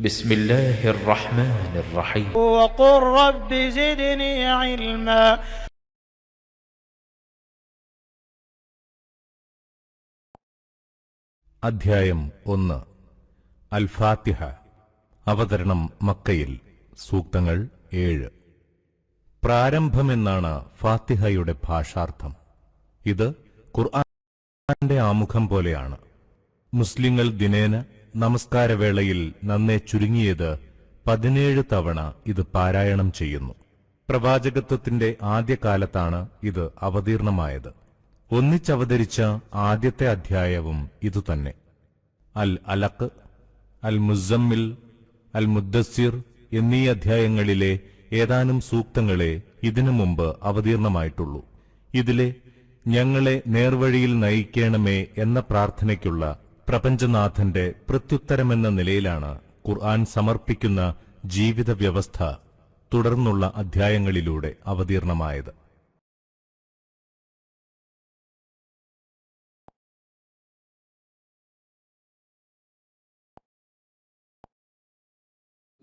ബിസ്മില്ലാഹിർ റഹ്മാനിർ റഹീം. വഖുർ റബ്ബി സിദ്നി ഇൽമാ. അധ്യായം 1. അൽ ഫാത്തിഹ. അവതരണം മക്കയിൽ. സൂക്തങ്ങൾ 7. പ്രാരംഭമെന്നാണ് ഫാത്തിഹയുടെ ഭാഷാർത്ഥം. ഇത് ഖുർആന്റെ ആമുഖം പോലെയാണ്. മുസ്ലിങ്ങൾ ദിനേന നമസ്കാരവേളയിൽ നന്നേ ചുരുങ്ങിയത് 17 തവണ ഇത് പാരായണം ചെയ്യുന്നു. പ്രവാചകത്വത്തിന്റെ ആദ്യകാലത്താണ് ഇത് അവതീർണമായത്. ഒന്നിച്ചവതരിച്ച ആദ്യത്തെ അധ്യായവും ഇതുതന്നെ. അൽ അലഖ്, അൽ മുസമ്മിൽ, അൽ മുദ്ദസ്സിർ എന്നീ അധ്യായങ്ങളിലെ ഏതാനും സൂക്തങ്ങളെ ഇതിനു മുമ്പ് അവതീർണമായിട്ടുള്ളൂ. ഇതിലെ ഞങ്ങളെ നേർവഴിയിൽ നയിക്കണമേ എന്ന പ്രാർത്ഥനയ്ക്കുള്ള പ്രപഞ്ചനാഥന്റെ പ്രത്യുത്തരമെന്ന നിലയിലാണ് ഖുർആൻ സമർപ്പിക്കുന്ന ജീവിത വ്യവസ്ഥ തുടർന്നുള്ള അധ്യായങ്ങളിലൂടെ അവതീർണമായത്.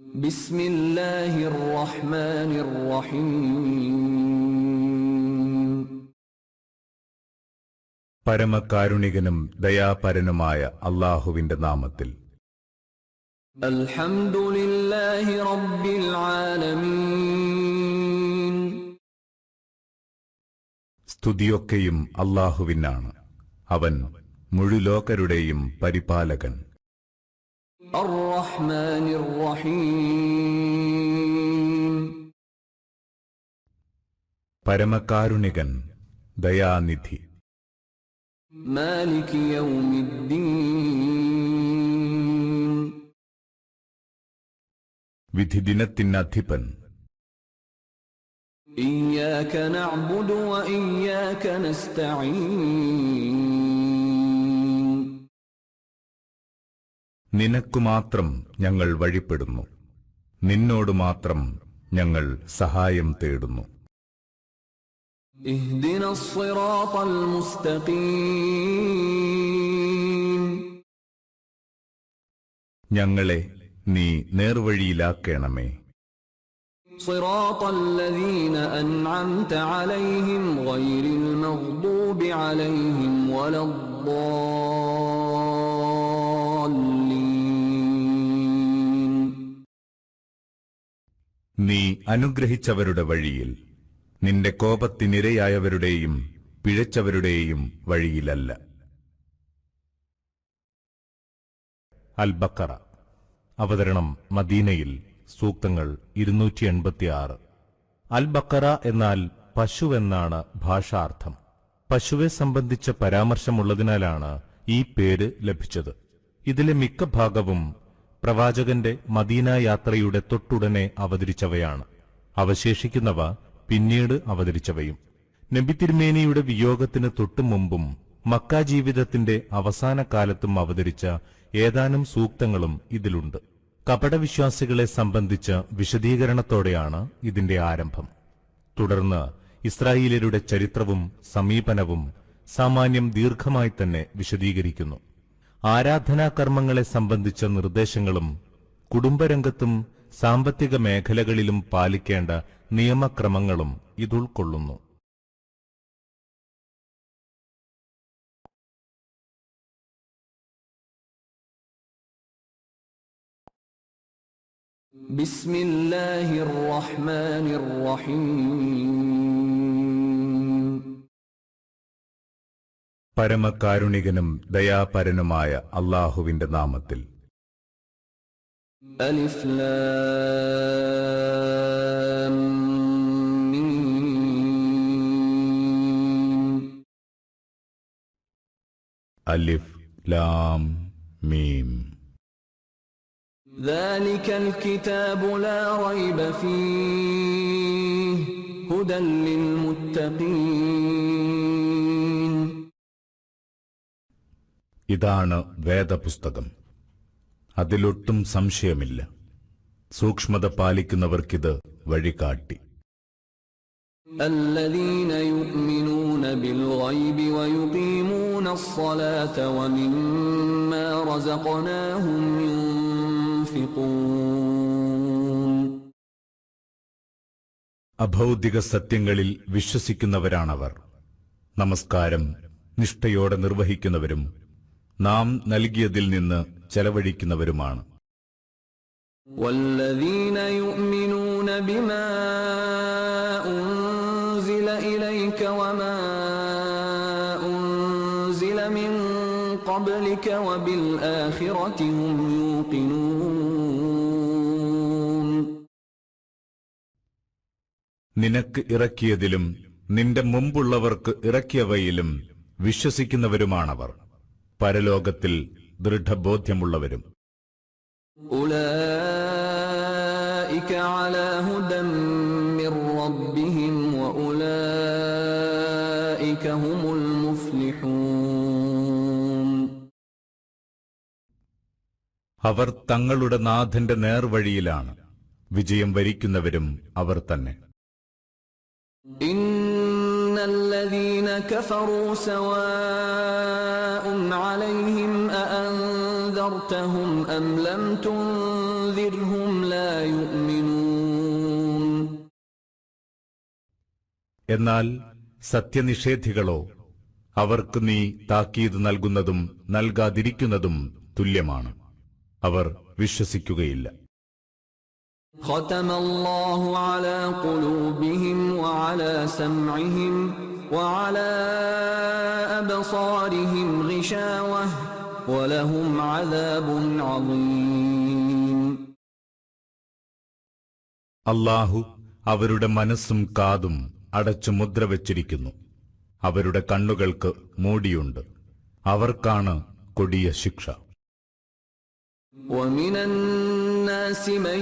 ബിസ്മില്ലാഹിർ റഹ്മാനിർ റഹീം. പരമകാരുണികനും ദയാപരനുമായ അല്ലാഹുവിന്റെ നാമത്തിൽ. അൽഹംദുലില്ലാഹി റബ്ബിൽ ആലമീൻ. സ്തുതിയൊക്കെയും അല്ലാഹുവിനാണ്. അവൻ മുഴുലോകരുടെയും പരിപാലകൻ. അർ-റഹ്മാനിർ റഹീം. പരമകാരുണികൻ, ദയാനിധി. മാലികി യൗമിദ്ദീൻ. വിധിദിനത്തിനധിപൻ. ഇയ്യാക നഅ്ബുദു വ ഇയ്യാക നസ്തഈൻ. നിനക്കു മാത്രം ഞങ്ങൾ വഴിപ്പെടുന്നു, നിന്നോട് മാത്രം ഞങ്ങൾ സഹായം തേടുന്നു. ഇഹ്ദിനസ് സിറാത്തൽ മുസ്തഖീം. ഞങ്ങളെ നീ നേർവഴിയിലാക്കണമേ. സിറാത്തൽ ലദീന അൻഅംത അലൈഹിം ഗൈറിൽ മഗ്ദൂബി അലൈഹിം വലദ്ദാല്ലീൻ. നീ അനുഗ്രഹിച്ചവരുടെ വഴിയിൽ, നിന്റെ കോപത്തിനിരയായവരുടെയും പിഴച്ചവരുടെയും വഴിയിലല്ല. അൽ ബഖറ. അവതരണം മദീനയിൽ. സൂക്തങ്ങൾ 286. അൽ ബഖറ എന്നാൽ പശുവെന്നാണ് ഭാഷാർത്ഥം. പശുവെ സംബന്ധിച്ച പരാമർശമുള്ളതിനാലാണ് ഈ പേര് ലഭിച്ചത്. ഇതിലെ മിക്ക ഭാഗവും പ്രവാചകന്റെ മദീന യാത്രയുടെ തൊട്ടുടനെ അവതരിച്ചവയാണ്. അവശേഷിക്കുന്നവ പിന്നീട് അവതരിച്ചവയും. നബി തിരുമേനിയുടെ വിയോഗത്തിന് തൊട്ടുമുമ്പും മക്ക ജീവിതത്തിന്റെ അവസാന കാലത്തും അവതരിച്ച ഏതാനും സൂക്തങ്ങളും ഇതിലുണ്ട്. കപടവിശ്വാസികളെ സംബന്ധിച്ച വിശദീകരണത്തോടെയാണ് ഇതിന്റെ ആരംഭം. തുടർന്ന് ഇസ്രായേല്യരുടെ ചരിത്രവും സമീപനവും സാമാന്യം ദീർഘമായി തന്നെ വിശദീകരിക്കുന്നു. ആരാധനാകർമ്മങ്ങളെ സംബന്ധിച്ച നിർദ്ദേശങ്ങളും കുടുംബരംഗത്തും സാമ്പത്തിക മേഖലകളിലും പാലിക്കേണ്ട നിയമക്രമങ്ങളും ഇതുൾക്കൊള്ളുന്നു. ബിസ്മില്ലാഹിർ റഹ്മാനിർ റഹീം. പരമകാരുണികനും ദയാപരനുമായ അല്ലാഹുവിന്റെ നാമത്തിൽ. അലിഫ് ലാം മീം. അലിഫ് ലാം മീം. ذلك الكتاب لا ريب فيه هدى للمتقين. ഇതാണ് വേദപുസ്തകം, അതിലൊട്ടും സംശയമില്ല. സൂക്ഷ്മത പാലിക്കുന്നവർക്കിത് വഴികാട്ടി. الذين يؤمنون بالغيب ويقيمون الصلاة ومما رزقناهم ينفقون. مشفقون അഭൗതിക സത്യങ്ങളിൽ വിശ്വസിക്കുന്നവരാണവർ. നമസ്കാരം നിഷ്ഠയോടെ നിർവഹിക്കുന്നവരും നാം നൽകിയതിൽ നിന്ന് ചെലവഴിക്കുന്നവരുമാണ്. والذين يؤمنون بما أنزل إليك وما أنزل من قبلك وبالآخرة هم يوقنون നിനക്ക് ഇറക്കിയതിലും നിന്റെ മുമ്പുള്ളവർക്ക് ഇറക്കിയവയിലും വിശ്വസിക്കുന്നവരുമാണവർ, പരലോകത്തിൽ ദൃഢബോധ്യമുള്ളവരും. أولئك على هدى من ربهم وأولئك هم المفلحون അവർ തങ്ങളുടെ നാഥന്റെ നേർവഴിയിലാണ്, വിജയം വരിക്കുന്നവരും അവർ തന്നെ. إن الذين كفروا سواء عليهم أأنذرتهم أم لم تنذرهم لا يؤمنون എന്നാൽ സത്യനിഷേധികളോ അവർക്ക് നീ താക്കീത് നൽകുന്നതും നൽകാതിരിക്കുന്നതും തുല്യമാണ്, അവർ വിശ്വസിക്കുകയില്ല. ختم الله على قلوبهم وعلى سمعهم وعلى أبصارهم غشاوة ولهم عذاب عظيم അല്ലാഹു അവരുടെ മനസ്സും കാതും അടച്ചു മുദ്ര വച്ചിരിക്കുന്നു, അവരുടെ കണ്ണുകൾക്ക് മൂടിയുണ്ട്, അവർക്കാണ് കൊടിയ ശിക്ഷ. ومن الناس من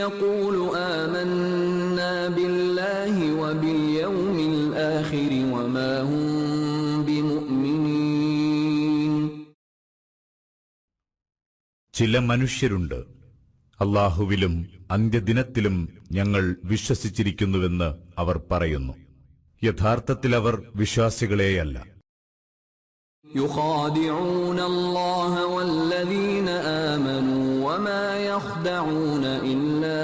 يقول آمنا بالله وباليوم الآخر وما هم بمؤمنين ചില മനുഷ്യരുണ്ട്, അല്ലാഹുവിലും അന്ത്യദിനത്തിലും ഞങ്ങൾ വിശ്വസിച്ചിരിക്കുന്നുവെന്ന് അവർ പറയുന്നു, യഥാർത്ഥത്തിൽ അവർ വിശ്വാസികളെയല്ല. يخادعون الله والذين آمنوا وما يخدعون إلا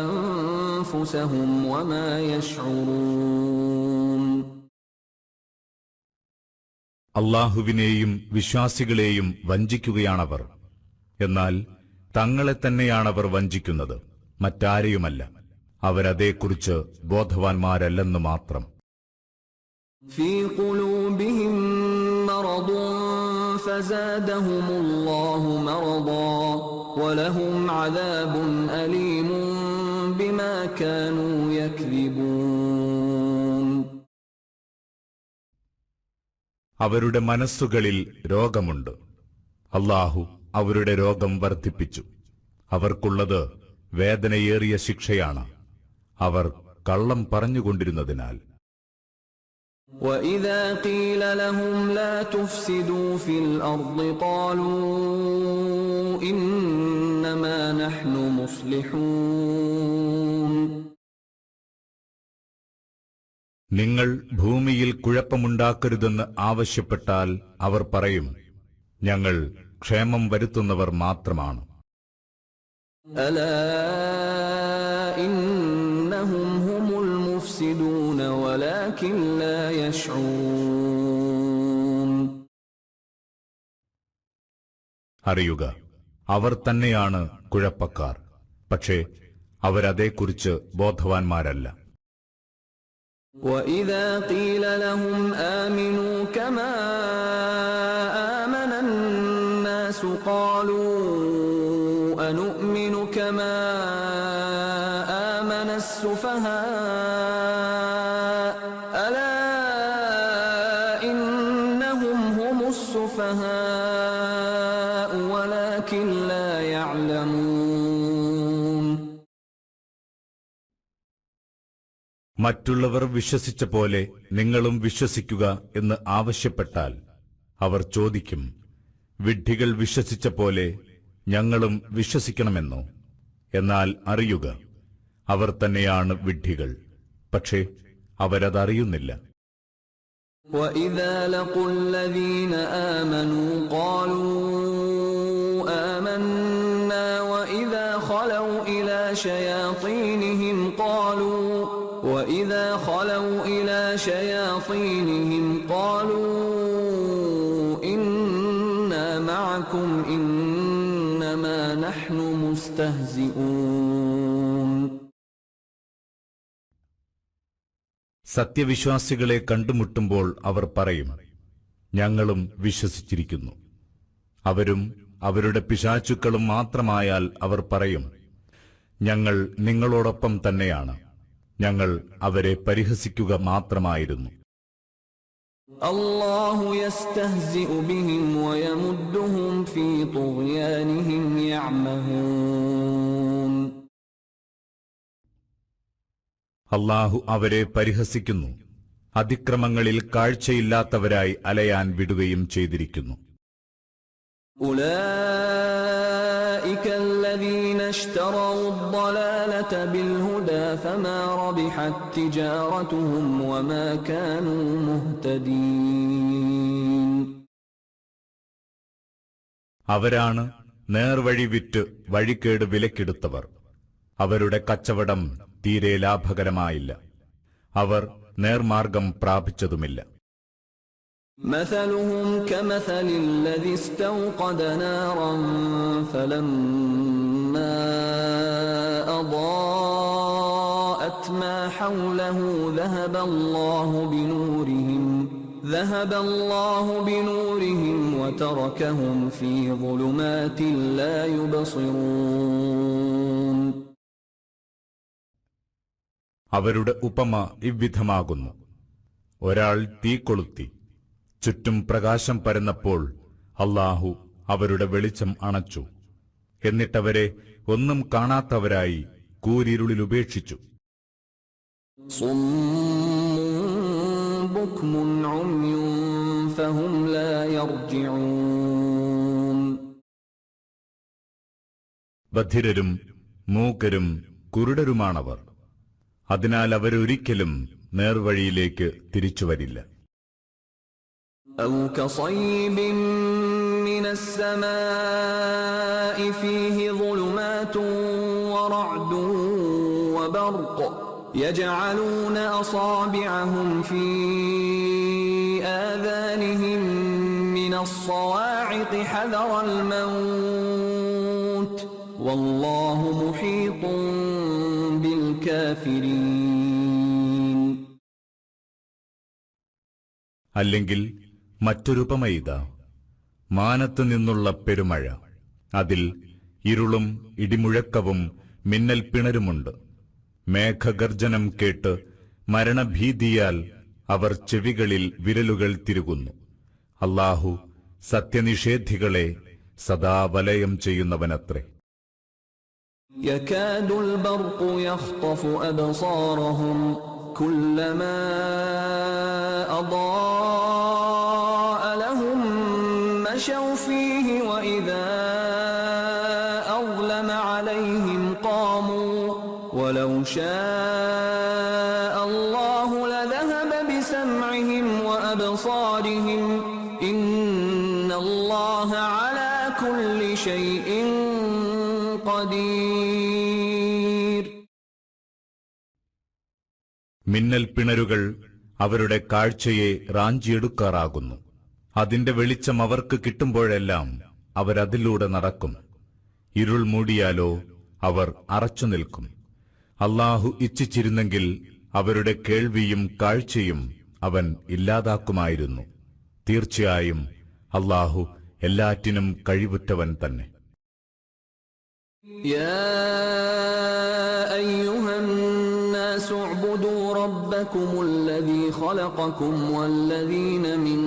أنفسهم وما يشعرون അല്ലാഹുവിനെയും വിശ്വാസികളെയും വഞ്ചിക്കുകയാണവർ, എന്നാൽ തങ്ങളെ തന്നെയാണവർ വഞ്ചിക്കുന്നത്, മറ്റാരെയുമല്ല. അവരതേക്കുറിച്ച് ബോധവാന്മാരല്ലെന്ന് മാത്രം. في قلوبهم مرض فزادهم الله مرضا ولهم عذاب أليم بما كانوا يكذبون അവരുടെ മനസ്സുകളിൽ രോഗമുണ്ട്, അല്ലാഹു അവരുടെ രോഗം വർദ്ധിപ്പിച്ചു, അവർക്കുള്ളത് വേദനയേറിയ ശിക്ഷയാണ്, അവർ കള്ളം പറഞ്ഞുകൊണ്ടിരുന്നതിനാൽ. وَإِذَا قِيلَ لَهُمْ لَا تُفْسِدُوا فِي الْأَرْضِ قَالُوا إِنَّمَا نَحْنُ مُصْلِحُونَ നിങ്ങൾ ഭൂമിയിൽ കുഴപ്പമുണ്ടാക്കരുതെന്ന് ആവശ്യപ്പെട്ടാൽ അവർ പറയും, ഞങ്ങൾ ക്ഷേമം വരുത്തുന്നവർ മാത്രമാണ്. أَلَا إِنَّهُمْ هُمُ الْمُفْسِدُونَ وَلَكِنْ لَا يَشْعُرُونَ അറിയുക, അവർ തന്നെയാണ് കുഴപ്പക്കാർ, പക്ഷേ അവരതേക്കുറിച്ച് ബോധവാന്മാരല്ല. وَإِذَا قِيلَ لَهُمْ آمِنُوا كَمَا آمَنَ النَّاسُ قَالُوا أَنُؤْمِنُ كَمَا آمَنَ السُّفَهَاءُ أَلَا إِنَّهُمْ هُمُ السُّفَهَاءُ وَلَكِنْ لَا يَعْلَمُونَ മറ്റുള്ളവർ വിശ്വസിച്ച പോലെ നിങ്ങളും വിശ്വസിക്കുക എന്ന് ആവശ്യപ്പെട്ടാൽ അവർ ചോദിക്കും, വിഡ്ഢികൾ വിശ്വസിച്ച പോലെ ഞങ്ങളും വിശ്വസിക്കണമെന്നോ? എന്നാൽ അറിയുക, അവർ തന്നെയാണ് വിഡ്ഢികൾ, പക്ഷേ അവരതറിയുന്നില്ല. وَإِذَا لَقُوا الَّذِينَ آمَنُوا قَالُوا آمنا وإذا خلوا إلى شياطينهم قالوا إنا معكم إنما نحن مستهزئون. സത്യവിശ്വാസികളെ കണ്ടുമുട്ടുമ്പോൾ അവർ പറയും, ഞങ്ങളും വിശ്വസിച്ചിരിക്കുന്നു. അവരും അവരുടെ പിശാചുക്കളും മാത്രമായാൽ അവർ പറയും, ഞങ്ങൾ നിങ്ങളോടൊപ്പം തന്നെയാണ്, ഞങ്ങൾ അവരെ പരിഹസിക്കുക മാത്രമായിരുന്നു. അല്ലാഹു യസ്തഹ്സിഉ ബിഹിം വയമുദ്ദുഹും ഫീ തുഗ്യാനിഹിം യഅമഹൂൻ. അല്ലാഹു അവരെ പരിഹസിക്കുന്നു, അതിക്രമങ്ങളിൽ കാഴ്ചയില്ലാത്തവരായി അലയാൻ വിടുകയും ചെയ്തിരിക്കുന്നു. أولئك الذين اشتروا الضلالة بالهدى فما ربحت تجارتهم وما كانوا مهتدين. അവരാണ് നേർവഴി വിറ്റ് വഴിക്കേട് വിലക്കെടുത്തവർ. അവരുടെ കച്ചവടം തീരെ ലാഭകരമായില്ല, അവർ നേർമാർഗം പ്രാപിച്ചതുമില്ല. مثلهم كمثل الذي استوقد نارا فلما أضاءت ما حوله ذهب الله بنورهم وتركهم في ظلمات لا يبصرون. അവരുടെ ഉപമ ഇவ்விധമാകുന്നു. ഒരാൾ തീ കൊളുത്തി, ചുറ്റും പ്രകാശം പരന്നപ്പോൾ അല്ലാഹു അവരുടെ വെളിച്ചം അണച്ചു. എന്നിട്ടവരെ ഒന്നും കാണാത്തവരായി കൂരിരുളിൽ ഉപേക്ഷിച്ചു. ബധിരരും മൂകരും കുരുടരുമാണവർ. അതിനാൽ അവരൊരിക്കലും നേർവഴിയിലേക്ക് തിരിച്ചുവരില്ല. أو كصيب من السماء فيه ظلمات ورعد وبرق يجعلون أصابعهم في آذانهم من الصواعق حذر الموت والله محيط بالكافرين. അല്ലെങ്കിൽ മറ്റൊരുപമയിതാ, മാനത്തു നിന്നുള്ള പെരുമഴ, അതിൽ ഇരുളും ഇടിമുഴക്കവും മിന്നൽ പിണരുമുണ്ട്. മേഘഗർജനം കേട്ട് മരണഭീതിയാൽ അവർ ചെവികളിൽ വിരലുകൾ തിരുകുന്നു. അല്ലാഹു സത്യനിഷേധികളെ സദാ വലയം ചെയ്യുന്നവനത്രേ. യകാദു البرق يخطف أبصارهم كلما أضاء لهم مشوا فيه وإذا أظلم عليهم قاموا ولو شاء الله لذهب بسمعهم وأبصارهم إن الله على كل شيء قدير. മിന്നൽ പിണരുകൾ അവരുടെ കാഴ്ചയെ റാഞ്ചിയെടുക്കാറാകുന്നു. അതിന്റെ വെളിച്ചം അവർക്ക് കിട്ടുമ്പോഴെല്ലാം അവരതിലൂടെ നടക്കും. ഇരുൾ മൂടിയാലോ അവർ അറച്ചു നിൽക്കും. അല്ലാഹു ഇച്ഛിച്ചിരുന്നെങ്കിൽ അവരുടെ കേൾവിയും കാഴ്ചയും അവൻ ഇല്ലാതാക്കുമായിരുന്നു. തീർച്ചയായും അല്ലാഹു എല്ലാറ്റിനും കഴിവുറ്റവൻ തന്നെ. اعبدوا ربكم الذي خلقكم والذين من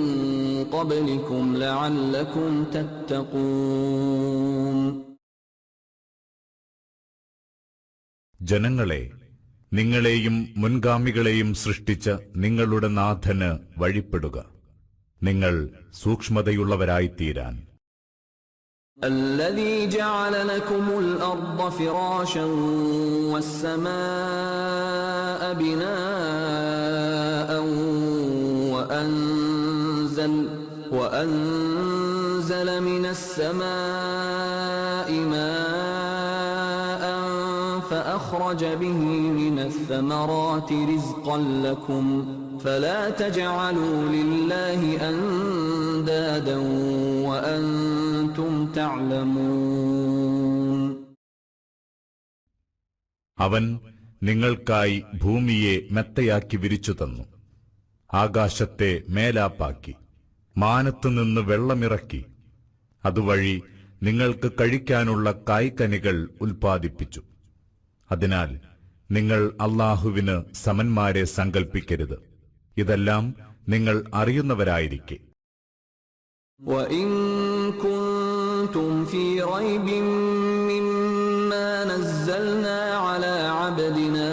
قبلكم لعلكم تتقون. ജനങ്ങളെ, നിങ്ങളെയും മുൻഗാമികളെയും സൃഷ്ടിച്ച നിങ്ങളുടെ നാഥന് വഴിപ്പെടുക, നിങ്ങൾ സൂക്ഷ്മതയുള്ളവരായിത്തീരാൻ. الذي جعل لكم الأرض فراشا والسماء بناء وأنزل أنزل من السماء ماء فأخرج به من الثمرات رزقا لكم فلا تجعلوا لله أندادا وأنتم تعلمون. അവൻ നിങ്ങൾക്കായി ഭൂമിയെ മെത്തയാക്കി വിരിച്ചു തന്നു, ആകാശത്തെ മേലാപ്പാക്കി, മാനത്തുനിന്ന് വെള്ളമിറക്കി, അതുവഴി നിങ്ങൾക്ക് കഴിക്കാനുള്ള കായ്കനികൾ ഉൽപ്പാദിപ്പിച്ചു. അതിനാൽ നിങ്ങൾ അല്ലാഹുവിന് സമന്മാരെ സങ്കൽപ്പിക്കരുത്. ഇതെല്ലാം നിങ്ങൾ അറിയുന്നവരായിരിക്കെ. وَإِن كُنتُمْ فِي رَيْبٍ مِّمَّا نَزَّلْنَا عَلَى عَبْدِنَا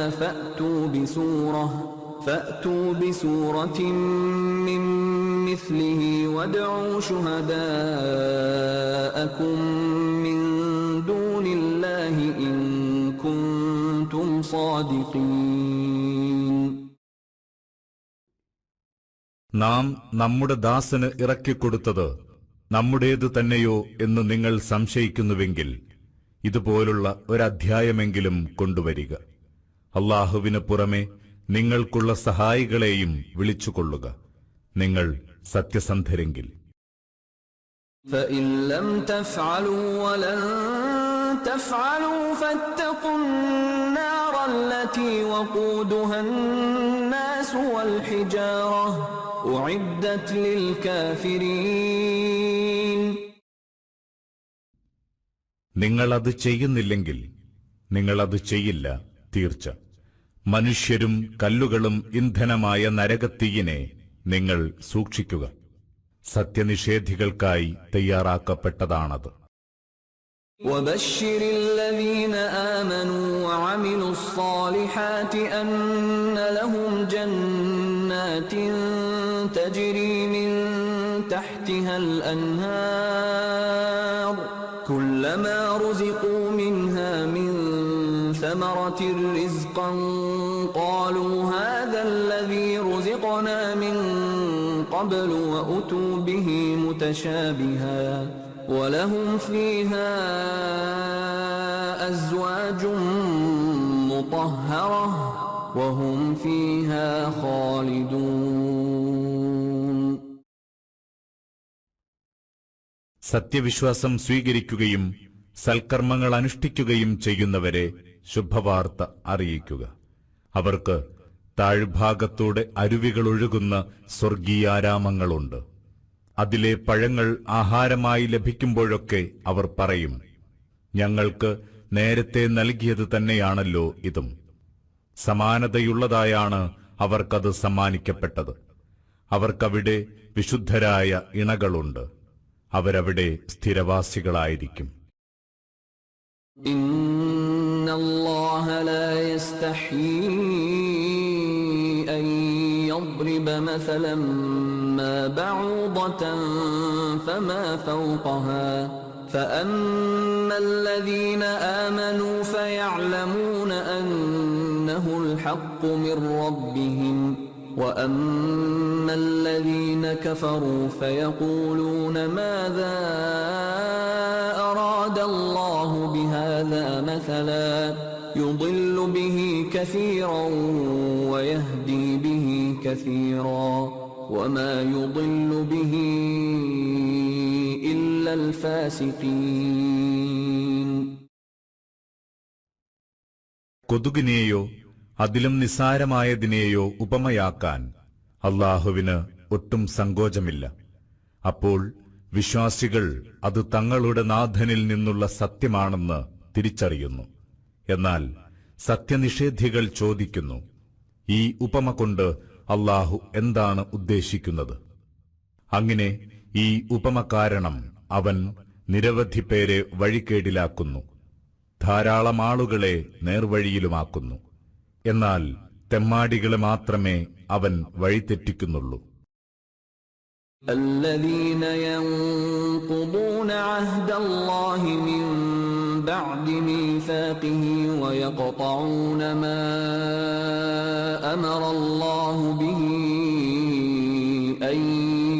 فَأْتُوا بِسُورَةٍ مِّن مِّثْلِهِ وَادْعُوا شُهَدَاءَكُم مِّن دُونِ اللَّهِ إِن كُنتُمْ صَادِقِينَ. നാം നമ്മുടെ ദാസന് ഇറക്കിക്കൊടുത്തത് നമ്മുടേതു തന്നെയോ എന്ന് നിങ്ങൾ സംശയിക്കുന്നുവെങ്കിൽ ഇതുപോലുള്ള ഒരധ്യായമെങ്കിലും കൊണ്ടുവരിക. അല്ലാഹുവിന് പുറമെ നിങ്ങൾക്കുള്ള സഹായികളെയും വിളിച്ചുകൊള്ളുക, നിങ്ങൾ സത്യസന്ധരെങ്കിൽ. فَإِن لَّمْ تَفْعَلُوا وَلَن تَفْعَلُوا فَاتَّقُوا النَّارَ الَّتِي وَقُودُهَا النَّاسُ وَالْحِجَارَةُ أُعِدَّتْ لِلْكَافِرِينَ. നിങ്ങളത് ചെയ്യുന്നില്ലെങ്കിൽ നിങ്ങളത് ചെയ്യില്ല തീർച്ച. മനുഷ്യരും കല്ലുകളും ഇന്ധനമായ നരകത്തീയിനെ നിങ്ങൾ സൂക്ഷിക്കുക. സത്യനിഷേധികൾക്കായി തയ്യാറാക്കപ്പെട്ടതാണത്. وَبَشِّرِ الَّذِينَ آمَنُوا وَعَمِلُوا الصَّالِحَاتِ أَنَّ لَهُمْ جَنَّاتٍ تَجْرِي مِن تَحْتِهَا الْأَنْهَارُ كُلَّمَا رُزِقُوا مِنْهَا مِن ثَمَرَةٍ رِزْقًا قَالُوا هَذَا الَّذِي رُزِقْنَا مِن قَبْلُ وَأُتُوا بِهِ مُتَشَابِهًا وَلَهُمْ فِيهَا أَزْوَاجٌ مُطَهَّرَةٌ وَهُمْ فِيهَا خَالِدُونَ. സത്യവിശ്വാസം സ്വീകരിക്കുകയും സൽക്കർമ്മങ്ങൾ അനുഷ്ഠിക്കുകയും ചെയ്യുന്നവരെ ശുഭവാർത്ത അറിയിക്കുക. അവർക്ക് താഴ്ഭാഗത്തൂടെ അരുവികളൊഴുകുന്ന സ്വർഗീയാരാമങ്ങളുണ്ട്. അതിലെ പഴങ്ങൾ ആഹാരമായി ലഭിക്കുമ്പോഴൊക്കെ അവർ പറയും, ഞങ്ങൾക്ക് നേരത്തെ നൽകിയത് തന്നെയാണല്ലോ ഇതും. സമാനതയുള്ളതായാണ് അവർക്കത് സമ്മാനിക്കപ്പെട്ടത്. അവർക്കവിടെ വിശുദ്ധരായ ഇണകളുണ്ട്. അവരവിടെ സ്ഥിരവാസികളായിരിക്കും. ഇന്നല്ലാഹ ലാ യസ്തഹീ അൻ യദ്രിബ മസലൻ മാ ബഅൂദതൻ ഫമാ ഫൗഖഹാ فأما الذين آمنوا فيعلمون أنه الحق من ربهم وأما الذين كفروا فيقولون ماذا أراد الله بهذا مثلا يضل به كثيرا ويهدي به كثيرا وما يضل به إلا الفاسقين. കൊതുകിനെയോ അതിലും നിസ്സാരമായതിനെയോ ഉപമയാക്കാൻ അല്ലാഹുവിന് ഒട്ടും സങ്കോചമില്ല. അപ്പോൾ വിശ്വാസികൾ അത് തങ്ങളുടെ നാഥനിൽ നിന്നുള്ള സത്യമാണെന്ന് തിരിച്ചറിയുന്നു. എന്നാൽ സത്യനിഷേധികൾ ചോദിക്കുന്നു, ഈ ഉപമ കൊണ്ട് അല്ലാഹു എന്താണ് ഉദ്ദേശിക്കുന്നത്? അങ്ങനെ ഈ ഉപമ കാരണം അവൻ നിരവധി പേരെ വഴികേടിലാക്കുന്നു, ധാരാളം ആളുകളെ നേർവഴിയിലുമാക്കുന്നു. എന്നാൽ തെമ്മാടികളെ മാത്രമേ അവൻ വഴിതെറ്റിക്കുന്നുള്ളൂ. الذين ينقضون عهد الله من بعد ميثاقه ويقطعون ما أمر الله به أن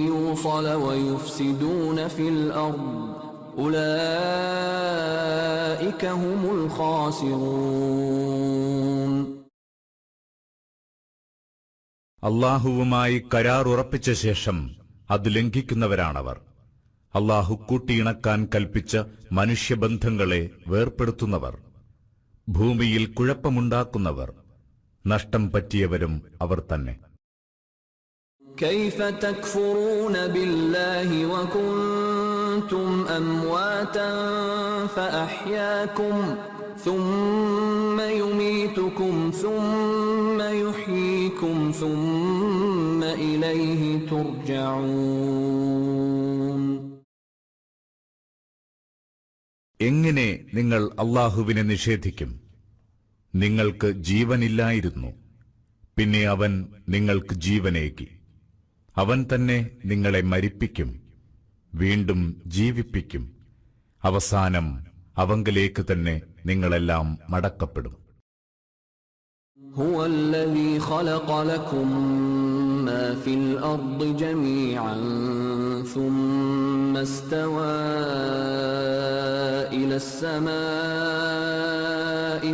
يوصل الباطل ويفسدون في الأرض أولئك هم الخاسرون. അള്ളാഹുവുമായി കരാർ ഉറപ്പിച്ച ശേഷം അത് ലംഘിക്കുന്നവരാണവർ. അള്ളാഹു കൂട്ടിയിണക്കാൻ കൽപ്പിച്ച മനുഷ്യബന്ധങ്ങളെ വേർപ്പെടുത്തുന്നവർ, ഭൂമിയിൽ കുഴപ്പമുണ്ടാക്കുന്നവർ, നഷ്ടം പറ്റിയവരും അവർ തന്നെ. كيف تكفرون بالله وكنتم أمواتا فأحياكم ثم يميتكم ثم يحييكم ثم إليه ترجعون. എങ്ങനെ നിങ്ങൾ അള്ളാഹുവിനെ നിഷേധിക്കും? നിങ്ങൾക്ക് ജീവനില്ലായിരുന്നു, പിന്നെ അവൻ നിങ്ങൾക്ക് ജീവനേകി. അവൻ തന്നെ നിങ്ങളെ മരിപ്പിക്കും, വീണ്ടും ജീവിപ്പിക്കും. അവസാനം അവങ്കലേക്ക് തന്നെ നിങ്ങളെല്ലാം മടക്കപ്പെടും. هو الذي خلق لكم ما في الأرض جميعا ثم استوى إلى السماء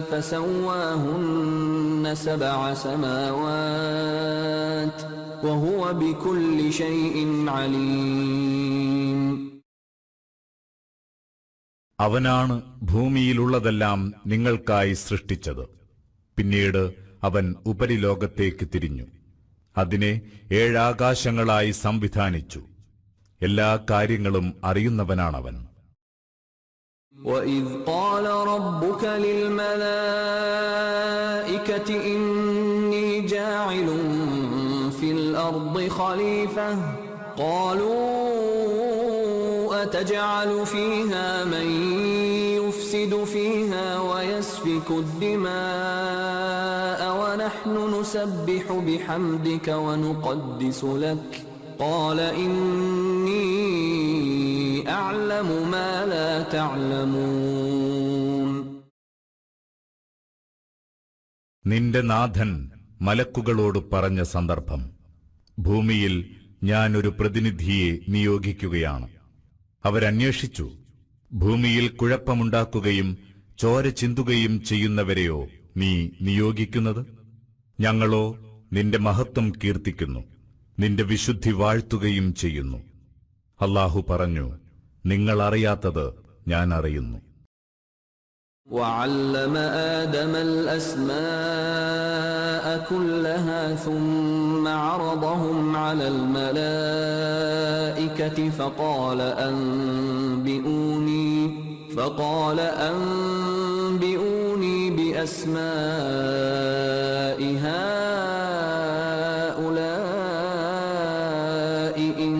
فسواهن 7 سماوات وهو بكل شيء عليم. അവനാണ് ഭൂമിയിലുള്ളതെല്ലാം നിങ്ങൾക്കായി സൃഷ്ടിച്ചത്. പിന്നീട് അവൻ ഉപരിലോകത്തേക്ക് തിരിഞ്ഞു, അതിനെ 7 ആകാശങ്ങളായി സംവിധാനിച്ചു. എല്ലാ കാര്യങ്ങളും അറിയുന്നവനാണവൻ. وَإِذْ قَالَ رَبُّكَ لِلْمَلَائِكَةِ إِنِّي جَاعِلٌ فِي الْأَرْضِ خَلِيفَةً قَالُوا أَتَجْعَلُ فِيهَا مَن يُفْسِدُ فِيهَا وَيَسْفِكُ الدِّمَاءَ وَنَحْنُ نُسَبِّحُ بِحَمْدِكَ وَنُقَدِّسُ لَكَ قَالَ إِنِّي أَعْلَمُ مَا لَا تَعْلَمُونَ. നിന്റെ നാഥൻ മലക്കുകളോട് പറഞ്ഞ സന്ദർഭം: ഭൂമിയിൽ ഞാൻ ഒരു പ്രതിനിധിയെ നിയോഗിക്കുകയാണ്. അവരന്വേഷിച്ചു, ഭൂമിയിൽ കുഴപ്പമുണ്ടാക്കുകയും ചോര ചിന്തുകയും ചെയ്യുന്നവരെയോ നീ നിയോഗിക്കുന്നത്? ഞങ്ങളോ നിന്റെ മഹത്വം കീർത്തിക്കുന്നു, നിന്റെ വിശുദ്ധി വാഴ്ത്തുകയും ചെയ്യുന്നു. അല്ലാഹു പറഞ്ഞു, നിങ്ങൾ അറിയാത്തത് ഞാൻ അറിയുന്നു. وَعَلَّمَ آدَمَ الْأَسْمَاءَ كُلَّهَا ثُمَّ عَرَضَهُمْ عَلَى الْمَلَائِكَةِ فَقَالَ أَنبِئُونِي بِأَسْمَاءِ هَؤُلَاءِ إِن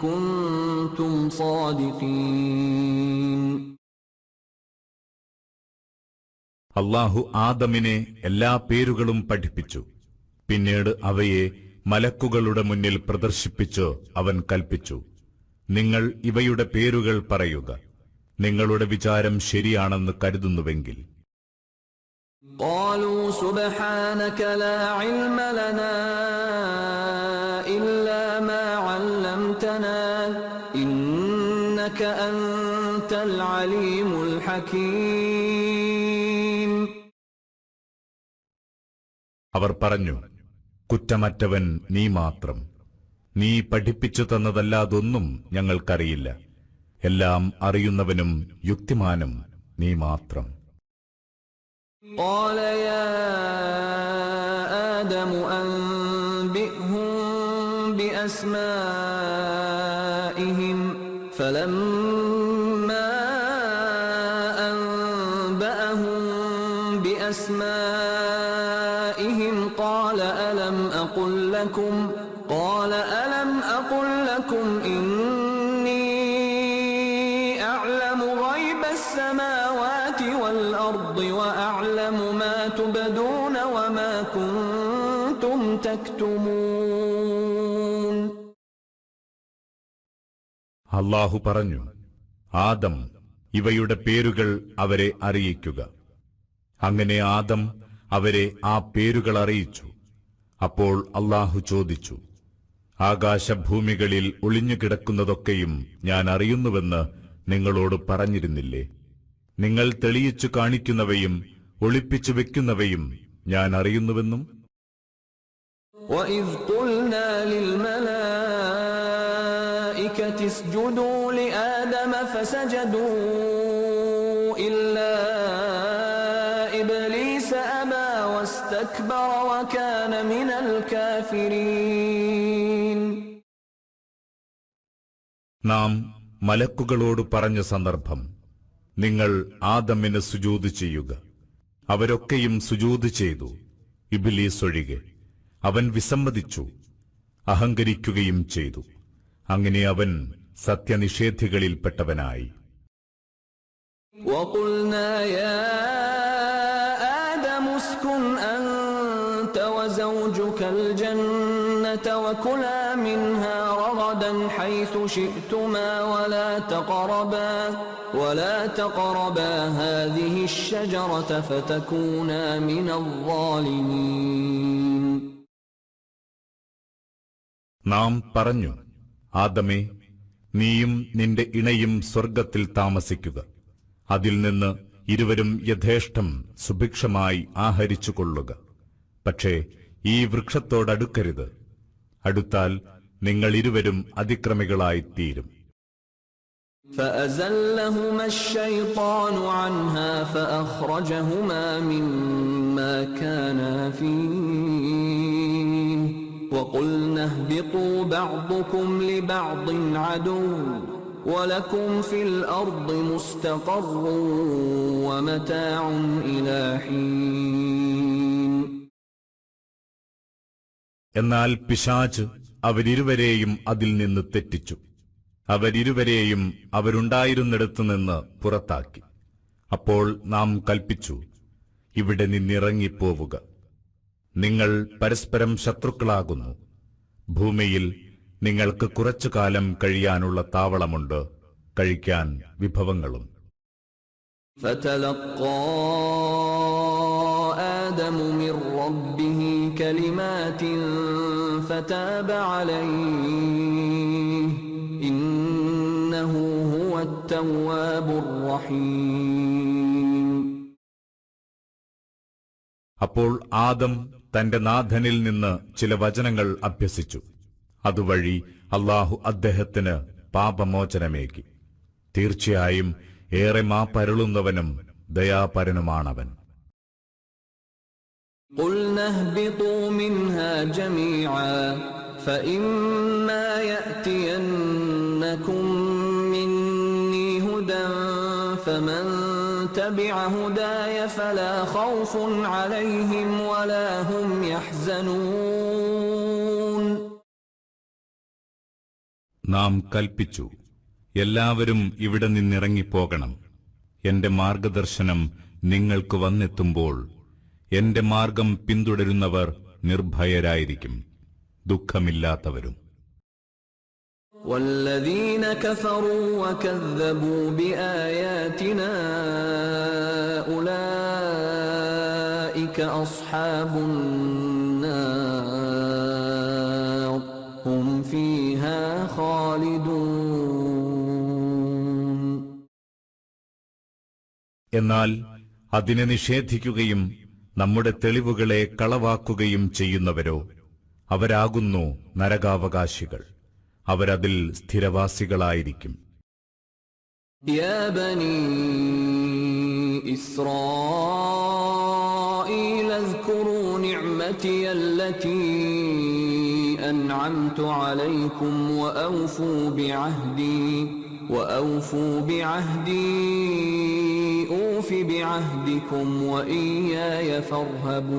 كُنتُمْ صَادِقِينَ. അല്ലാഹു ആദമിനെ എല്ലാ പേരുകളും പഠിപ്പിച്ചു. പിന്നീട് അവയെ മലക്കുകളുടെ മുന്നിൽ പ്രദർശിപ്പിച്ച് അവൻ കൽപ്പിച്ചു, നിങ്ങൾ ഇവയുടെ പേരുകൾ പറയുക, നിങ്ങളുടെ വിചാരം ശരിയാണെന്ന് കരുതുന്നുവെങ്കിൽ. قالوا سبحانك لا علم لنا إلا ما علمتنا إنك أنت العليم الحكيم. അവർ പറഞ്ഞു, കുറ്റമറ്റവൻ നീ മാത്രം. നീ പഠിപ്പിച്ചു തന്നതല്ലാതൊന്നും ഞങ്ങൾക്കറിയില്ല. എല്ലാം അറിയുന്നവനും യുക്തിമാനും നീ മാത്രം. قال يا آدم أنبئهم بأسمائهم فلما أنبأهم بأسمائهم قال ألم أقل لكم إني أعلم غيب السماوات والأرض وأعلم ما تبدون وما كنتم تكتمون. അല്ലാഹു പറഞ്ഞു, ആദം, ഇവയുടെ പേരുകൾ അവരെ അറിയിക്കുക. അങ്ങനെ ആദം അവരെ ആ പേരുകൾ അറിയിച്ചു. അപ്പോൾ അല്ലാഹു ചോദിച്ചു, ആകാശഭൂമികളിൽ ഒളിഞ്ഞുകിടക്കുന്നതൊക്കെയും ഞാൻ അറിയുന്നുവെന്ന് നിങ്ങളോട് പറഞ്ഞിരുന്നില്ലേ? നിങ്ങൾ തെളിയിച്ചു കാണിക്കുന്നവയും ഒളിപ്പിച്ചു വെക്കുന്നവയും ഞാൻ അറിയുന്നുവെന്നും. وَإِذْ قُلْنَا لِلْمَلَائِكَةِ اسْجُدُوا لِآدَمَ فَسَجَدُوا إِلَّا إِبْلِيسَ أَبَى وَاسْتَكْبَرَ وَكَانَ مِنَ الْكَافِرِينَ. നാം മലക്കുകളോട് പറഞ്ഞ സന്ദർഭം, നിങ്ങൾ ആദമിന് സുജൂദ് ചെയ്യുക. അവരൊക്കെയും സുജൂദ് ചെയ്തു, ഇബ്ലീസ് ഒഴികെ. അവൻ വിസമ്മതിച്ചു, അഹങ്കരിക്കുകയും ചെയ്തു. അങ്ങനെ അവൻ സത്യനിഷേധികളിൽപ്പെട്ടവനായി. وَقُلْنَا يَا آدَمُ اسْكُنْ أَنْتَ وَزَوْجُكَ الْجَنَّةَ وَكُلَا مِنْهَا رَغَدًا حَيْثُ شِئْتُمَا وَلَا تَقْرَبَا هَذِهِ الشَّجَرَةَ فَتَكُونَا مِنَ الظَّالِمِينَ. നാം പറഞ്ഞു, ആദമേ, നീയും നിന്റെ ഇണയും സ്വർഗ്ഗത്തിൽ താമസിക്കുക. അതിൽ നിന്ന് ഇരുവരും യഥേഷ്ടം സുഭിക്ഷമായി ആഹരിച്ചുകൊള്ളുക. പക്ഷേ ഈ വൃക്ഷത്തോടടുക്കരുത്. അടുത്താൽ നിങ്ങൾ ഇരുവരും അതിക്രമികളായിത്തീരും. فَأَزَلَّهُمَا الشَّيْطَانُ عَنْهَا فَأَخْرَجَهُمَا مِمَّا كَانَا فِيهِ وَقُلْنَا اهْبِطُوا بَعْضُكُمْ لِبَعْضٍ عَدُوٌّ وَلَكُمْ فِي الْأَرْضِ مُسْتَقَرٌّ وَمَتَاعٌ إِلَى حِينٍ. എന്നാൽ പിശാച് അവരിരുവരെയും അതിൽ നിന്ന് തെറ്റിച്ചു. അവരിരുവരെയും അവരുണ്ടായിരുന്നിടത്തുനിന്ന് പുറത്താക്കി. അപ്പോൾ നാം കൽപ്പിച്ചു, ഇവിടെ നിന്നിറങ്ങിപ്പോവുക. നിങ്ങൾ പരസ്പരം ശത്രുക്കളാകുന്നു. ഭൂമിയിൽ നിങ്ങൾക്ക് കുറച്ചുകാലം കഴിയാനുള്ള താവളമുണ്ട്, കഴിക്കാൻ വിഭവങ്ങളും. فَتَلَقَّى آدَمُ مِنْ رَبِّهِ كَلِمَاتٍ فَتَابَ عَلَيْهِ إِنَّهُ هُوَ التَّوَّابُ الرَّحِيمُ. അപ്പോൾ ആദം തന്റെ നാഥനിൽ നിന്ന് ചില വചനങ്ങൾ അഭ്യസിച്ചു. അതുവഴി അല്ലാഹു അദ്ദേഹത്തിന് പാപമോചനമേകി. തീർച്ചയായും ഏറെ മാപ്പരുളുന്നവനും ദയാപരനുമാണവൻ. قُلْنَا اهْبِطُوا مِنْهَا جَمِيعًا فَإِمَّا يَأْتِيَنَّكُمْ مِنِّي هُدًى فَمَنْ تَبِعَ هُدَايَ فَلَا خَوْفٌ عَلَيْهِمْ وَلَا هُمْ يَحْزَنُونَ. നാം കൽപ്പിച്ചു, എല്ലാവരും ഇവിടെ നിന്നിറങ്ങിപ്പോകണം. എന്റെ മാർഗദർശനം നിങ്ങൾക്ക് വന്നെത്തുമ്പോൾ എന്റെ മാർഗം പിന്തുടരുന്നവർ നിർഭയരായിരിക്കും, ദുഃഖമില്ലാത്തവരും. وَالَّذِينَ كَفَرُوا وَكَذَّبُوا بِآيَاتِنَا أُولَئِكَ أَصْحَابُ النَّارِ هُمْ فِيهَا خَالِدُونَ. എന്നാൽ അതിനെ നിഷേധിക്കുകയും നമ്മുടെ തെളിവുകളെ കളവാക്കുകയും ചെയ്യുന്നവരോ അവരാകുന്നു നരകാവകാശികൾ. അവരതിൽ സ്ഥിരവാസികളായിരിക്കും. يا بني إسرائيل اذكروا نعمتي التي أنعمت عليكم وأوفوا بعهدي أوف بعهدكم وإياي فارهبون.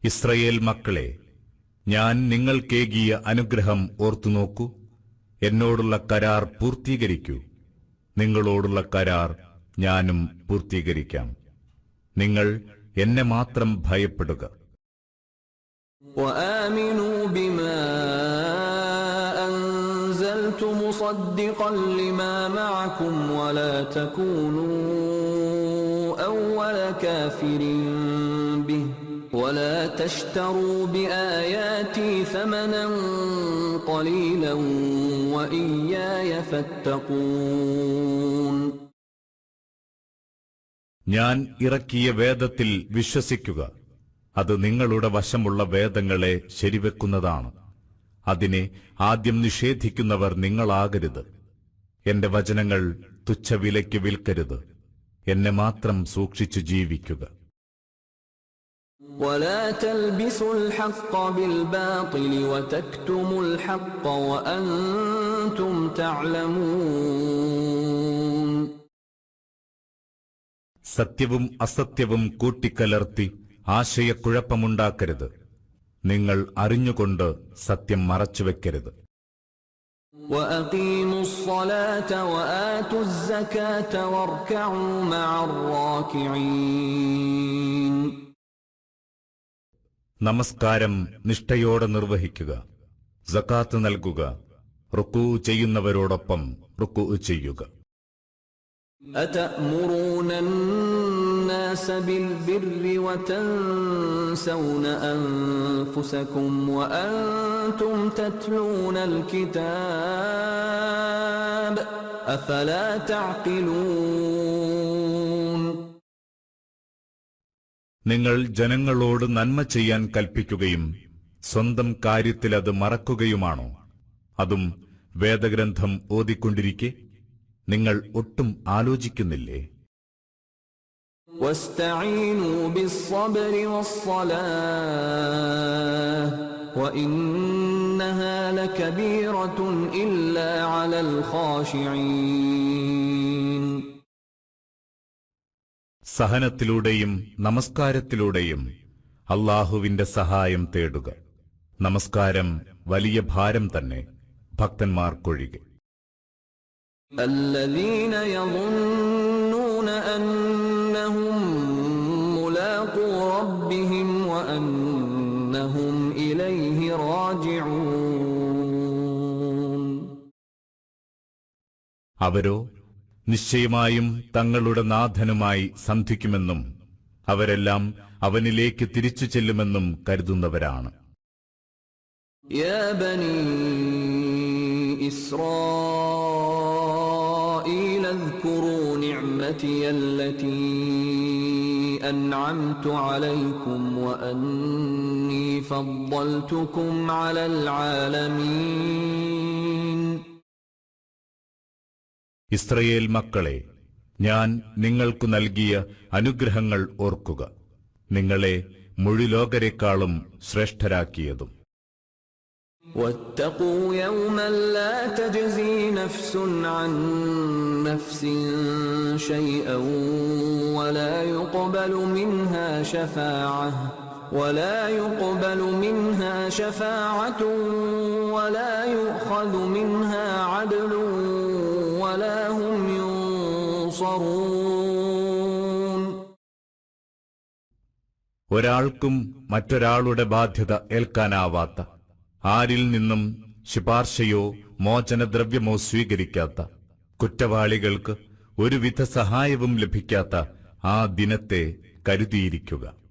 ഇസ്രയേൽ മക്കളെ, ഞാൻ നിങ്ങൾക്കേകിയ അനുഗ്രഹം ഓർത്തുനോക്കൂ. എന്നോടുള്ള കരാർ പൂർത്തീകരിക്കൂ. നിങ്ങളോടുള്ള കരാർ ഞാനും പൂർത്തീകരിക്കാം. നിങ്ങൾ എന്നെ മാത്രം ഭയപ്പെടുക. وآمنوا بما أنزلت مصدقا لما معكم ولا تكونوا أول كافر به ولا تشتروا بآياتي ثمنا قليلا وإياي فاتقون. ഞാൻ ഇറക്കിയ വേദത്തിൽ വിശ്വസിക്കുക. അത് നിങ്ങളുടെ വശമുള്ള വേദങ്ങളെ ശരിവെക്കുന്നതാണ്. അതിനെ ആദ്യം നിഷേധിക്കുന്നവർ നിങ്ങളാകരുത്. എന്റെ വചനങ്ങൾ തുച്ഛവിലയ്ക്ക് വിൽക്കരുത്. എന്നെ മാത്രം സൂക്ഷിച്ചു ജീവിക്കുക. ولا تلبسوا الحق بالباطل وتكتموا الحق وأنتم تعلمون. സത്യവും അസത്യവും കൂട്ടിക്കലർത്തി ആശയക്കുഴപ്പമുണ്ടാക്കരുത്. നിങ്ങൾ അറിഞ്ഞുകൊണ്ട് സത്യം മറച്ചുവെക്കരുത്. وأقيموا الصلاة وآتوا الزكاة واركعوا مع الراكعين. നമസ്കാരം നിഷ്ഠയോടെ നിർവഹിക്കുക, സകാത്ത് നൽകുക, റുക്കൂ ചെയ്യുന്നവരോടൊപ്പം റുക്കൂ ചെയ്യുക. أتأمرون الناس بالبر وتنسون أنفسكم وأنتم تتلون الكتاب أفلا تعقلون. നിങ്ങൾ ജനങ്ങളോട് നന്മ ചെയ്യാൻ കൽപ്പിക്കുകയും സ്വന്തം കാര്യത്തിൽ അത് മറക്കുകയുമാണോ? അതും വേദഗ്രന്ഥം ഓതിക്കൊണ്ടിരിക്കെ നിങ്ങൾ ഒട്ടും ആലോചിക്കുന്നില്ലേ? واستعينوا بالصبر والصلاة وإنها لكبيرة إلا على الخاشعين. സഹനത്തിലൂടെയും നമസ്കാരത്തിലൂടെയും അല്ലാഹുവിന്റെ സഹായം തേടുക. നമസ്കാരം വലിയ ഭാരം തന്നെ, ഭക്തന്മാർക്കൊഴികെ. الذين يظنون أنهم ملاقو ربهم وأنهم إليه راجعون. അവരോ നിശ്ചയമായും തങ്ങളുടെ നാഥനുമായി സന്ധിക്കുമെന്നും അവരെല്ലാം അവനിലേക്ക് തിരിച്ചു ചെല്ലുമെന്നും കരുതുന്നവരാണ്. يا بني إسرائيل اذكروا نعمتي التي أنعمت عليكم وأني فضلتكم على العالمين. ഇസ്രയേൽ മക്കളെ, ഞാൻ നിങ്ങൾക്ക് നൽകിയ അനുഗ്രഹങ്ങൾ ഓർക്കുക, നിങ്ങളെ മുഴുലോകരെക്കാളും ശ്രേഷ്ഠരാക്കിയതും. واتقوا يوما لا تجزي نفس عن نفس شيئا ولا يقبل منها شفاعة ولا يؤخذ منها عدل ولا هم ينصرون. ഒരാൾക്കും മറ്റൊരാളുടെ ബാധ്യത ഏൽക്കാനാവാത്ത, ആരിൽ നിന്നും ശുപാർശയോ മോചനദ്രവ്യമോ സ്വീകരിക്കാത്ത, കുറ്റവാളികൾക്ക് ഒരുവിധ സഹായവും ലഭിക്കാത്ത ആ ദിനത്തെ കരുതിയിരിക്കുക.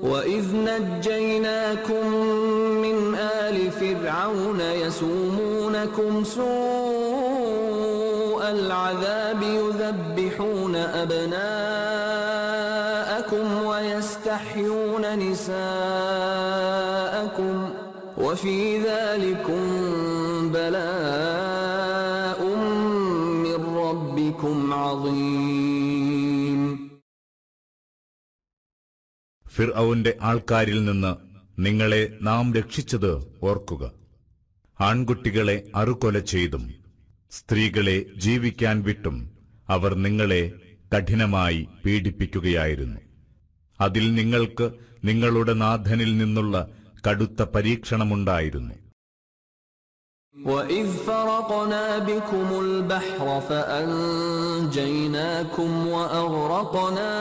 وَإِذْ نَجَّيْنَاكُمْ مِنْ آلِ فِرْعَوْنَ يَسُومُونَكُمْ سُوءَ الْعَذَابِ يُذَبِّحُونَ أَبْنَاءَكُمْ وَيَسْتَحْيُونَ نِسَاءَكُمْ وَفِي ذَلِكُمْ بَلَاءٌ مِّن رَّبِّكُمْ عَظِيمٌ. ഫിർഔന്റെ ആൾക്കാരിൽ നിന്ന് നിങ്ങളെ നാം രക്ഷിച്ചത് ഓർക്കുക. ആൺകുട്ടികളെ അറുകൊല ചെയ്തും സ്ത്രീകളെ ജീവിക്കാൻ വിട്ടും അവർ നിങ്ങളെ കഠിനമായി പീഡിപ്പിക്കുകയായിരുന്നു. അതിൽ നിങ്ങൾക്ക് നിങ്ങളുടെ നാഥനിൽ നിന്നുള്ള കടുത്ത പരീക്ഷണമുണ്ടായിരുന്നു. وَإِذْ فَرَقْنَا بِكُمُ الْبَحْرَ فَأَنْجَيْنَاكُمْ وَأَغْرَقْنَا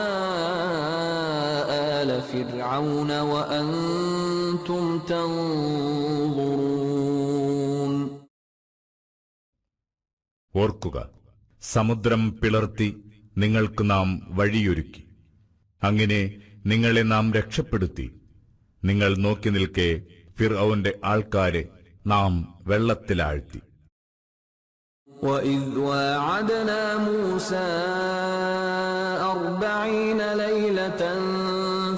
آلَ فِرْعَوْنَ وَأَنْتُمْ تَنْظُرُونَ. ഓർക്കുക, സമുദ്രം പിളർത്തി നിങ്ങൾക്ക് നാം വഴിയൊരുക്കി. അങ്ങനെ നിങ്ങളെ നാം രക്ഷപ്പെടുത്തി. നിങ്ങൾ നോക്കി നിൽക്കെ ഫിർഔന്റെ ആൾക്കാരെ നാം വെള്ളത്തിലാഴ്ത്തി. وَإِذْ وَاعَدْنَا مُوسَىٰ 40 لَيْلَةً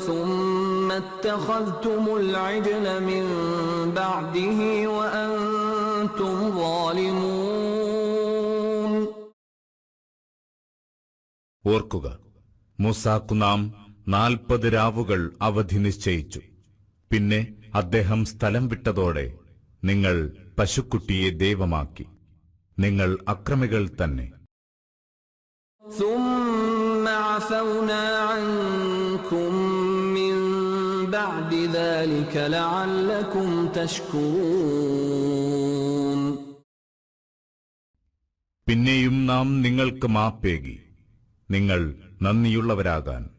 ثُمَّ اتَّخَذْتُمُ الْعِجْلَ مِن بَعْدِهِ وَأَنتُمْ ظَالِمُونَ. ഓർക്കുക, മൂസാക്കു നാം 40 രാവുകൾ അവധി നിശ്ചയിച്ചു. പിന്നെ അദ്ദേഹം സ്ഥലം വിട്ടതോടെ നിങ്ങൾ പശുക്കുട്ടിയെ ദൈവമാക്കി. നിങ്ങൾ അക്രമികൾ തന്നെ. ثُمَّ عَفَوْنَا عَنكُم مِّن بَعْدِ ذَلِكَ لَعَلَّكُمْ تَشْكُرُونَ. പിന്നെയും നാം നിങ്ങൾക്ക് മാപ്പേകി, നിങ്ങൾ നന്ദിയുള്ളവരാകാൻ.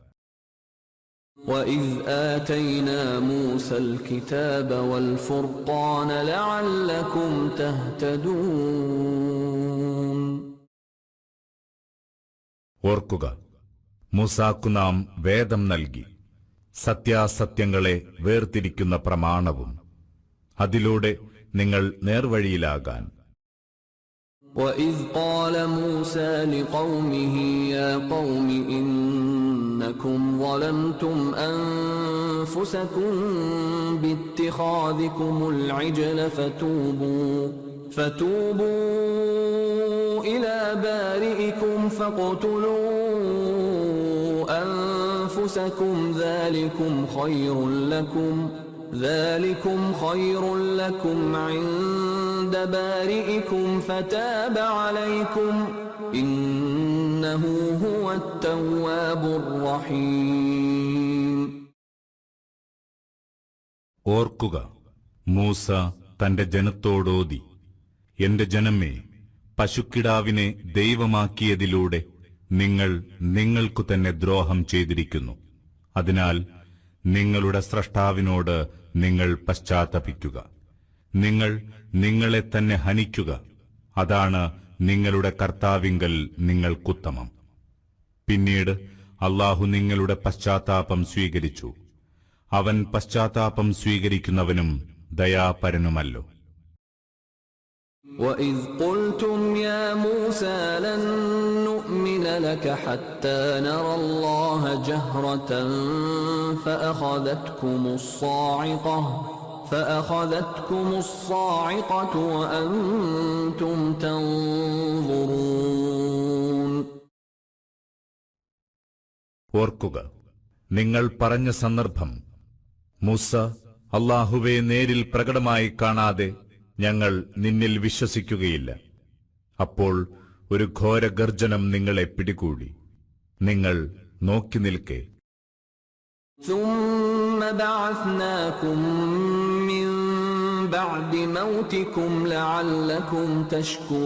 وَإِذْ آتَيْنَا مُوسَى الْكِتَابَ وَالْفُرْقَانَ لَعَلَّكُمْ تَهْتَدُونَ. ഓർക്കുക, മൂസാക്കു നാം വേദം നൽകി, സത്യാസത്യങ്ങളെ വേർതിരിക്കുന്ന പ്രമാണവും, അതിലൂടെ നിങ്ങൾ നേർവഴിയിലാകാൻ. وَإِذْ قَالَ مُوسَى لِقَوْمِهِ يَا قَوْمِ إِنَّكُمْ ظَلَمْتُمْ أَنفُسَكُمْ بِاتِّخَاذِكُمُ الْعِجْلَ فَتُوبُوا إِلَى بَارِئِكُمْ فَاقْتُلُوا أَنفُسَكُمْ ذَلِكُمْ خَيْرٌ لَكُمْ عِندَ بَارِئِكُمْ فَتَابَ عَلَيْكُمْ إِنَّهُ هُوَ التَّوَّابُ الرَّحِيمُ. ഓർക്കുക, മൂസ തന്റെ ജനത്തോടോതി, എന്റെ ജനമേ, പശുക്കിടാവിനെ ദൈവമാക്കിയതിലൂടെ നിങ്ങൾ നിങ്ങൾക്കു തന്നെ ദ്രോഹം ചെയ്തിരിക്കുന്നു. അതിനാൽ നിങ്ങളുടെ സ്രഷ്ടാവിനോട് നിങ്ങൾ പശ്ചാത്തപിക്കുക. നിങ്ങൾ നിങ്ങളെ തന്നെ ഹനിക്കുക. അതാണ് നിങ്ങളുടെ കർത്താവിങ്കൽ നിങ്ങൾക്കുത്തമം. പിന്നീട് അല്ലാഹു നിങ്ങളുടെ പശ്ചാത്താപം സ്വീകരിച്ചു. അവൻ പശ്ചാത്താപം സ്വീകരിക്കുന്നവനും ദയാപരനുമല്ലോ. وَإِذْ قُلْتُمْ يَا مُوسَى لَن نُّؤْمِنَ لَكَ حَتَّى نَرَى اللَّهَ جَهْرَةً فَأَخَذَتْكُمُ الصَّاعِقَةُ وَأَنْتُمْ تَنظُرُونَ. ഓർക്കുക, നിങ്ങൾ പറഞ്ഞ സന്ദർഭം, മൂസ, അല്ലാഹുവെ നേരിൽ പ്രകടമായി കാണാതെ ഞങ്ങൾ നിന്നിൽ വിശ്വസിക്കുകയില്ല. അപ്പോൾ ഒരു ഘോര ഗർജനം നിങ്ങളെ പിടികൂടി. നിങ്ങൾ നോക്കി നിൽക്കെ. ثُمَّ بَعَثْنَاكُم مِّن بَعْدِ مَوْتِكُمْ لَعَلَّكُمْ تَشْكُرُونَ.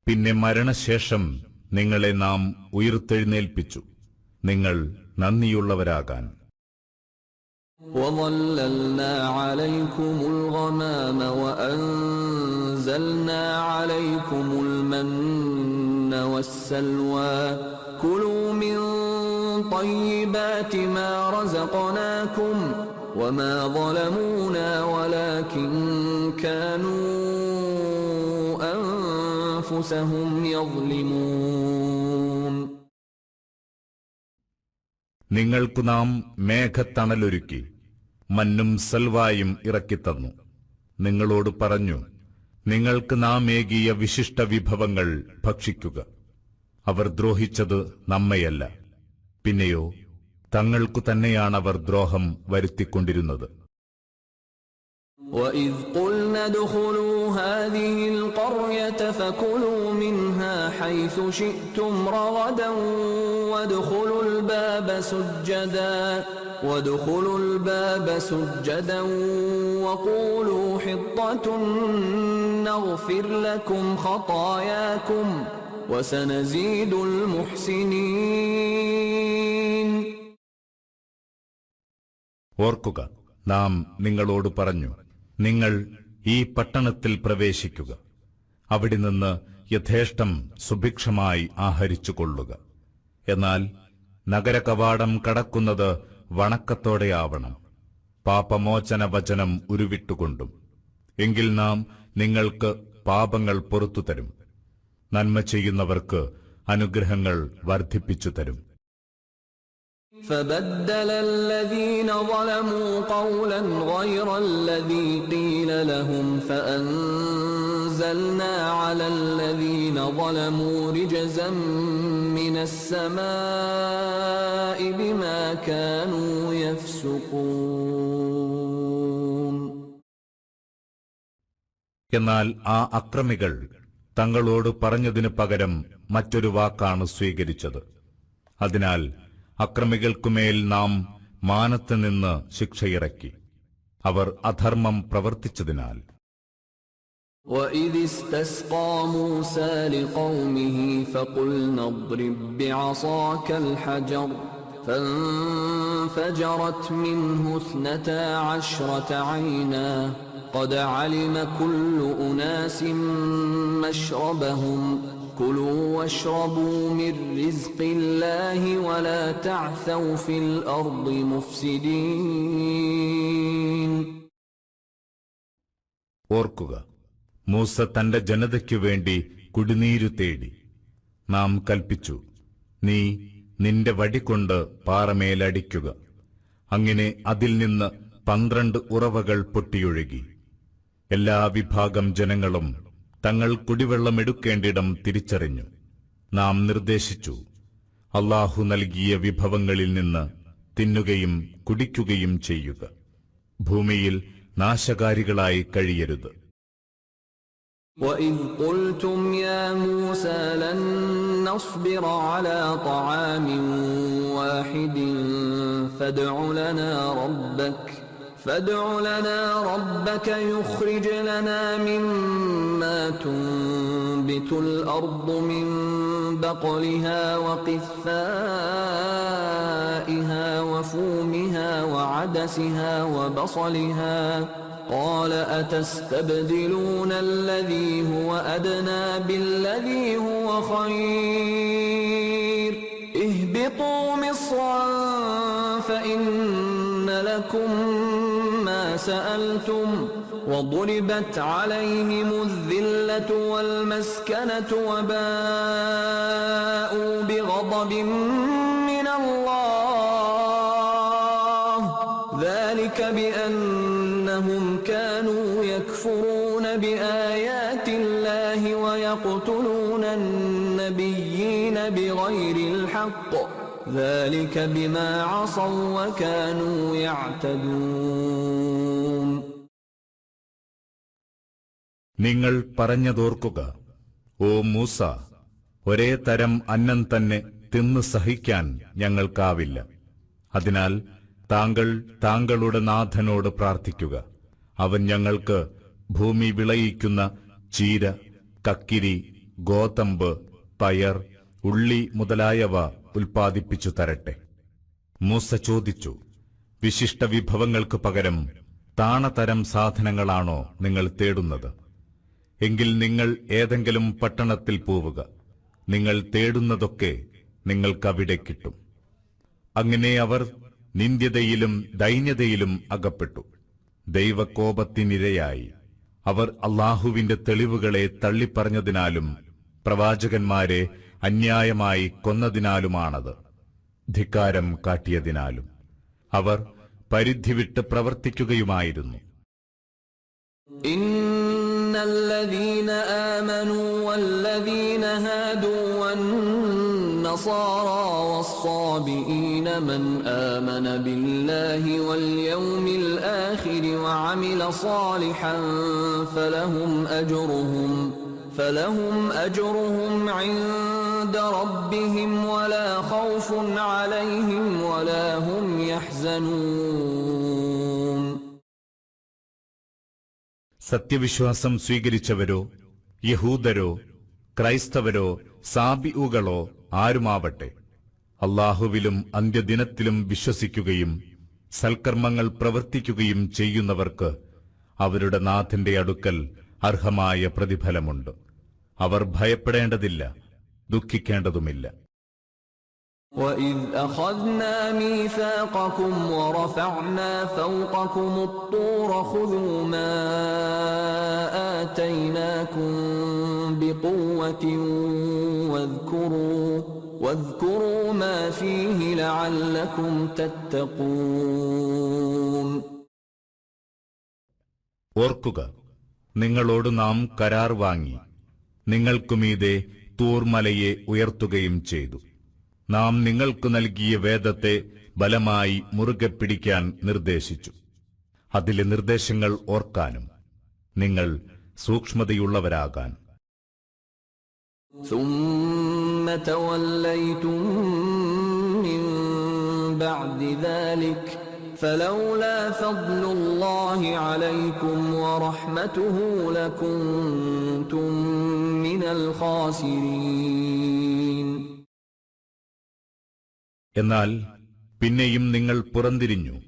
പിന്നെ മരണശേഷം നിങ്ങളെ നാം ഉയിർത്തെഴുന്നേൽപ്പിച്ചു, നിങ്ങൾ നന്ദിയുള്ളവരാകാൻ. وَظَلَّلْنَا عَلَيْكُمُ الْغَمَامَ وَأَنزَلْنَا عَلَيْكُمُ الْمَنَّ وَالسَّلْوَىٰ كُلُوا مِن طَيِّبَاتِ مَا رَزَقْنَاكُمْ وَمَا ظَلَمُونَا وَلَكِن كَانُوا أَنفُسَهُمْ يَظْلِمُونَ. നിങ്ങൾക്കു നാം മേഘത്തണലൊരുക്കി മന്നും സൽവായും ഇറക്കിത്തന്നു. നിങ്ങളോട് പറഞ്ഞു, നിങ്ങൾക്ക് നാം ഏകിയ വിശിഷ്ട വിഭവങ്ങൾ ഭക്ഷിക്കുക. അവർ ദ്രോഹിച്ചത് നമ്മയല്ല, പിന്നെയോ തങ്ങൾക്കു തന്നെയാണവർ ദ്രോഹം വരുത്തിക്കൊണ്ടിരുന്നത്. وَإِذْ قُلْنَا ادْخُلُوا هَٰذِهِ الْقَرْيَةَ فَكُلُوا مِنْهَا حَيْثُ شِئْتُمْ رَغَدًا وَادْخُلُوا الْبَابَ سُجَّدًا وَقُولُوا حِطَّةٌ نَّغْفِرْ لَكُمْ خَطَايَاكُمْ وَسَنَزِيدُ الْمُحْسِنِينَ. ഓർക്കുക, നാം നിങ്ങളോട് പറഞ്ഞു, നിങ്ങൾ ഈ പട്ടണത്തിൽ പ്രവേശിക്കുക. അവിടെ നിന്ന് യഥേഷ്ടം സുഭിക്ഷമായി ആഹരിച്ചുകൊള്ളുക. എന്നാൽ നഗരകവാടം കടക്കുന്നത് വണക്കത്തോടെയാവണം, പാപമോചന വചനം ഉരുവിട്ടുകൊണ്ടും. എങ്കിൽ നാം നിങ്ങൾക്ക് പാപങ്ങൾ പൊറുത്തുതരും, നന്മ ചെയ്യുന്നവർക്ക് അനുഗ്രഹങ്ങൾ വർദ്ധിപ്പിച്ചു തരും. فبدل الذين ظلموا قولا غير الذي قيل لهم فأنزلنا على الذين ظلموا رجزا من السماء بما كانوا يفسقون. എന്നാൽ ആ അക്രമികൾ തങ്ങളോട് പറഞ്ഞതിനു പകരം മറ്റൊരു വാക്കാണ് സ്വീകരിച്ചത്. അതിനാൽ അക്രമികൾക്കുമേൽ നാം മാനത്ത് നിന്ന് ശിക്ഷയിറക്കി, അവർ അധർമ്മം പ്രവർത്തിച്ചതിനാൽ. وَإِذِ اسْتَسْقَى مُوسَى لِقَوْمِهِ فَقُلْنَا اضْرِب بِّعَصَاكَ الْحَجَرَ فَانفَجَرَتْ مِنْهُ 12 عَيْنًا قَدْ عَلِمَ كُلُّ أُنَاسٍ مَّشْرَبَهُمْ كُلُوا وَاشْرَبُوا مِن رِّزْقِ اللَّهِ وَلَا تَعْثَوْا فِي الْأَرْضِ مُفْسِدِينَ. ഓർക്കുക, മൂസ തന്റെ ജനതയ്ക്കു വേണ്ടി കുടിനീരു തേടി. നാം കൽപ്പിച്ചു, നീ നിന്റെ വടികൊണ്ട് പാറമേലടിക്കുക. അങ്ങനെ അതിൽ നിന്ന് 12 ഉറവകൾ പൊട്ടിയൊഴുകി. എല്ലാ വിഭാഗം ജനങ്ങളും തങ്ങൾ കുടിവെള്ളമെടുക്കേണ്ടിടം തിരിച്ചറിഞ്ഞു. നാം നിർദ്ദേശിച്ചു, അല്ലാഹു നൽകിയ വിഭവങ്ങളിൽ നിന്ന് തിന്നുകയും കുടിക്കുകയും ചെയ്യുക. ഭൂമിയിൽ നാശകാരികളായി കഴിയരുത്. وَإِذْ قُلْتُمْ يَا مُوسَى لَن نَّصْبِرَ عَلَىٰ طَعَامٍ وَاحِدٍ فادع لنا ربك يخرج لنا مما تنبت الأرض من بقلها وقثائها وفومها وعدسها وبصلها قال أتستبدلون الذي هو أدنى بالذي هو خير اهبطوا مصرا فإن لكم ما سألتم وضربت عليهم الذلة والمسكنة وباءوا بغضب من الله ذلك بأنهم كانوا يكفرون بآيات الله ويقتلون النبيين بغير الحق ذلك بما عصوا وكانوا يعتدون. നിങ്ങൾ പറഞ്ഞതോർക്കുക, ഓ മൂസ, ഒരേ തരം അന്നം തന്നെ തിന്നു സഹിക്കാൻ ഞങ്ങൾക്കാവില്ല. അതിനാൽ താങ്കൾ താങ്കളുടെ നാഥനോട് പ്രാർത്ഥിക്കുക. അവൻ ഞങ്ങൾക്ക് ഭൂമി വിളയിക്കുന്ന ചീര, കക്കിരി, ഗോതമ്പ്, പയർ, ഉള്ളി മുതലായവ ഉൽപ്പാദിപ്പിച്ചു തരട്ടെ. മൂസ ചോദിച്ചു, വിശിഷ്ട വിഭവങ്ങൾക്ക് പകരം താണതരം സാധനങ്ങളാണോ നിങ്ങൾ തേടുന്നത്? എങ്കിൽ നിങ്ങൾ ഏതെങ്കിലും പട്ടണത്തിൽ പോവുക. നിങ്ങൾ തേടുന്നതൊക്കെ നിങ്ങൾക്കവിടെ കിട്ടും. അങ്ങനെ അവർ നിന്ദ്യതയിലും ദൈന്യതയിലും അകപ്പെട്ടു. ദൈവകോപത്തിനിരയായി. അവർ അല്ലാഹുവിന്റെ തെളിവുകളെ തള്ളിപ്പറഞ്ഞതിനാലും പ്രവാചകന്മാരെ അന്യായമായി കൊന്നതിനാലുമാണത്. ധിക്കാരം കാട്ടിയതിനാലും അവർ പരിധിവിട്ട് പ്രവർത്തിക്കുകയുമായിരുന്നു. ഇന്നല്ലദീന ആമനൂ വല്ലദീന ഹാദൂ വന്നസാറാ വസ്സാബിഈന മൻ ആമന ബില്ലാഹി വൽ യൗമിൽ ആഖിർ വഅമില സാലിഹൻ فلهم أجرهم عند ربهم ولا خوف عليهم ولا هم يحزنون. സത്യവിശ്വാസം സ്വീകരിച്ചവരോ യഹൂദരോ ക്രൈസ്തവരോ സാബിഉകളോ ആരുമാവട്ടെ, അല്ലാഹുവിലും അന്ത്യദിനത്തിലും വിശ്വസിക്കുകയും സൽക്കർമ്മങ്ങൾ പ്രവർത്തിക്കുകയും ചെയ്യുന്നവർക്ക് അവരുടെ നാഥന്റെ അടുക്കൽ അർഹമായ പ്രതിഫലമുണ്ട്. അവർ ഭയപ്പെടേണ്ടതില്ല, ദുഃഖിക്കേണ്ടതുമില്ല. وَإِذْ أَخَذْنَا مِيثَاقَكُمْ وَرَفَعْنَا فَوْقَكُمُ الطُّورَ خُذُوا مَا آتَيْنَاكُمْ بِقُوَّةٍ وَاذْكُرُوا مَا فِيهِ لَعَلَّكُمْ تَتَّقُونَ. ഓർക്കുക, നിങ്ങളോട് നാം കരാർ വാങ്ങി നിങ്ങൾക്കുമീതെ തൂർമലയെ ഉയർത്തുകയും ചെയ്തു. നാം നിങ്ങൾക്ക് നൽകിയ വേദത്തെ ബലമായി മുറുകെ പിടിക്കാൻ നിർദ്ദേശിച്ചു. അതിലെ നിർദ്ദേശങ്ങൾ ഓർക്കാനും നിങ്ങൾ സൂക്ഷ്മതയുള്ളവരാകാൻ. ثُمَّ تَوَلَّيْتُم مِّن بَعْدِ ذَلِكَ فَلَوْلَا فَضْلُ اللَّهِ عَلَيْكُمْ وَرَحْمَتُهُ لَكُنتُم مِّنَ الْخَاسِرِينَ. എന്നാൽ പിന്നെയും നിങ്ങൾ പുറംതിരിഞ്ഞു.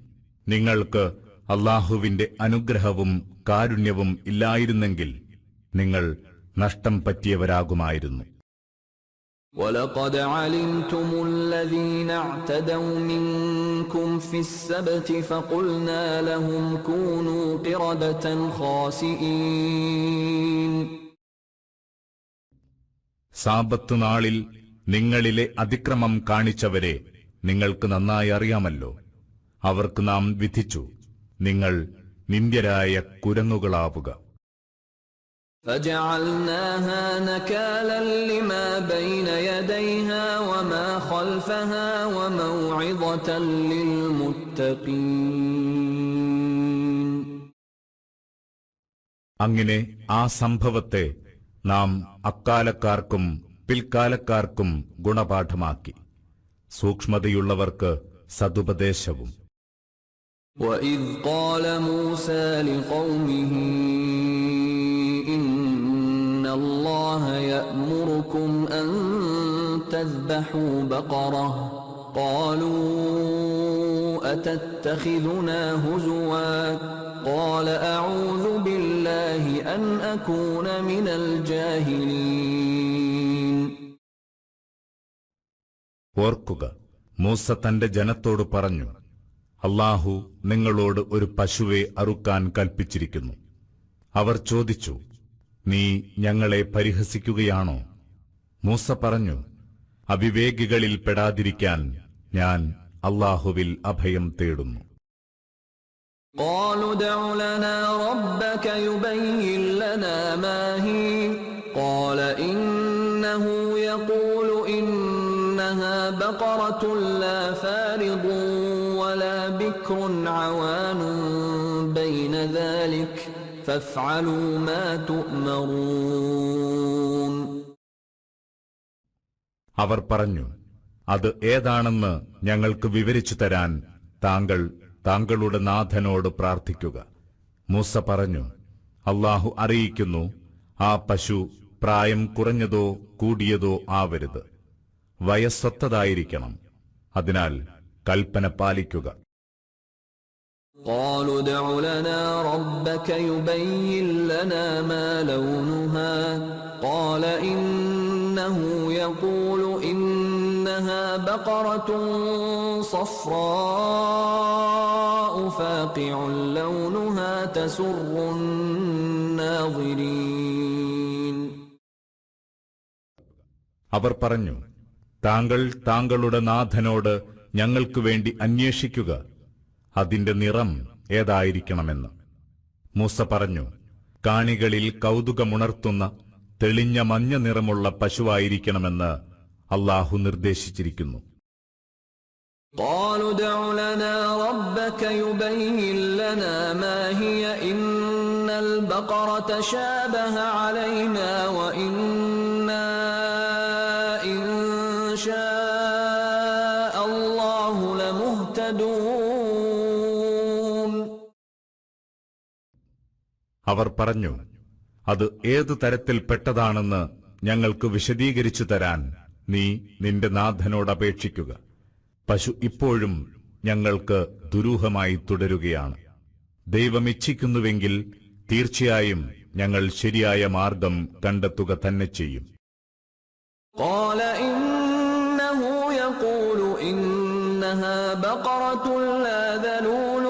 നിങ്ങൾക്ക് അല്ലാഹുവിന്റെ അനുഗ്രഹവും കാരുണ്യവും ഇല്ലായിരുന്നെങ്കിൽ നിങ്ങൾ നഷ്ടം പറ്റിയവരാകുമായിരുന്നു. وَلَقَدْ عَلِمْتُمُ الَّذِينَ اعْتَدَوْا مِنكُمْ فِي السَّبْتِ فَقُلْنَا لَهُمْ كُونُوا قِرَدَةً خَاسِئِينَ. സാബത്ത് നാളിൽ നിങ്ങളിലെ അതിക്രമം കാണിച്ചവരെ നിങ്ങൾക്ക് നന്നായി അറിയാമല്ലോ. അവർക്ക് നാം വിധിച്ചു, നിങ്ങൾ നിന്ദ്യരായ കുരങ്ങുകളാവുക. فَجَعَلْنَاهَا نَكَالًا لِمَا بَيْنَ يَدَيْهَا وَمَا خَلْفَهَا وَمَوْعِظَةً لِلْمُتَّقِينَ. അങ്ങനെ ആ സംഭവത്തെ നാം അക്കാലക്കാർക്കും പിൽക്കാലക്കാർക്കും ഗുണപാഠമാക്കി, സൂക്ഷ്മതയുള്ളവർക്ക് സതുപദേശവും. وَإِذْ قَالَ مُوسَى لِقَوْمِهِ إِنَّ اللَّهَ يَأْمُرُكُمْ أَن تَذْبَحُوا بَقَرَةً قَالُوا أَتَتَّخِذُنَا هُزُوًا قَالَ أَعُوذُ بِاللَّهِ أَنْ أَكُونَ مِنَ الْجَاهِلِينَ. ഓർക്കുക, മൂസ തന്റെ ജനത്തോട് പറഞ്ഞു, അല്ലാഹു നിങ്ങളോട് ഒരു പശുവെ അറുക്കാൻ കൽപ്പിച്ചിരിക്കുന്നു. അവർ ചോദിച്ചു, നീ ഞങ്ങളെ പരിഹസിക്കുകയാണോ? മൂസ പറഞ്ഞു, അവിവേകികളിൽ പെടാതിരിക്കാൻ ഞാൻ അല്ലാഹുവിൽ അഭയം തേടുന്നു. قالوا ادع لنا ربك يبين لنا ما هي قال إنه يقول إنها بقرة لا فارض ولا بكر عوان بين ذلك فافعلوا ما تؤمرون. അവർ പറഞ്ഞു, അത് ഏതാണെന്ന് ഞങ്ങൾക്ക് വിവരിച്ചു തരാൻ താങ്കൾ താങ്കളുടെ നാഥനോട് പ്രാർത്ഥിക്കുക. മൂസ പറഞ്ഞു, അല്ലാഹു അറിയിക്കുന്നു, ആ പശു പ്രായം കുറഞ്ഞതോ കൂടിയതോ ആവരുത്, വയസ്സൊത്തതായിരിക്കണം. അതിനാൽ കൽപ്പന പാലിക്കുക. قالوا ادع لنا ربك يبين لنا ما لونها قال إنه يقول إنها بقرة صفراء فاقع لونها تسر الناظرين. അവർ പറഞ്ഞു, താങ്കൾ താങ്കളുടെ നാഥനോട് ഞങ്ങൾക്ക് വേണ്ടി അന്വേഷിക്കുക, അതിന്റെ നിറം ഏതായിരിക്കണമെന്ന്. മൂസ പറഞ്ഞു, കാണികളിൽ കൗതുകമുണർത്തുന്ന തെളിഞ്ഞ മഞ്ഞ നിറമുള്ള പശുവായിരിക്കണമെന്ന് അല്ലാഹു നിർദ്ദേശിച്ചിരിക്കുന്നു. قالوا ادع لنا ربك يبين لنا ما هي إن البقرة شابه علينا وإنا إن شاء الله لمهتدون. അവർ പറഞ്ഞു, അത് ഏതു തരത്തിൽപ്പെട്ടതാണെന്ന് ഞങ്ങൾക്ക് വിശദീകരിച്ചു തരാൻ നീ നിന്റെ നാഥനോട് അപേക്ഷിക്കുക. പശു ഇപ്പോഴും ഞങ്ങൾക്ക് ദുരൂഹമായി തുടരുകയാണ്. ദൈവമിച്ഛിക്കുന്നുവെങ്കിൽ തീർച്ചയായും ഞങ്ങൾ ശരിയായ മാർഗം കണ്ടെത്തുക തന്നെ ചെയ്യും. قال إنه يقول إنها بقرة لا ذلول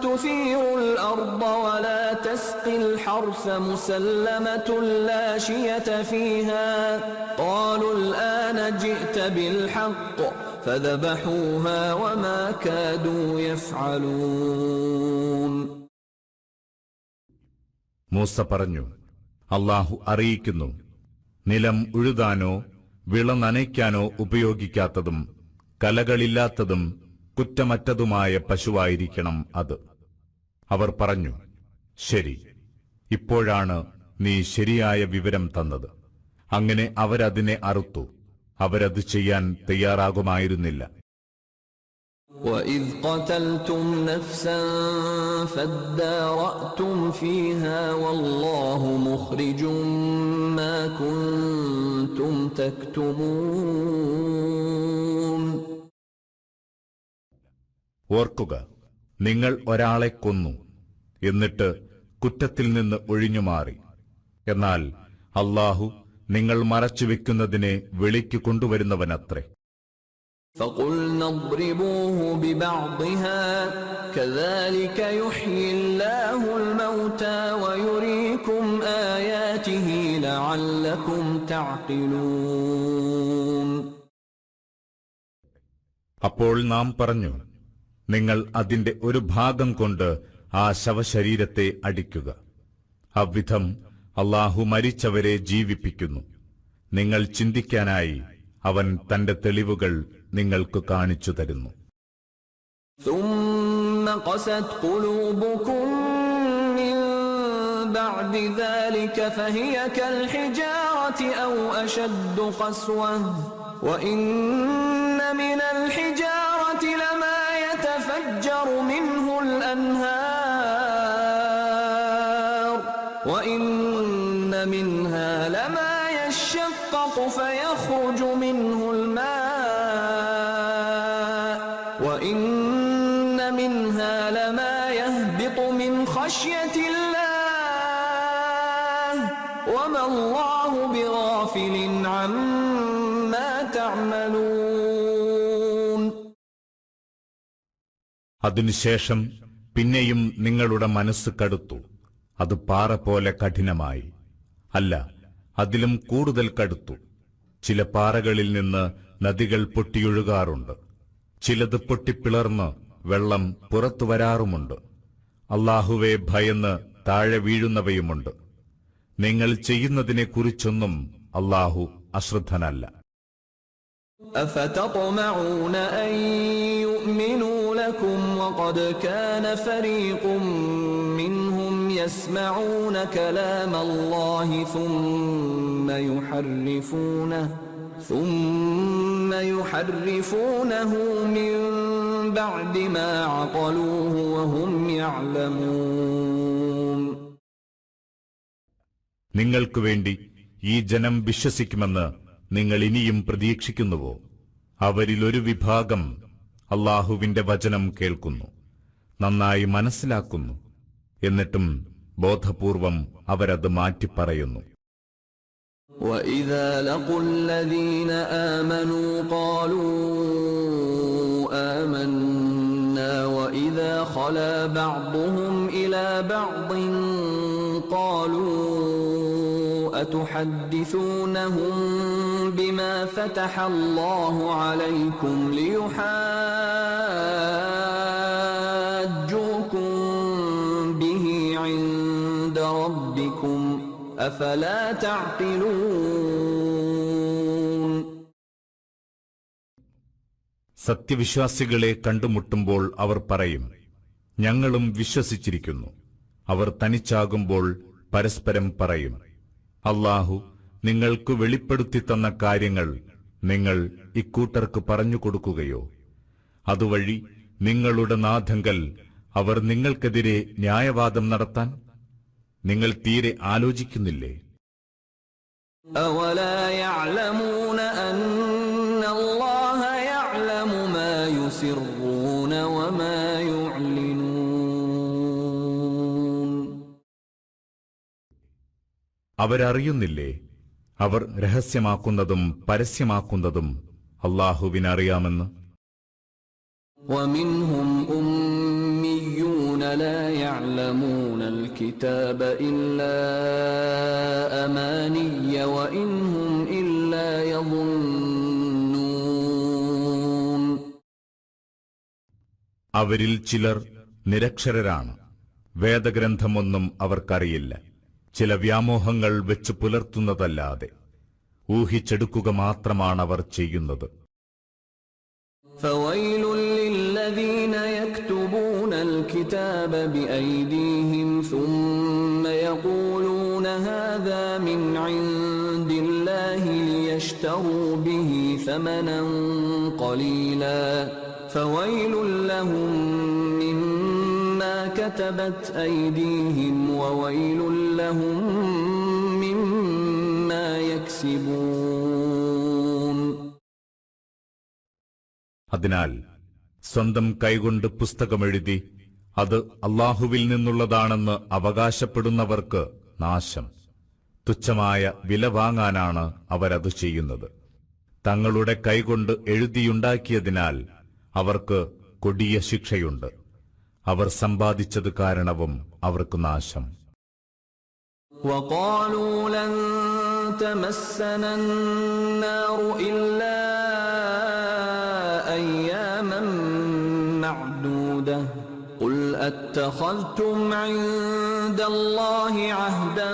تثير الأرض ولا تسقي الحرث مسلمة لا شية فيها قالوا الآن جئت بالحق فذبحوها وما كادوا يفعلون. മൂസ പറഞ്ഞു, അല്ലാഹു അറിയിക്കുന്നു, നിലം ഉഴുതാനോ വിള നനയ്ക്കാനോ ഉപയോഗിക്കാത്തതും കലകളില്ലാത്തതും കുറ്റമറ്റതുമായ പശുവായിരിക്കണം അത്. അവർ പറഞ്ഞു, ശരി, ഇപ്പോഴാണ് നീ ശരിയായ വിവരം തന്നത്. അങ്ങനെ അവരതിനെ അറുത്തു. അവരത് ചെയ്യാൻ തയ്യാറാകുമായിരുന്നില്ല. وَإِذْ قَتَلْتُمْ نَفْسًا فَادَّارَأْتُمْ فِيهَا وَاللَّهُ مُخْرِجٌ مَا كُنْتُمْ تَكْتُمُونَ. ഓർക്കുക, നിങ്ങൾ ഒരാളെ കൊന്നു, എന്നിട്ട് കുറ്റത്തിൽ നിന്ന് ഒഴിഞ്ഞുമാറി. എന്നാൽ അല്ലാഹു നിങ്ങൾ മറച്ചുവെക്കുന്നതിനെ വെളിക്ക് കൊണ്ടുവരുന്നവനത്രേ. فَقُلْنَا اضْرِبُوهُ بِبَعْضِهَا كَذَلِكَ يُحْيِي اللَّهُ الْمَوْتَى وَيُرِيكُمْ آيَاتِهِ لَعَلَّكُمْ تَعْقِلُونَ. അപ്പോൾ നാം പറഞ്ഞു, നിങ്ങൾ അതിന്റെ ഒരു ഭാഗം കൊണ്ട് ആ ശവശരീരത്തെ അടിക്കുക. അவ்விധം അല്ലാഹു മരിച്ചവരെ ജീവിപ്പിക്കുന്നു. നിങ്ങൾ ചിന്തിക്കാനായി അവൻ തന്റെ തെളിവുകൾ നിങ്ങൾക്ക് കാണിച്ചു തരുന്നു. ثُمَّ قَسَتْ قُلُوبُكُم مِّن بَعْدِ ذَلِكَ فَهِيَ كَالْحِجَارَةِ أَوْ أَشَدُّ قَسْوَةً وَإِنَّ مِنَ الْحِجَارَةِ لَمَا يَتَفَجَّرُ مِنْهُ الْأَنْهَارُ وَإِنَّ مِنْهَا لَمَا يَشَّقَّقُ فَيَخْرُجُ مِنْهُ الْمَاءُ وَإِنَّ مِنْهَا لَمَا يَهْبِطُ مِنْ خَشْيَةِ اللَّهِ وَمَا اللَّهُ بِغَافِلٍ عَمَّا تَعْمَلُونَ. അതിനുശേഷം പിന്നെയും നിങ്ങളുടെ മനസ്സ് കടുത്തു. അത് പാറ പോലെ കഠിനമായി. അല്ല, അതിലും കൂടുതൽ കടുത്തു. ചില പാറകളിൽ നിന്ന് നദികൾ പൊട്ടിയൊഴുകാറുണ്ട്. ചിലത് പൊട്ടിപ്പിളർന്ന് വെള്ളം പുറത്തു വരാറുമുണ്ട്. അല്ലാഹുവെ ഭയന്ന് താഴെ വീഴുന്നവയുമുണ്ട്. നിങ്ങൾ ചെയ്യുന്നതിനെക്കുറിച്ചൊന്നും അല്ലാഹു അശ്രദ്ധനല്ല. أفتطمعون أن يؤمنوا لكم وقد كان فريق منهم يسمعون كلام الله ثم يحرفونه من بعد ما عقلوه وهم يعلمون. നിങ്ങൾക്കു വേണ്ടി ഈ ജനം വിശ്വസിക്കുമെന്ന് നിങ്ങൾ ഇനിയും പ്രതീക്ഷിക്കുന്നുവോ? അവരിലൊരു വിഭാഗം അല്ലാഹുവിന്റെ വചനം കേൾക്കുന്നു, നന്നായി മനസ്സിലാക്കുന്നു, എന്നിട്ടും ബോധപൂർവം അവരത് മാറ്റിപ്പറയുന്നു. وَإِذَا لَقُوا الَّذِينَ آمَنُوا قَالُوا آمَنَّا وَإِذَا خَلَا بَعْضُهُمْ إِلَى بَعْضٍ قَالُوا أَتُحَدِّثُونَهُم بِمَا فَتَحَ اللَّهُ عَلَيْكُمْ لِيُحَاجُّوكُم بِهِ عِندَ رَبِّكُمْ أَفَلَا تَعْقِلُونَ. സത്യവിശ്വാസികളെ കണ്ടുമുട്ടുമ്പോൾ അവർ പറയും, ഞങ്ങളും വിശ്വസിച്ചിരിക്കുന്നു. അവർ തനിച്ചാകുമ്പോൾ പരസ്പരം പറയും, അല്ലാഹു നിങ്ങൾക്കു വെളിപ്പെടുത്തിത്തന്ന കാര്യങ്ങൾ നിങ്ങൾ ഇക്കൂട്ടർക്ക് പറഞ്ഞുകൊടുക്കുകയോ? അതുവഴി നിങ്ങളുടെ നാഥങ്കൽ അവർ നിങ്ങൾക്കെതിരെ ന്യായവാദം നടത്താൻ നിങ്ങൾ തീരെ ആലോചിക്കുന്നില്ലേ? أَوَلَا يَعْلَمُونَ أَنَّ اللَّهَ يَعْلَمُ مَا يُسِرُّونَ وَمَا يُعْلِنُونَ. അവരറിയുന്നില്ലേ, അവർ രഹസ്യമാക്കുന്നതും പരസ്യമാക്കുന്നതും അല്ലാഹുവിനറിയാമെന്ന്. ومنهم أميون لا يعلمون الكتاب إلا أماني وإن هم إلا يظنون. അവരിൽ ചിലർ നിരക്ഷരരാണ്. വേദഗ്രന്ഥമൊന്നും അവർക്കറിയില്ല. ചില വ്യാമോഹങ്ങൾ വെച്ച് പുലർത്തുന്നതല്ലാതെ ഊഹിച്ചെടുക്കുക മാത്രമാണവർ ചെയ്യുന്നത്. فويل للذين يكتبون الكتاب بأيديهم ثم يقولون هذا من عند الله ليشتروا به ثمنا قليلا فويل لهم مما كتبت أيديهم وويل لهم مما يكسبون. അതിനാൽ സ്വന്തം കൈകൊണ്ട് പുസ്തകമെഴുതി അത് അല്ലാഹുവിൽ നിന്നുള്ളതാണെന്ന് അവകാശപ്പെടുന്നവർക്ക് നാശം. തുച്ഛമായ വില വാങ്ങാനാണ് അവരത് ചെയ്യുന്നത്. തങ്ങളുടെ കൈകൊണ്ട് എഴുതിയുണ്ടാക്കിയതിനാൽ അവർക്ക് കൊടിയ ശിക്ഷയുണ്ട്. അവർ സമ്പാദിച്ചത് കാരണവും അവർക്ക് നാശം. وقالوا لن تمسنا النار إلا أياما معدودة قل أتخذتم عند الله عهدا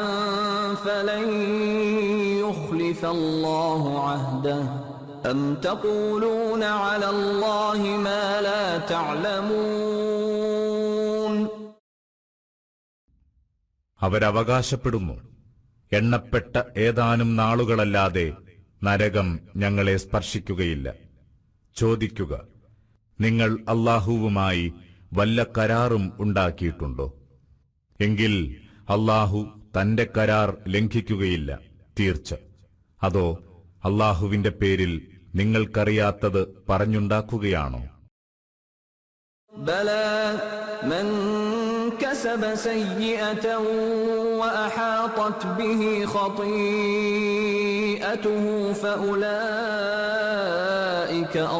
فلن يخلف الله عهده أم تقولون على الله ما لا تعلمون. അവരവകാശപ്പെടുന്നു, എണ്ണപ്പെട്ട ഏതാനും നാളുകളല്ലാതെ നരകം ഞങ്ങളെ സ്പർശിക്കുകയില്ല. ചോദിക്കുക, നിങ്ങൾ അല്ലാഹുവുമായി വല്ല കരാറും ഉണ്ടാക്കിയിട്ടുണ്ടോ? എങ്കിൽ അല്ലാഹു തന്റെ കരാർ ലംഘിക്കുകയില്ല തീർച്ച. അതോ അല്ലാഹുവിന്റെ പേരിൽ നിങ്ങൾക്കറിയാത്തത് പറഞ്ഞുണ്ടാക്കുകയാണോ? بلى من كسب سيئة وأحاطت به خطيئته فأولئك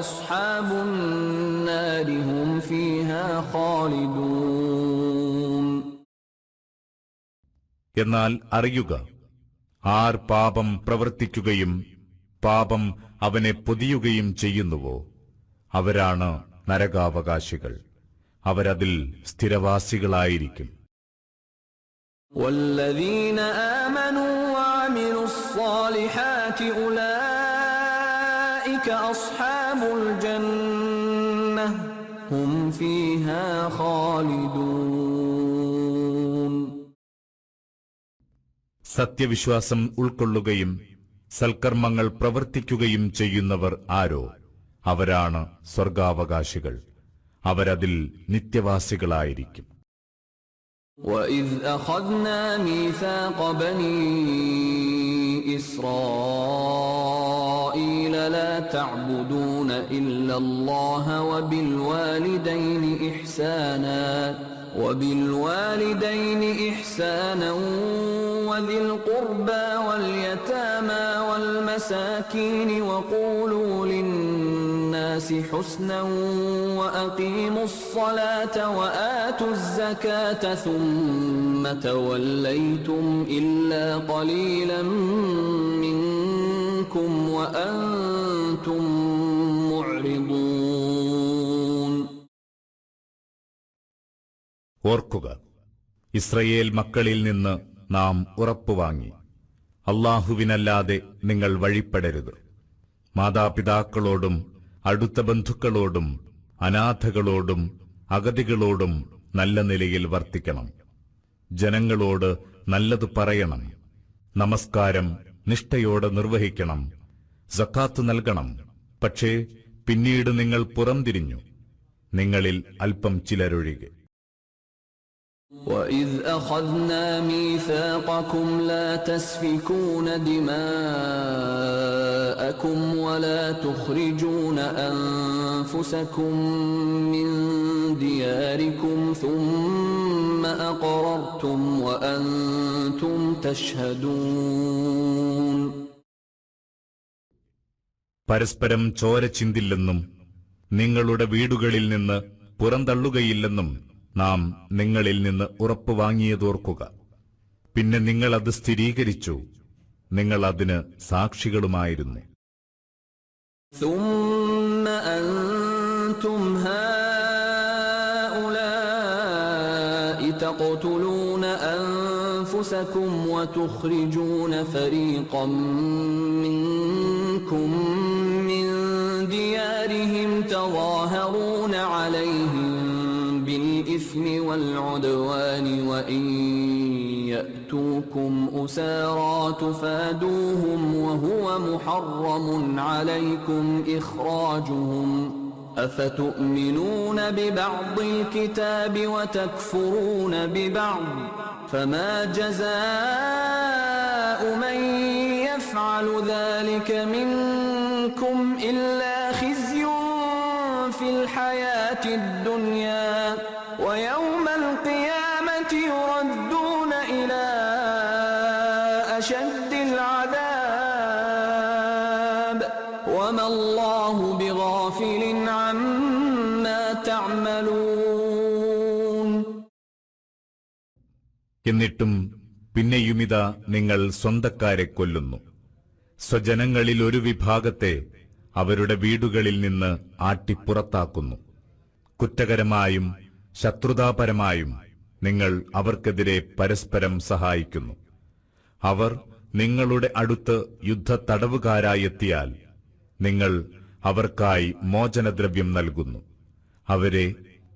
أصحاب النار هم فيها خالدون. എന്നാൽ അറിയുക, ആർ പാപം പ്രവർത്തിക്കുകയും പാപം അവനെ പൊതിയുകയും ചെയ്യുന്നുവോ അവരാണ് നരകാവകാശികൾ. അവരതിൽ സ്ഥിരവാസികളായിരിക്കും. والذين آمنوا وعملوا الصالحات أولئك أصحاب الجنة هم فيها خالدون. സത്യവിശ്വാസം ഉൾക്കൊള്ളുകയും സൽക്കർമ്മങ്ങൾ പ്രവർത്തിക്കുകയും ചെയ്യുന്നവർ ആരോ അവരാണ് സ്വർഗാവകാശികൾ. അവരതിൽ നിത്യവാസികളായിരിക്കും. وَإِذْ أَخَذْنَا مِيثَاقَ بَنِي إِسْرَائِيلَ لَا تَعْبُدُونَ إِلَّا اللَّهَ وَبِالْوَالِدَيْنِ إِحْسَانًا وَذِي الْقُرْبَى وَالْيَتَامَى وَالْمَسَاكِينِ وَقُولُوا لِلنَّاسِ حُسْنًا وَأَقِيمُوا الصَّلَاةَ وَآتُوا الزَّكَاةَ ثُمَّ تَوَلَّيْتُمْ إِلَّا قَلِيلًا مِنْكُمْ وَأَنْتُمْ مُعْرِضُونَ. ഓർക്കുക, ഇസ്രയേൽ മക്കളിൽ നിന്ന് നാം ഉറപ്പുവാങ്ങി, അല്ലാഹുവിനല്ലാതെ നിങ്ങൾ വഴിപ്പെടരുത്. മാതാപിതാക്കളോടും അടുത്ത ബന്ധുക്കളോടും അനാഥകളോടും അഗതികളോടും നല്ല നിലയിൽ വർത്തിക്കണം. ജനങ്ങളോട് നല്ലത് പറയണം. നമസ്കാരം നിഷ്ഠയോടെ നിർവഹിക്കണം. സക്കാത്ത് നൽകണം. പക്ഷേ പിന്നീട് നിങ്ങൾ പുറംതിരിഞ്ഞു, നിങ്ങളിൽ അല്പം ചിലരൊഴികെ. وَإِذْ أَخَذْنَا مِيثَاقَكُمْ لَا تَسْفِكُونَ دِمَاءَكُمْ وَلَا تُخْرِجُونَ أَنفُسَكُمْ مِنْ دِيَارِكُمْ ثُمَّ أقررتم وأنتم تشهدون. പരസ്പരം ചോര ചിന്തില്ലെന്നും നിങ്ങളുടെ വീടുകളിൽ നിന്ന് പുറന്തള്ളുകയില്ലെന്നും നാം നിങ്ങളിൽ നിന്ന് ഉറപ്പ് വാങ്ങിയതോർക്കുക. പിന്നെ നിങ്ങൾ അത് സ്ഥിരീകരിച്ചു, നിങ്ങൾ അതിന് സാക്ഷികളുമായിരുന്നു. ثم أنتم هؤلاء تقتلون أنفسكم وتخرجون فريقا منكم من ديارهم تظاهرون عليهم بالإثم والعدوان وإن يأتوكم أسارى تفادوهم وهو محرم عليكم إخراجهم أفتؤمنون ببعض الكتاب وتكفرون ببعض فما جزاء من يفعل ذلك منكم إلا خزي في الحياة الدنيا ويوم القيامة يردون إلى أشد العذاب وما الله بغافل عما تعملون. എന്നിട്ടും പിന്നെയുമിതാ നിങ്ങൾ സ്വന്തക്കാരെ കൊല്ലുന്നു. സ്വജനങ്ങളിൽ ഒരു വിഭാഗത്തെ അവരുടെ വീടുകളിൽ നിന്ന് ആട്ടിപ്പുറത്താക്കുന്നു. കുറ്റകരമായും ശത്രുതാപരമായും നിങ്ങൾ അവർക്കെതിരെ പരസ്പരം സഹായിക്കുന്നു. അവർ നിങ്ങളുടെ അടുത്ത് യുദ്ധത്തടവുകാരായെത്തിയാൽ നിങ്ങൾ അവർക്കായി മോചനദ്രവ്യം നൽകുന്നു. അവരെ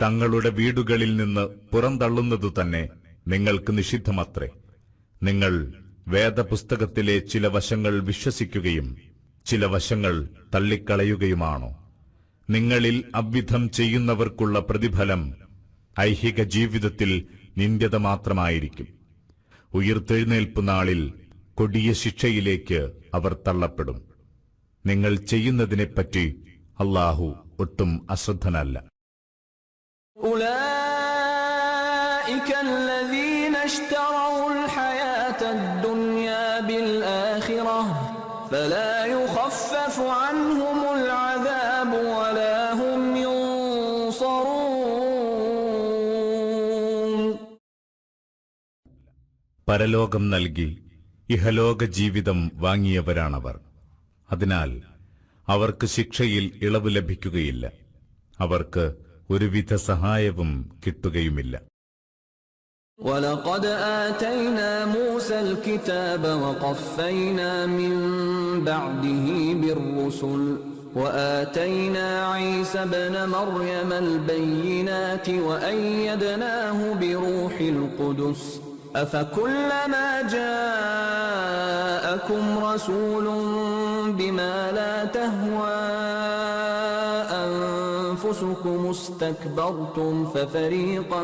തങ്ങളുടെ വീടുകളിൽ നിന്ന് പുറന്തള്ളുന്നതു തന്നെ നിങ്ങൾക്ക് നിഷിദ്ധമത്രേ. നിങ്ങൾ വേദപുസ്തകത്തിലെ ചില വശങ്ങൾ വിശ്വസിക്കുകയും ചില വശങ്ങൾ തള്ളിക്കളയുകയുമാണോ? നിങ്ങളിൽ അவ்விധം ചെയ്യുന്നവർക്കുള്ള പ്രതിഫലം ഐഹിക ജീവിതത്തിൽ നിന്ദ്യത മാത്രമായിരിക്കും. ഉയിർത്തെഴുന്നേൽപ്പ് നാളിൽ കൊടിയ ശിക്ഷയിലേക്ക് അവർ തള്ളപ്പെടും. നിങ്ങൾ ചെയ്യുന്നതിനെപ്പറ്റി അല്ലാഹു ഒട്ടും അശ്രദ്ധനല്ല. أولئك الذين اشتروا الحياة الدنيا بالآخرة فلا يخفف عنهم العذاب ولا هم ينصرون. പരലോകം നൽകി ഇഹലോക ജീവിതം വാങ്ങിയവരാണവർ. അതിനാൽ അവർക്ക് ശിക്ഷയിൽ ഇളവ് ലഭിക്കുകയില്ല. അവർക്ക് ഒരുവിധ സഹായവും കിട്ടുകയുമില്ല. ولقد آتينا موسى الكتاب وقفينا من بعده بالرسل وآتينا عيسى ابن مريم البينات وأيدناه بروح القدس أفكلما جاءكم رسول بما لا تهوى أنفسكم استكبرتم ففريقا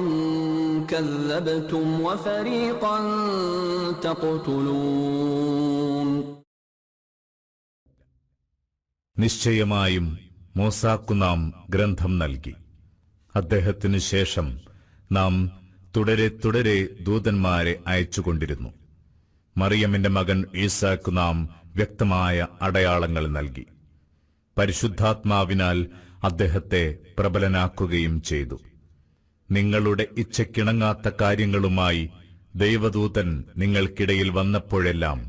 كذبتم وفريقا تقتلون. നിശ്ചയമായും മൂസാക്കു നാം ഗ്രന്ഥം നൽകി. അദ്ദേഹത്തിനു ശേഷം നാം തുടരെ തുടരെ ദൂതന്മാരെ അയച്ചുകൊണ്ടിരുന്നു. മറിയമിന്റെ മകൻ ഈസാക്കു നാം വ്യക്തമായ അടയാളങ്ങൾ നൽകി. പരിശുദ്ധാത്മാവിനാൽ അദ്ദേഹത്തെ പ്രബലനാക്കുകയും ചെയ്തു. നിങ്ങളുടെ ഇച്ഛയ്ക്കിണങ്ങാത്ത കാര്യങ്ങളുമായി ദൈവദൂതൻ നിങ്ങൾക്കിടയിൽ വന്നപ്പോഴെല്ലാം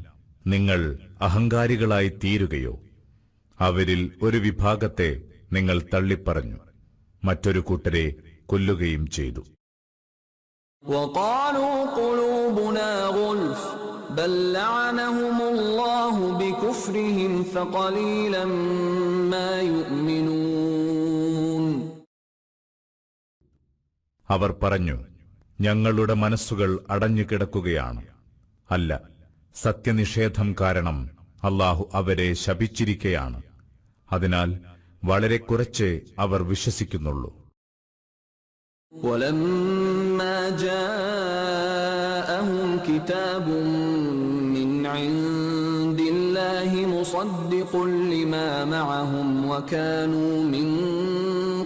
നിങ്ങൾ അഹങ്കാരികളായി തീരുകയോ? അവരിൽ ഒരു വിഭാഗത്തെ നിങ്ങൾ തള്ളിപ്പറഞ്ഞു, മറ്റൊരു കൂട്ടരെ കൊല്ലുകയും ചെയ്തു. وقالوا قلوبنا غلف بل لعنهم الله بكفرهم فقليلا ما يؤمنون. അവർ പറഞ്ഞു, ഞങ്ങളുടെ മനസ്സുകൾ അടഞ്ഞുകിടക്കുകയാണ്. അല്ല, സത്യനിഷേധം കാരണം അല്ലാഹു അവരെ ശപിച്ചിരിക്കയാണ്. അതിനാൽ വളരെ കുറച്ചേ അവർ വിശ്വസിക്കുന്നുള്ളൂ. ولما جاءهم كتاب من عند الله مصدق لما معهم وكانوا من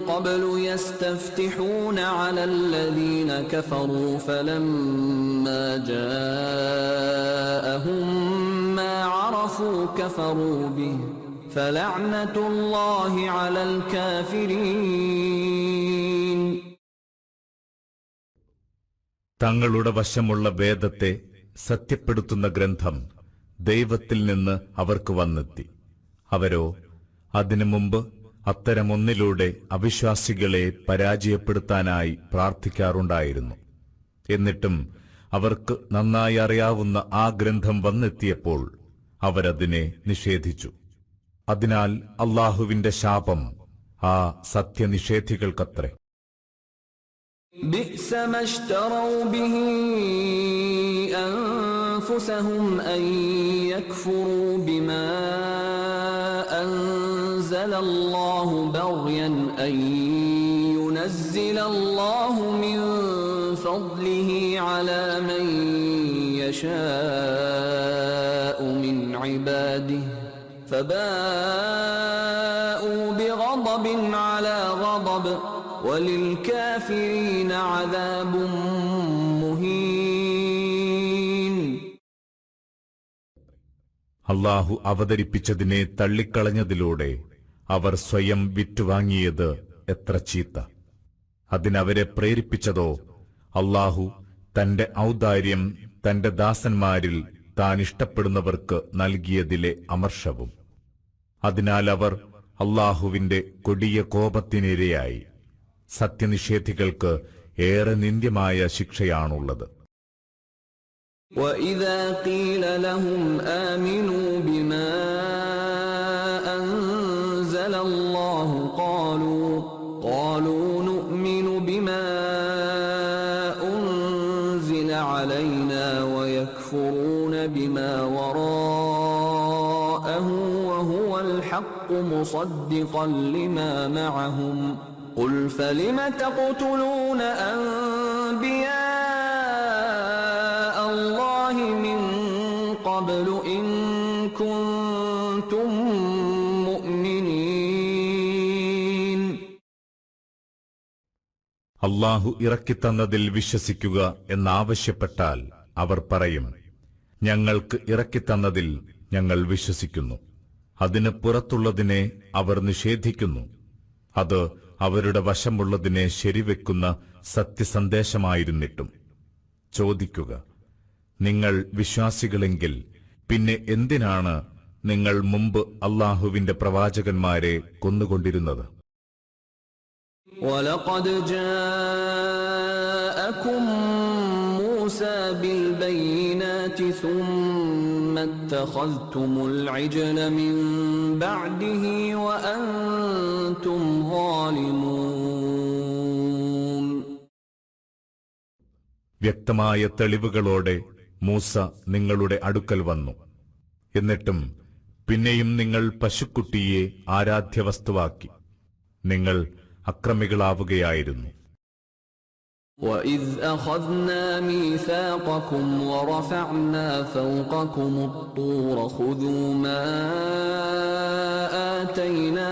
قبل يستفتحون على الذين كفروا فلما جاءهم ما عرفوا كفروا به فلعنة الله على الكافرين. തങ്ങളുടെ വശമുള്ള വേദത്തെ സത്യപ്പെടുത്തുന്ന ഗ്രന്ഥം ദൈവത്തിൽ നിന്ന് അവർക്ക് വന്നെത്തി. അവരോ അതിനു മുമ്പ് അത്തരമൊന്നിലൂടെ അവിശ്വാസികളെ പരാജയപ്പെടുത്താനായി പ്രാർത്ഥിക്കാറുണ്ടായിരുന്നു. എന്നിട്ടും അവർക്ക് നന്നായി അറിയാവുന്ന ആ ഗ്രന്ഥം വന്നെത്തിയപ്പോൾ അവരതിനെ നിഷേധിച്ചു. അതിനാൽ അല്ലാഹുവിന്റെ ശാപം ആ സത്യനിഷേധികൾക്കത്രേ. بئس ما اشتروا به أنفسهم أن يكفروا بما أنزل الله بغيا أن ينزل الله من فضله على من يشاء من عباده فباءوا بغضب على غضب وَلِلْكَافِرِينَ عَذَابٌ مُهِينٌ. അല്ലാഹു അവതരിപ്പിച്ചതിനെ തള്ളിക്കളഞ്ഞതിലൂടെ അവർ സ്വയം വിറ്റുവാങ്ങിയത് എത്ര ചീത്ത. അതിനവരെ പ്രേരിപ്പിച്ചതോ അല്ലാഹു തന്റെ ഔദാര്യം തന്റെ ദാസന്മാരിൽ താൻ ഇഷ്ടപ്പെടുന്നവർക്ക് നൽകിയതിലെ അമർഷവും. അതിനാൽ അവർ അല്ലാഹുവിന്റെ കൊടിയ കോപത്തിനിരയായി. സത്യനിഷേധികൾക്ക് ഏറെ നിന്ദ്യമായ ശിക്ഷയാണുള്ളത്. وَإِذَا قِيلَ لَهُمْ آمِنُوا بِمَا أَنزَلَ اللَّهُ قَالُوا نُؤْمِنُ بِمَا أُنزِلَ عَلَيْنَا وَيَكْفُرُونَ بِمَا وَرَاءَهُ وَهُوَ الْحَقُّ مُصَدِّقًا لِمَا مَعَهُمْ قُلْ فَلِمَ تَقْتُلُونَ أَنْبِيَاءَ اللَّهِ مِنْ قَبْلُ إِنْ كُنْتُمْ مُؤْمِنِينَ. അല്ലാഹു ഇറക്കിത്തന്നതിൽ വിശ്വസിക്കുക എന്നാവശ്യപ്പെട്ടാൽ അവർ പറയും, ഞങ്ങൾക്ക് ഇറക്കിത്തന്നതിൽ ഞങ്ങൾ വിശ്വസിക്കുന്നു. അതിന് പുറത്തുള്ളതിനെ അവർ നിഷേധിക്കുന്നു. അത് അവരുടെ വശമുള്ളതിനെ ശരിവെക്കുന്ന സത്യസന്ദേശമായിരുന്നിട്ടും. ചോദിക്കുക, നിങ്ങൾ വിശ്വാസികളെങ്കിൽ പിന്നെ എന്തിനാണ് നിങ്ങൾ മുമ്പ് അല്ലാഹുവിന്റെ പ്രവാചകന്മാരെ കൊന്നുകൊണ്ടിരുന്നത്? وَلَقَدْ جَاءَكُمْ مُوسَى بِالْبَيِّنَاتِ ثُمَّ اتَّخَذْتُمُ الْعِجْلَ مِنْ بَعْدِهِ وَأَنْتُمْ ظَالِمُونَ. വ്യക്തമായ തെളിവുകളോടെ മൂസ നിങ്ങളുടെ അടുക്കൽ വന്നു. എന്നിട്ടും പിന്നെയും നിങ്ങൾ പശുക്കുട്ടിയെ ആരാധ്യവസ്തുവാക്കി. നിങ്ങൾ അക്രമികളാവുകയായിരുന്നു. وَإِذْ أَخَذْنَا مِيثَاقَكُمْ وَرَفَعْنَا فَوْقَكُمُ الطُّورَ خُذُوا مَا آتَيْنَاكُمْ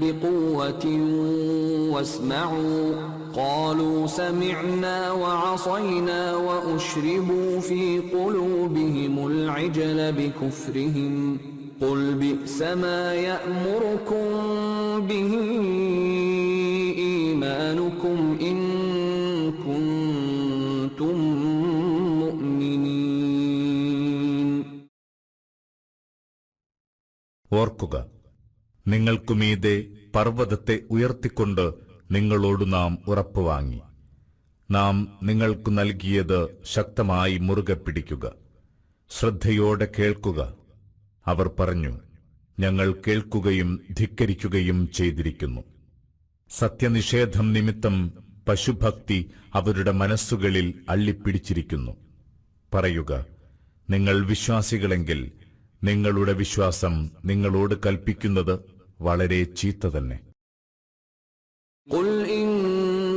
بِقُوَّةٍ وَاسْمَعُوا قَالُوا سَمِعْنَا وَعَصَيْنَا وَأُشْرِبُوا فِي قُلُوبِهِمُ الْعِجْلَ بِكُفْرِهِمْ قُلْ بِئْسَ مَا يَأْمُرُكُمْ بِهِ إِيمَانُكُمْ إِن كُنتُم مُؤْمِنِينَ. ഓർക്കുക, നിങ്ങൾക്കുമീതെ പർവ്വതത്തെ ഉയർത്തിക്കൊണ്ട് നിങ്ങളോട് നാം ഉറപ്പുവാങ്ങി. നാം നിങ്ങൾക്കു നൽകിയത് ശക്തമായി മുറുകെ പിടിക്കുക. ശ്രദ്ധയോടെ കേൾക്കുക. അവർ പറഞ്ഞു, ഞങ്ങൾ കേൾക്കുകയും ധിക്കരിക്കുകയും ചെയ്തിരിക്കുന്നു. സത്യനിഷേധം നിമിത്തം പശുഭക്തി അവരുടെ മനസ്സുകളിൽ അള്ളിപ്പിടിച്ചിരിക്കുന്നു. പറയുക, നിങ്ങൾ വിശ്വാസികളെങ്കിൽ നിങ്ങളുടെ വിശ്വാസം നിങ്ങളോട് കൽപ്പിക്കുന്നത് വളരെ ചീത്ത തന്നെ. قُلْ إِن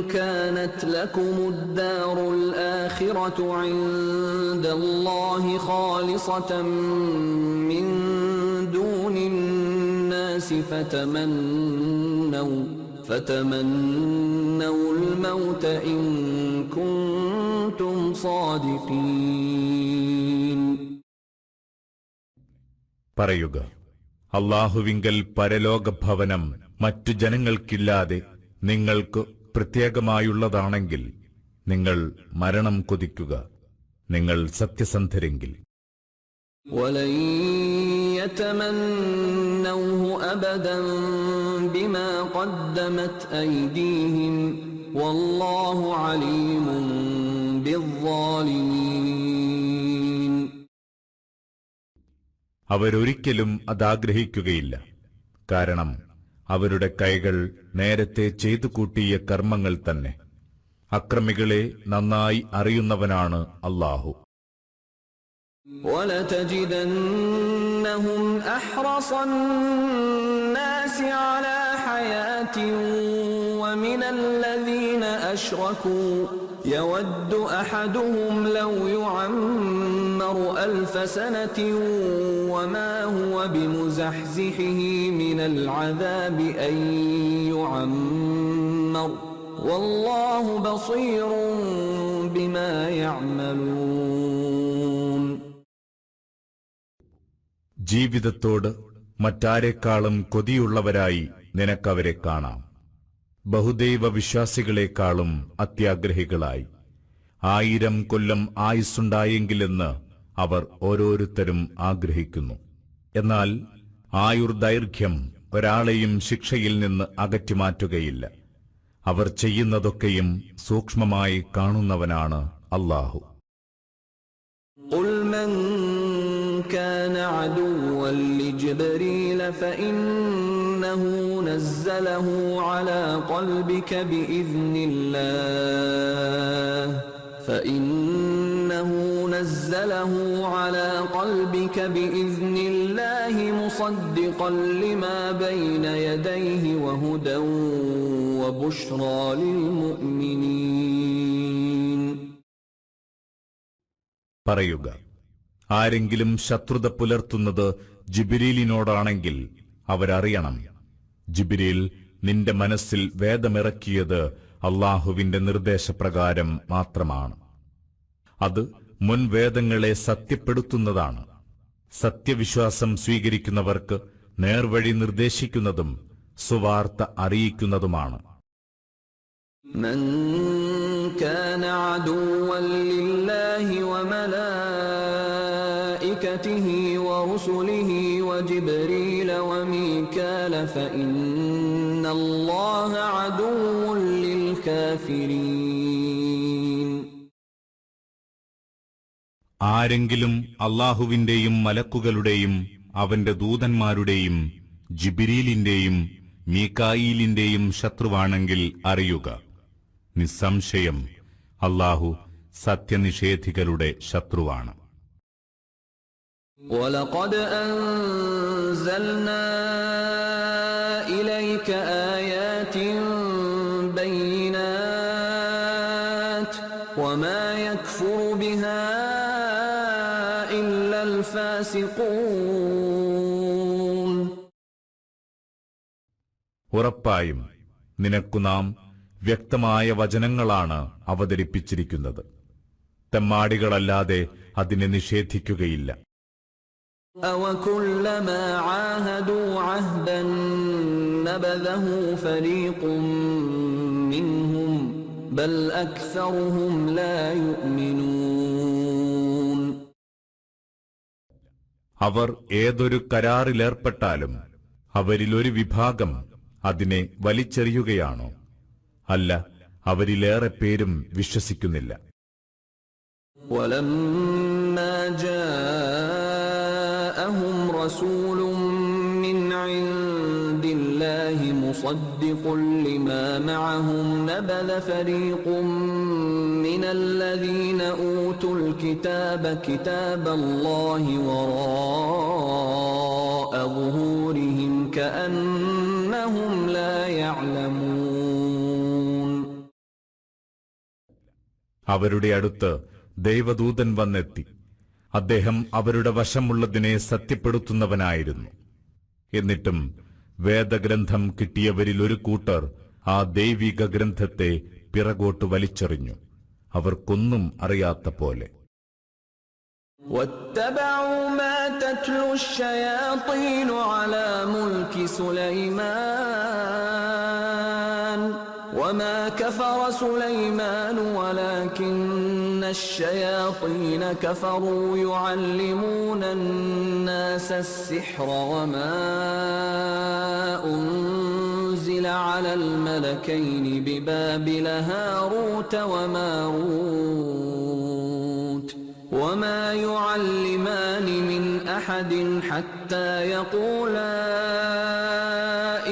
كَانَتْ لَكُمُ الدَّارُ الْآخِرَةُ عِندَ اللَّهِ خَالِصَةً مِّن دون الناس فتمنوا الموت إن كنتم صادقين. പറയുക, അല്ലാഹുവിങ്കൽ പരലോകഭവനം മറ്റു ജനങ്ങൾക്കില്ലാതെ നിങ്ങൾക്ക് പ്രത്യേകമായുള്ളതാണെങ്കിൽ നിങ്ങൾ മരണം കൊതിക്കുക, നിങ്ങൾ സത്യസന്ധരെങ്കിൽ. وَلَن يَتَمَنَّوْهُ أَبَدًا بِمَا قَدَّمَتْ أَيْدِيهِمْ وَاللَّهُ عَلِيمٌ بِالظَّالِمِينَ. അവരൊരിക്കലും അതാഗ്രഹിക്കുകയില്ല, കാരണം അവരുടെ കൈകൾ നേരത്തെ ചെയ്തു കൂട്ടിയ കർമ്മങ്ങൾ തന്നെ. അക്രമികളെ നന്നായി അറിയുന്നവനാണ് അല്ലാഹു. وَلَتَجِدَنَّهُمْ أَحْرَصَ النَّاسِ عَلَى حَيَاةٍ وَمِنَ الَّذِينَ أَشْرَكُوا يَوَدُّ أَحَدُهُمْ لَوْ يُعَمَّرُ 1000 سَنَةٍ وَمَا هُوَ بِمُزَحْزِحِهِ مِنَ الْعَذَابِ أَن يُعَمَّرَ وَاللَّهُ بَصِيرٌ بِمَا يَعْمَلُونَ. ജീവിതത്തോട് മറ്റാരെക്കാളും കൊതിയുള്ളവരായി നിനക്കവരെ കാണാം, ബഹുദൈവ വിശ്വാസികളെക്കാളും അത്യാഗ്രഹികളായി. 1000 കൊല്ലം ആയുസ്സുണ്ടായെങ്കിലെന്ന് അവർ ഓരോരുത്തരും ആഗ്രഹിക്കുന്നു. എന്നാൽ ആയുർദൈർഘ്യം ഒരാളെയും ശിക്ഷയിൽ നിന്ന് അകറ്റിമാറ്റുകയില്ല. അവർ ചെയ്യുന്നതൊക്കെയും സൂക്ഷ്മമായി കാണുന്നവനാണ് അല്ലാഹു. قُلْ مَنْ كَانَ عَدُوًّا لِجِبْرِيلَ فَإِنَّهُ نَزَّلَهُ عَلَى قَلْبِكَ بِإِذْنِ اللَّهِ مُصَدِّقًا لِمَا بَيْنَ يَدَيْهِ وَهُدًى وَبُشْرَى لِلْمُؤْمِنِينَ. പറയുക, ആരെങ്കിലും ശത്രുത പുലർത്തുന്നത് ജിബ്രീലിനോടാണെങ്കിൽ അവരറിയണം, ജിബ്രീൽ നിന്റെ മനസ്സിൽ വേദമിറക്കിയത് അല്ലാഹുവിന്റെ നിർദ്ദേശപ്രകാരം മാത്രമാണ്. അത് മുൻവേദങ്ങളെ സത്യപ്പെടുത്തുന്നതാണ്. സത്യവിശ്വാസം സ്വീകരിക്കുന്നവർക്ക് നേർവഴി നിർദ്ദേശിക്കുന്നതും സുവാർത്ത അറിയിക്കുന്നതുമാണ്. من كان عدوا لله وملائكته ورسله وجبريل وميكال فإن الله عدو للكافرين. ആരെങ്കിലും അല്ലാഹുവിന്റെയും മലക്കുകളുടെയും അവന്റെ ദൂതന്മാരുടെയും ജിബ്രീലിന്റെയും മീകായീലിന്റെയും ശത്രുവാണെങ്കിൽ അറിയുക, നിസ്സംശയം അല്ലാഹു സത്യനിഷേധികളുടെ ശത്രുവാണ്. وَلَقَدْ أَنزَلْنَا إِلَيْكَ آيَاتٍ بَيِّنَاتٍ وَمَا يَكْفُرُ بِهَا إِلَّا الْفَاسِقُونَ. ഉറപ്പായും നിനക്കു നാം വ്യക്തമായ വചനങ്ങളാണ് അവതരിപ്പിച്ചിരിക്കുന്നത്. തെമ്മാടികളല്ലാതെ അതിനെ നിഷേധിക്കുകയില്ല. أَوَكُلَّمَا عَاهَدُوا عَهْدًا نَبَذَهُ فَرِيقٌ مِّنْهُمْ بَلْ أَكْثَرُهُمْ لَا يُؤْمِنُونَ. അവർ ഏതൊരു കരാറിലേർപ്പെട്ടാലും അവരിലൊരു വിഭാഗം അതിനെ വലിച്ചെറിയുകയാണോ? അല്ല, അവരിലേറെ പേരും വിശ്വസിക്കുന്നില്ല. وَلَمَّا جَاءَهُمْ رَسُولٌ مِّنْ عِندِ اللَّهِ مُصَدِّقٌ لِمَا مَعَهُمْ نَبَذَ فَرِيقٌ مِّنَ الَّذِينَ أُوتُوا الْكِتَابَ كِتَابَ اللَّهِ وَرَاءَ ظُهُورِهِمْ كَأَنَّهُمْ لَا يَعْلَمُونَ. അവരുടെ അടുത്ത് ദൈവദൂതൻ വന്നെത്തി. അദ്ദേഹം അവരുടെ വശമുള്ളതിനെ സത്യപ്പെടുത്തുന്നവനായിരുന്നു. എന്നിട്ടും വേദഗ്രന്ഥം കിട്ടിയവരിൽ ഒരു കൂട്ടർ ആ ദൈവിക ഗ്രന്ഥത്തെ പിറകോട്ട് വലിച്ചെറിഞ്ഞു, അവർക്കൊന്നും അറിയാത്ത പോലെ. واتبعوا ما تتلو الشياطين على ملك سليمان وما كفر سليمان ولكن الشياطين كفروا يعلمون الناس السحر وما أنزل على الملكين ببابل هاروت وماروت وما يعلمان من أحد حتى يقولا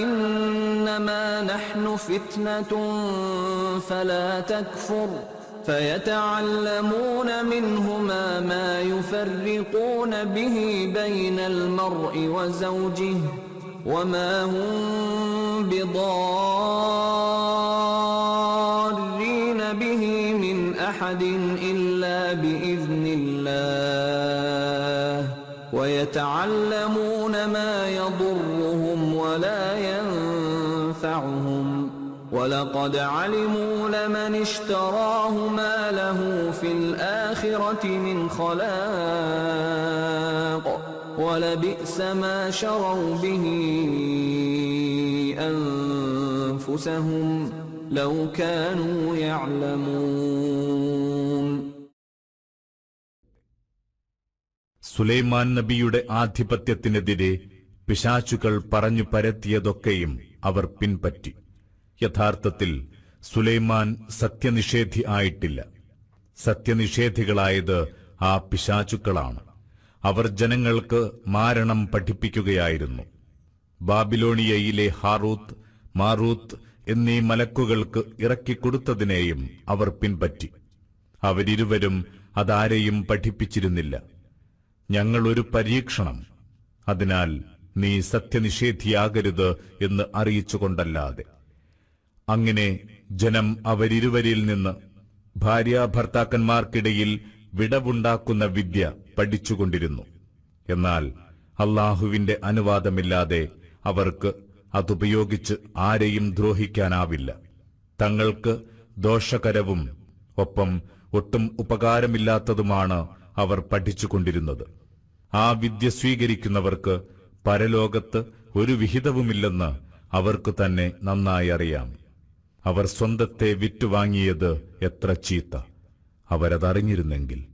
إنما نحن فتنة فلا تكفر فيتعلمون منهما ما يفرقون به بين المرء وزوجه وما هم بضارين به من أحد إلا بإذن الله ويتعلمون ما يضرهم ولا ينفعهم ولقد علموا لمن اشتراه ما له في الآخرة من خلاق ولبئس ما شروا به أنفسهم لو كانوا يعلمون. സുലൈമാൻ നബിയുടെ ആധിപത്യത്തിനെതിരെ പിശാചുകൾ പറഞ്ഞു പരത്തിയതൊക്കെയും അവർ പിൻപറ്റി. യഥാർത്ഥത്തിൽ സുലൈമാൻ സത്യനിഷേധി ആയിട്ടില്ല. സത്യനിഷേധികളായത് ആ പിശാചുക്കളാണ്. അവർ ജനങ്ങൾക്ക് മാരണം പഠിപ്പിക്കുകയായിരുന്നു. ബാബിലോണിയയിലെ ഹാറൂത്ത്, മാറൂത്ത് എന്നീ മലക്കുകൾക്ക് ഇറക്കിക്കൊടുത്തതിനെയും അവർ പിൻപറ്റി. അവരിരുവരും അതാരെയും പഠിപ്പിച്ചിരുന്നില്ല. ഞങ്ങളൊരു പരീക്ഷണം, അതിനാൽ നീ സത്യനിഷേധിയാകരുത് എന്ന് അറിയിച്ചുകൊണ്ടല്ലാതെ. അങ്ങനെ ജനം അവരിരുവരിൽ നിന്ന് ഭാര്യാഭർത്താക്കന്മാർക്കിടയിൽ വിടവുണ്ടാക്കുന്ന വിദ്യ പഠിച്ചുകൊണ്ടിരുന്നു. എന്നാൽ അല്ലാഹുവിന്റെ അനുവാദമില്ലാതെ അവർക്ക് അതുപയോഗിച്ച് ആരെയും ദ്രോഹിക്കാനാവില്ല. തങ്ങൾക്ക് ദോഷകരവും ഒപ്പം ഒട്ടും ഉപകാരമില്ലാത്തതുമാണ് അവർ പഠിച്ചുകൊണ്ടിരുന്നത്. ആ വിദ്യ സ്വീകരിക്കുന്നവർക്ക് പരലോകത്ത് ഒരു വിഹിതവുമില്ലെന്ന് അവർക്ക് തന്നെ നന്നായി അറിയാം. അവർ സ്വന്തത്തെ വിറ്റുവാങ്ങിയത് എത്ര ചീത്ത! അവരതറിഞ്ഞിരുന്നെങ്കിൽ.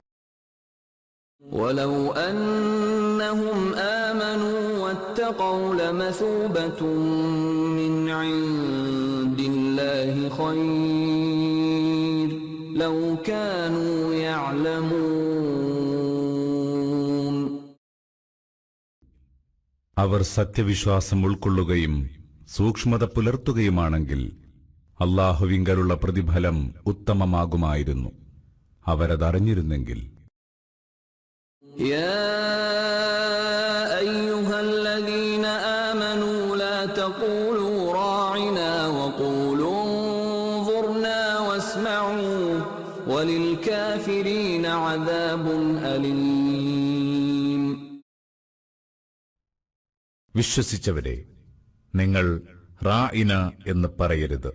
ولو أنهم آمنوا واتقوا لمثوبة من عند الله خير لو كانوا يعلمون. അവർ സത്യവിശ്വാസം ഉൾക്കൊള്ളുകയും സൂക്ഷ്മത പുലർത്തുകയുമാണെങ്കിൽ അല്ലാഹുവിങ്കലുള്ള പ്രതിഫലം ഉത്തമമാകുമായിരുന്നു. അവരതറിഞ്ഞിരുന്നെങ്കിൽ. يا أيها الذين آمنوا لا تقولوا راعنا وقولوا انظرنا واسمعوا وللكافرين عذاب أليم. വിശ്വസിച്ചവരെ, നിങ്ങൾ റാഇന എന്ന് പറയരുത്.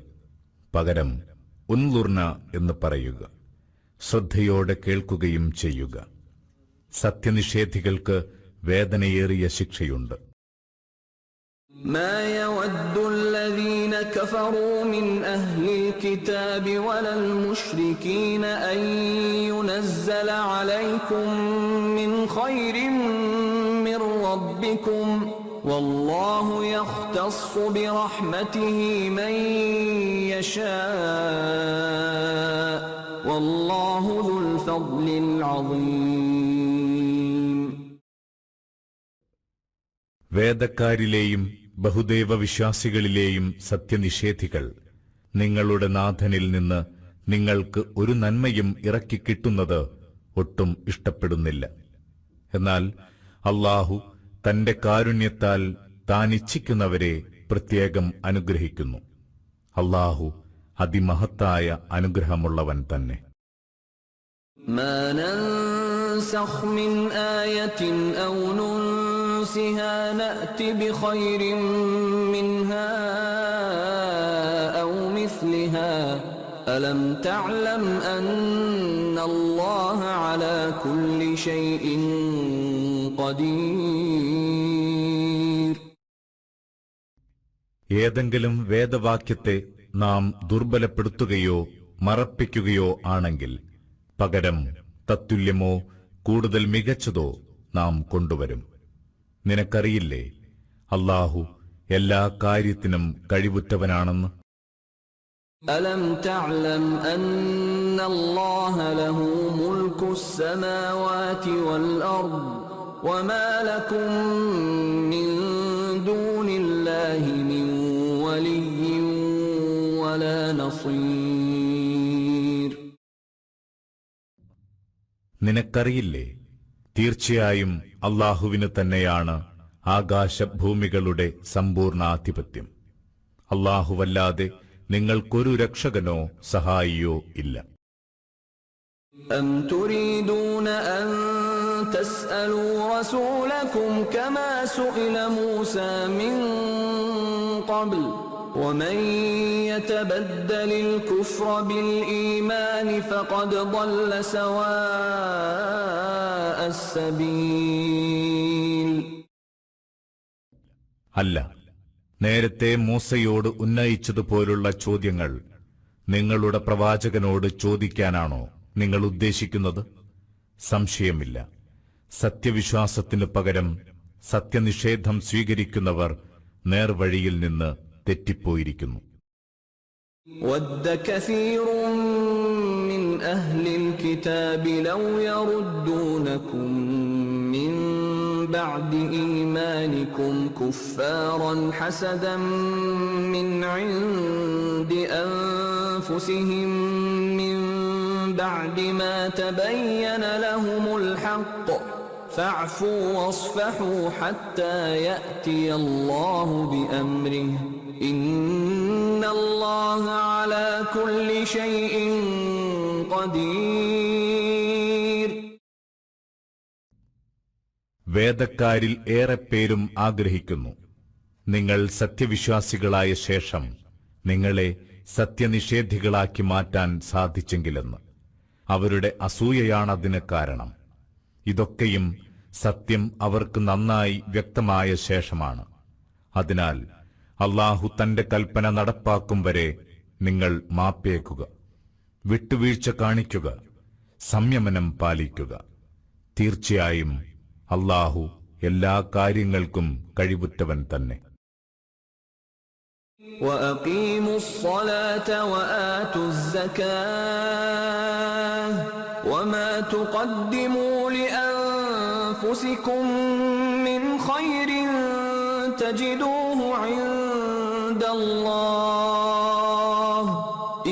പകരം ഉൻലുർന എന്ന് പറയുക. ശ്രദ്ധയോടെ കേൾക്കുകയും ചെയ്യുക. സത്യനിഷേധികൾക്ക് വേദനയേറിയ ശിക്ഷയുണ്ട്. ما يود الذين كفروا من أهل الكتاب ولا المشركين أن ينزل عليكم من خير من ربكم والله يختص برحمته من يشاء والله ذو الفضل العظيم. വേദക്കാരിലെയും ബഹുദൈവ വിശ്വാസികളിലെയും സത്യനിഷേധികൾ നിങ്ങളുടെ നാഥനിൽ നിന്ന് നിങ്ങൾക്ക് ഒരു നന്മയും ഇറക്കിക്കിട്ടുന്നത് ഒട്ടും ഇഷ്ടപ്പെടുന്നില്ല. എന്നാൽ അല്ലാഹു തന്റെ കാരുണ്യത്താൽ താൻ ഇച്ഛിക്കുന്നവരെ പ്രത്യേകം അനുഗ്രഹിക്കുന്നു. അല്ലാഹു അതിമഹത്തായ അനുഗ്രഹമുള്ളവൻ തന്നെ. ما ننسخ من آية أو ننسها نأت بخير منها أو مثلها ألم تعلم أن الله على كل شيء قدير. ഏതെങ്കിലും വേദവാക്യത്തെ നാം ദുർബലപ്പെടുത്തുകയോ മറപ്പിക്കുകയോ ആണെങ്കിൽ പകരം തത്തുല്യമോ കൂടുതൽ മികച്ചതോ നാം കൊണ്ടുവരും. നിനക്കറിയില്ലേ അല്ലാഹു എല്ലാ കാര്യത്തിനും കഴിവുറ്റവനാണെന്ന്? ألم تعلم أن الله له ملك السماوات والأرض وما لكم من دون الله من ولي ولا نصير. നിനക്കറിയില്ലേ തീർച്ചയായും അല്ലാഹുവിന് തന്നെയാണ് ആകാശഭൂമികളുടെ സമ്പൂർണ്ണാധിപത്യം. അല്ലാഹുവല്ലാതെ നിങ്ങൾക്കൊരു രക്ഷകനോ സഹായിയോ ഇല്ല. أم تريدون أن تسألوا رسولكم كما سئل موسى من قبل ومن يتبدل الكفر بالإيمان فقد ضل سواء السبيل. അല്ല, നേരത്തെ മൂസയോട് ഉന്നയിച്ചതുപോലുള്ള ചോദ്യങ്ങൾ നിങ്ങളുടെ പ്രവാചകനോട് ചോദിക്കാനാണോ നിങ്ങൾ ഉദ്ദേശിക്കുന്നത്? സംശയമില്ല, സത്യവിശ്വാസത്തിനു പകരം സത്യനിഷേധം സ്വീകരിക്കുന്നവർ നേർവഴിയിൽ നിന്ന് തെറ്റിപ്പോയിരിക്കുന്നു. وَدَّ كَثِيرٌ مِّنْ أَهْلِ الْكِتَابِ لَوْ يَرُدُّونَكُم مِّن بَعْدِ إِيمَانِكُمْ كُفَّارًا حَسَدًا مِّنْ عِندِ أَنفُسِهِم مِّن بَعْدِ مَا تَبَيَّنَ لَهُمُ الْحَقُّ فَاعْفُوا وَاصْفَحُوا حَتَّى يَأْتِيَ اللَّهُ بِأَمْرِهِ إِنَّ اللَّهَ عَلَى كُلِّ شَيْءٍ قَدِيرٌ. വേദക്കാരിൽ ഏറെ പേരും ആഗ്രഹിക്കുന്നു നിങ്ങൾ സത്യവിശ്വാസികളായ ശേഷം നിങ്ങളെ സത്യനിഷേധികളാക്കി മാറ്റാൻ സാധിച്ചെങ്കിലെന്ന്. അവരുടെ അസൂയയാണതിന് കാരണം. ഇതൊക്കെയും സത്യം അവർക്ക് നന്നായി വ്യക്തമായ ശേഷമാണ്. അതിനാൽ അല്ലാഹു തന്റെ കൽപ്പന നടപ്പാക്കും വരെ നിങ്ങൾ മാപ്പേക്കുക, വിട്ടുവീഴ്ച കാണിക്കുക, സംയമനം പാലിക്കുക. തീർച്ചയായും അല്ലാഹു എല്ലാ കാര്യങ്ങൾക്കും കഴിവുറ്റവൻ തന്നെ. وَأَقِيمُوا الصَّلَاةَ وَآتُوا الزَّكَاةَ وَمَا تُقَدِّمُوا لِأَنفُسِكُم مِّنْ خَيْرٍ تَجِدُوهُ عِندَ اللَّهِ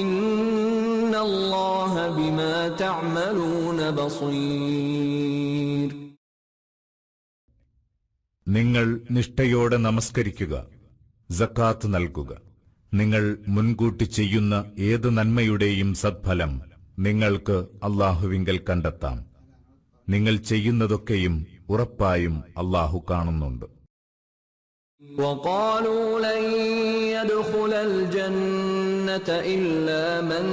إِنَّ اللَّهَ بِمَا تَعْمَلُونَ بَصِيرٌ. നിങ്ങൾ നിഷ്ഠയോടെ നമസ്കരിക്കുക, സക്കാത്ത് നൽകുക. നിങ്ങൾ മുൻകൂട്ടി ചെയ്യുന്ന ഏത് നന്മയുടെയും സദ്ഫലം നിങ്ങൾക്ക് അല്ലാഹുവിങ്കൽ കണ്ടെത്താം. നിങ്ങൾ ചെയ്യുന്നതൊക്കെയും ഉറപ്പായും അല്ലാഹു കാണുന്നുണ്ട്. وقالوا لن يدخل الجنة إلا من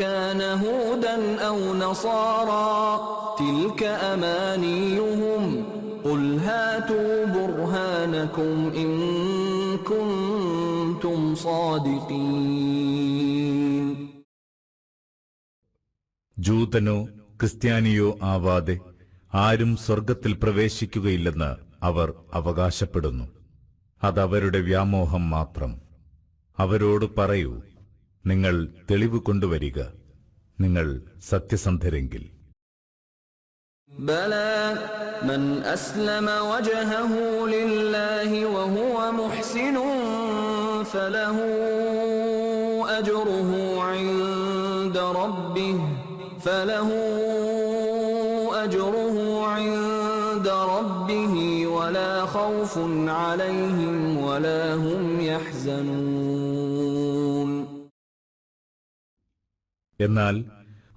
كان هودا أو نصارى تلك أمانيهم قل هاتوا برهانكم إن كنتم صادقين. ജൂതനോ ക്രിസ്ത്യാനിയോ ആവാതെ ആരും സ്വർഗത്തിൽ പ്രവേശിക്കുകയില്ലെന്ന് അവർ അവകാശപ്പെടുന്നു. അതവരുടെ വ്യാമോഹം മാത്രം. അവരോട് പറയൂ, നിങ്ങൾ തെളിവ് കൊണ്ടുവരിക, നിങ്ങൾ സത്യസന്ധരെങ്കിൽ. بلى من أسلم وجهه لله وهو محسن فله أجره عند ربه ولا خوف عليهم ولا هم يحزنون. എന്നാൽ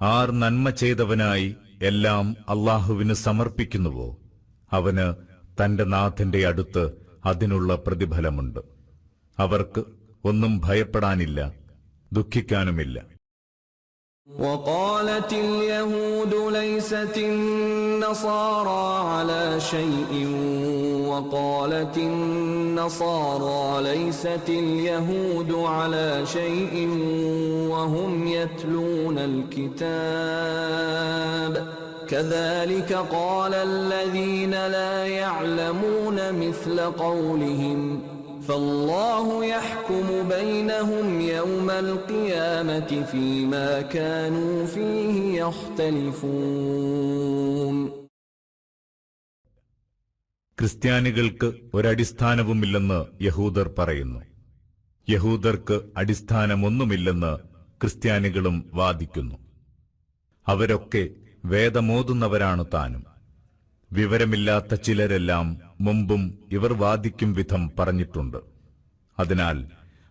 ആർ നന്മ ചെയ്തവനായി എല്ലാം അല്ലാഹുവിന് സമർപ്പിക്കുന്നുവോ, അവന് തന്റെ നാഥന്റെ അടുത്ത് അതിനുള്ള പ്രതിഫലമുണ്ട്. അവർക്ക് ഒന്നും ഭയപ്പെടാനില്ല, ദുഃഖിക്കാനുമില്ല. وقالت اليهود ليست النصارى على شيء وقالت النصارى ليست اليهود على شيء وهم يتلون الكتاب كذلك قال الذين لا يعلمون مثل قولهم فالله يحكم بينهم يوم القيامة فيما كانوا فيه يختلفون. ക്രിസ്ത്യാനികൾക്ക് ഒരടിസ്ഥാനവുമില്ലെന്ന് യഹൂദർ പറയുന്നു. യഹൂദർക്ക് അടിസ്ഥാനമൊന്നുമില്ലെന്ന് ക്രിസ്ത്യാനികളും വാദിക്കുന്നു. അവരൊക്കെ വേദമോതുന്നവരാണു താനും. വിവരമില്ലാത്ത ചിലരെല്ലാം മുമ്പും ഇവർ വാദിക്കും വിധം പറഞ്ഞിട്ടുണ്ട്. അതിനാൽ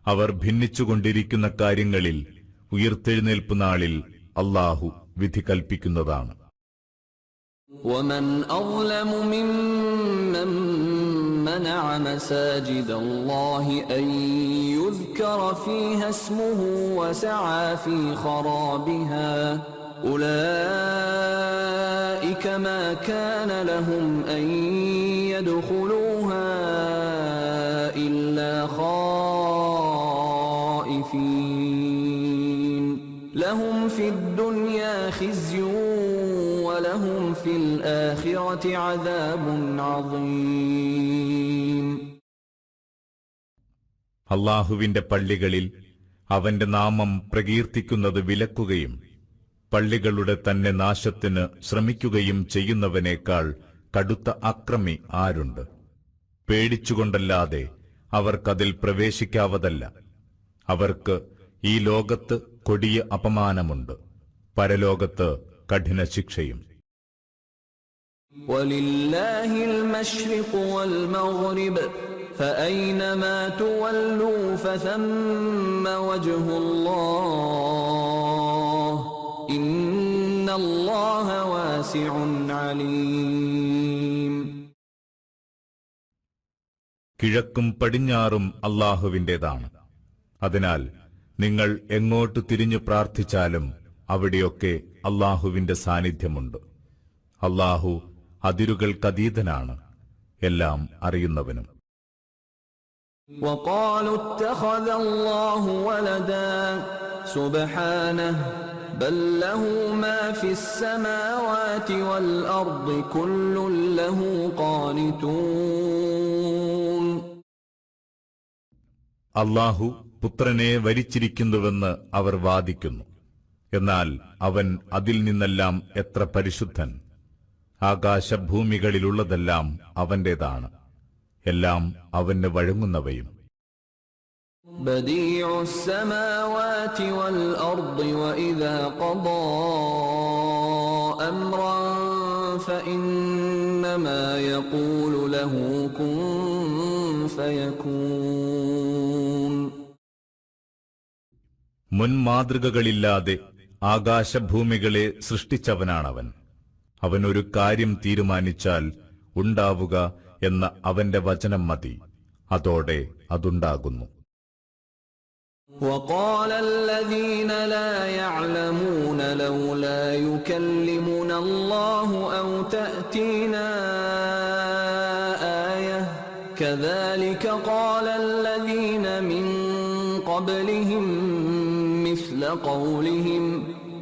അവർ ഭിന്നിച്ചുകൊണ്ടിരിക്കുന്ന കാര്യങ്ങളിൽ ഉയിർത്തെഴുന്നേൽപ്പ് നാളിൽ അല്ലാഹു വിധി കൽപ്പിക്കുന്നതാണ്. ومن أظلم ممن منع مساجد الله أن يذكر فيها اسمه وسعى في خرابها أولئك ما كان لهم أن يدخلوها إلا خائفين لهم في الدنيا خزي ولهم في الآخرة عذاب عظيم. അല്ലാഹുവിന്റെ പള്ളികളിൽ അവന്റെ നാമം പ്രകീർത്തിക്കുന്നത് വിലക്കുകയും പള്ളികളുടെ തന്നെ നാശത്തിന് ശ്രമിക്കുകയും ചെയ്യുന്നവനേക്കാൾ കടുത്ത അക്രമി ആരുണ്ട്? പേടിച്ചുകൊണ്ടല്ലാതെ അവർക്കതിൽ പ്രവേശിക്കാവതല്ല. അവർക്ക് ഈ ലോകത്ത് കൊടിയ അപമാനമുണ്ട്, പരലോകത്ത് കഠിന ശിക്ഷയും. وَلِلَّهِ الْمَشْرِقُ وَالْمَغْرِبُ فَأَيْنَمَا تُوَلُّوا فَثَمَّ وَجْهُ اللَّهِ إِنَّ اللَّهَ وَاسِعٌ عَلِيمٌ. കിഴക്കും പടിഞ്ഞാറും അല്ലാഹുവിന്റേതാണ്. അതിനാൽ നിങ്ങൾ എങ്ങോട്ട് തിരിഞ്ഞു പ്രാർത്ഥിച്ചാലും അവിടെയൊക്കെ അല്ലാഹുവിന്റെ സാന്നിധ്യമുണ്ട്. അല്ലാഹു അതിരുകൾക്കതീതനാണ്, എല്ലാം അറിയുന്നവനും. وقالوا اتخذ الله ولدا سبحانه بل له ما في السماوات والأرض كل له قانتون. അല്ലാഹു പുത്രനെ വരിച്ചിരിക്കുന്നുവെന്ന് അവർ വാദിക്കുന്നു. എന്നാൽ അവൻ അതിൽ നിന്നെല്ലാം എത്ര പരിശുദ്ധൻ. ആകാശഭൂമികളിലുള്ളതെല്ലാം അവന്റേതാണ്, എല്ലാം അവന് വഴങ്ങുന്നവയും. بديع السماوات والأرض وإذا قضى أمرا فإنما يقول له كن فيكون. മുൻമാതൃകകളില്ലാതെ ആകാശഭൂമികളെ സൃഷ്ടിച്ചവനാണവൻ. അവനൊരു കാര്യം തീരുമാനിച്ചാൽ ഉണ്ടാവുക എന്ന അവന്റെ വചനം മതി, അതോടെ അതുണ്ടാകുന്നു. وقال الذين لا يعلمون لولا يكلمنا الله أو تأتينا آية كذلك قال الذين من قبلهم مثل قولهم